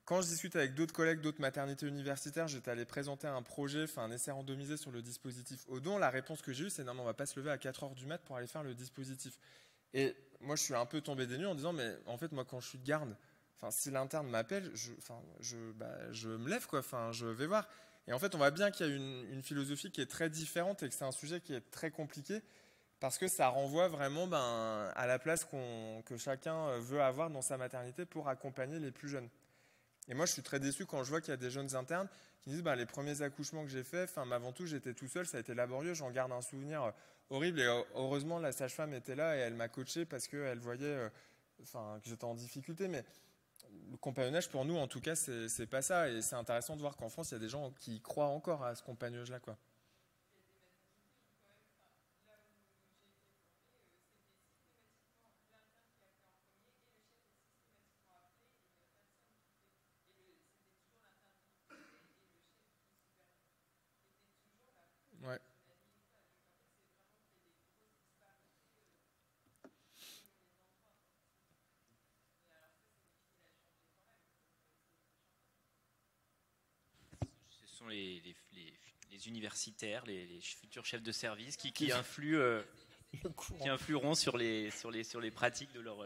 Quand je discute avec d'autres collègues d'autres maternités universitaires, j'étais allé présenter un projet, un essai randomisé sur le dispositif Odon. La réponse que j'ai eue, c'est non, mais on ne va pas se lever à 4h du mat pour aller faire le dispositif. Et moi, je suis un peu tombé des nues en disant, mais en fait, moi, quand je suis de garde, si l'interne m'appelle, je me lève, quoi. Je vais voir. Et en fait, on voit bien qu'il y a une philosophie qui est très différente, et que c'est un sujet qui est très compliqué, parce que ça renvoie vraiment à la place que chacun veut avoir dans sa maternité pour accompagner les plus jeunes. Et moi, je suis très déçu quand je vois qu'il y a des jeunes internes qui disent les premiers accouchements que j'ai faits, avant tout, j'étais tout seul, ça a été laborieux, j'en garde un souvenir horrible. Et heureusement, la sage-femme était là et elle m'a coaché parce qu'elle voyait que j'étais en difficulté. Mais le compagnonnage, pour nous, en tout cas, c'est pas ça. Et c'est intéressant de voir qu'en France, il y a des gens qui croient encore à ce compagnonnage-là, quoi. Ouais. Ce sont les universitaires, les futurs chefs de service qui influeront sur les pratiques de leur...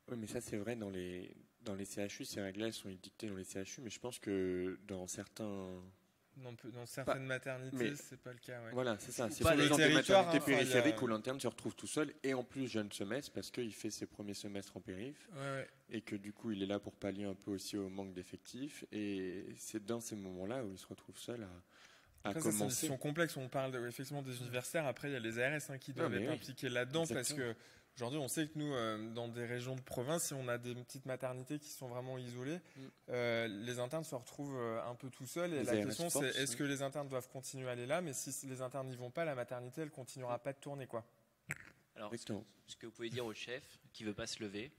Oui, mais ça c'est vrai dans les CHU, ces règles-là elles sont édictées dans les CHU, mais je pense que dans certaines maternités, c'est pas le cas. Ouais. Voilà, c'est ça. C'est sur les maternités périphériques où l'interne se retrouve tout seul, et en plus jeune semestre, parce qu'il fait ses premiers semestres en périph, et que du coup il est là pour pallier un peu aussi au manque d'effectifs, et c'est dans ces moments-là où il se retrouve seul à commencer. C'est une question complexe. On parle effectivement des universitaires. Après, il y a les ARS qui doivent être impliqués là-dedans. Exactement. Parce que aujourd'hui, on sait que nous, dans des régions de province, si on a des petites maternités qui sont vraiment isolées, les internes se retrouvent un peu tout seuls. Et la question, c'est est-ce que les internes doivent continuer à aller là? Mais si les internes n'y vont pas, la maternité, elle continuera pas de tourner, quoi. Alors, ce que vous pouvez dire au chef qui veut pas se lever,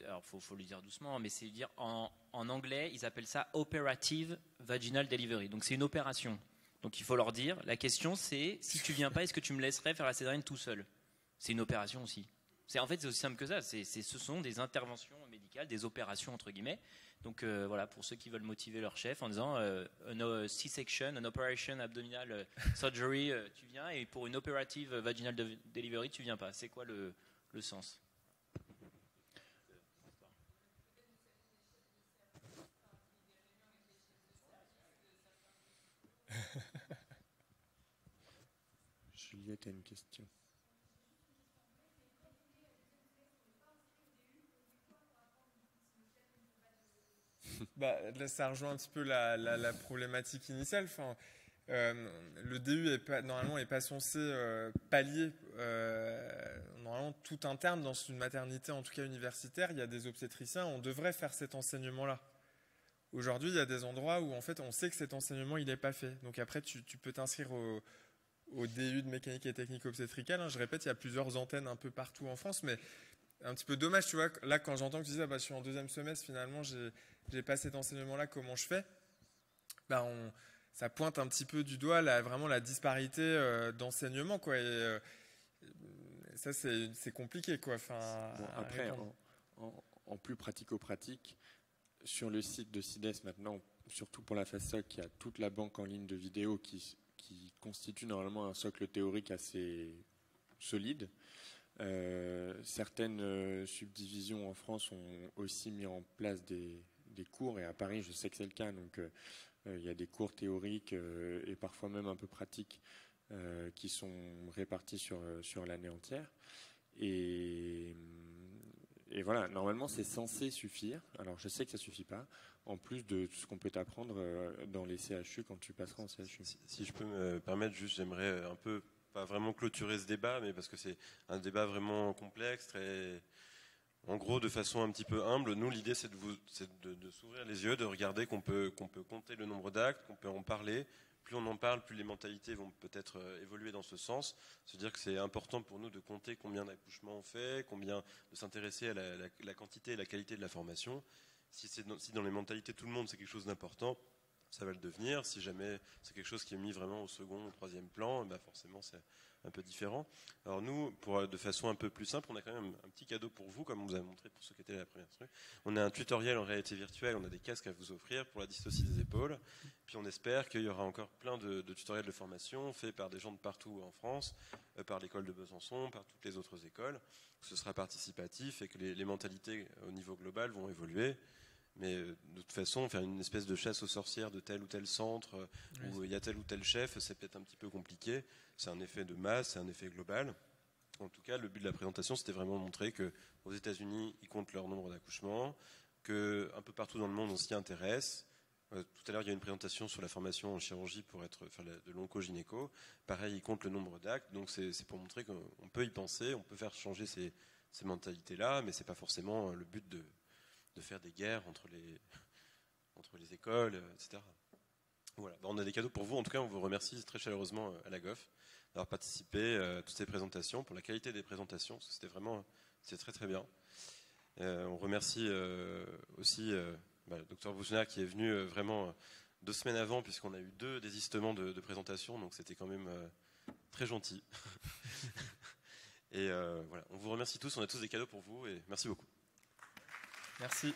alors faut lui dire doucement, mais c'est dire en anglais, ils appellent ça operative vaginal delivery. Donc c'est une opération. Donc il faut leur dire, la question c'est, si tu viens pas, est-ce que tu me laisserais faire la césarienne tout seul? C'est une opération aussi. En fait, c'est aussi simple que ça. Ce sont des interventions médicales, des opérations entre guillemets. Donc voilà, pour ceux qui veulent motiver leur chef en disant un C-section, un operation abdominal surgery, tu viens, et pour une operative vaginal delivery, tu viens pas. C'est quoi le sens? Juliette a une question. Là, ça rejoint un petit peu la problématique initiale. Enfin, le DU normalement n'est pas censé pallier normalement tout interne dans une maternité, en tout cas universitaire. Il y a des obstétriciens, on devrait faire cet enseignement-là. Aujourd'hui, il y a des endroits où en fait on sait que cet enseignement il n'est pas fait. Donc après, tu peux t'inscrire au DU de mécanique et technique obstétricale. Je répète, il y a plusieurs antennes un peu partout en France, mais un petit peu dommage, tu vois. Là, quand j'entends que tu dis, je suis en 2e semestre, finalement, j'ai pas cet enseignement-là, comment je fais? Ça pointe un petit peu du doigt vraiment la disparité d'enseignement, quoi. Et ça, c'est compliqué, quoi. Après, en plus pratico-pratique, sur le site de CIDES maintenant, surtout pour la FASOC, il y a toute la banque en ligne de vidéos qui constitue normalement un socle théorique assez solide. Certaines subdivisions en France ont aussi mis en place des cours, et à Paris, je sais que c'est le cas. Donc, il y a des cours théoriques et parfois même un peu pratiques qui sont répartis sur l'année entière. Et voilà, normalement, c'est censé suffire. Alors, je sais que ça suffit pas. En plus de tout ce qu'on peut t'apprendre dans les CHU quand tu passeras en CHU. Si je peux me permettre, juste, j'aimerais un peu, pas vraiment clôturer ce débat, mais parce que c'est un débat vraiment complexe, en gros, de façon un petit peu humble. Nous, l'idée, c'est de s'ouvrir les yeux, de regarder qu'on peut compter le nombre d'actes, qu'on peut en parler. Plus on en parle, plus les mentalités vont peut-être évoluer dans ce sens. Se dire que c'est important pour nous de compter combien d'accouchements on fait, de s'intéresser à la quantité et la qualité de la formation. Si dans les mentalités de tout le monde, c'est quelque chose d'important, ça va le devenir. Si jamais c'est quelque chose qui est mis vraiment au 2e ou 3e plan, forcément c'est un peu différent. Alors nous, de façon un peu plus simple, on a quand même un petit cadeau pour vous, comme on vous a montré pour ceux qui étaient à la première truc. On a un tutoriel en réalité virtuelle, on a des casques à vous offrir pour la dystocie des épaules. Puis on espère qu'il y aura encore plein de tutoriels de formation faits par des gens de partout en France, par l'école de Besançon, par toutes les autres écoles. Ce sera participatif et que les mentalités au niveau global vont évoluer. Mais de toute façon, faire une espèce de chasse aux sorcières de tel ou tel centre où il y a tel ou tel chef, c'est peut-être un petit peu compliqué. C'est un effet de masse, c'est un effet global. En tout cas, le but de la présentation, c'était vraiment de montrer qu'aux États-Unis, ils comptent leur nombre d'accouchements, qu'un peu partout dans le monde, on s'y intéresse. Tout à l'heure, il y a une présentation sur la formation en chirurgie pour faire de l'oncogynéco. Pareil, ils comptent le nombre d'actes. Donc, c'est pour montrer qu'on peut y penser, on peut faire changer ces mentalités-là, mais ce n'est pas forcément le but de faire des guerres entre les écoles, etc. Voilà. On a des cadeaux pour vous. En tout cas, on vous remercie très chaleureusement à la GOF d'avoir participé à toutes ces présentations, pour la qualité des présentations, parce que c'était très très bien. On remercie aussi le Dr Bousnard qui est venu vraiment 2 semaines avant, puisqu'on a eu 2 désistements de présentation, donc c'était quand même très gentil. Et voilà, on vous remercie tous, on a tous des cadeaux pour vous, et merci beaucoup. Merci.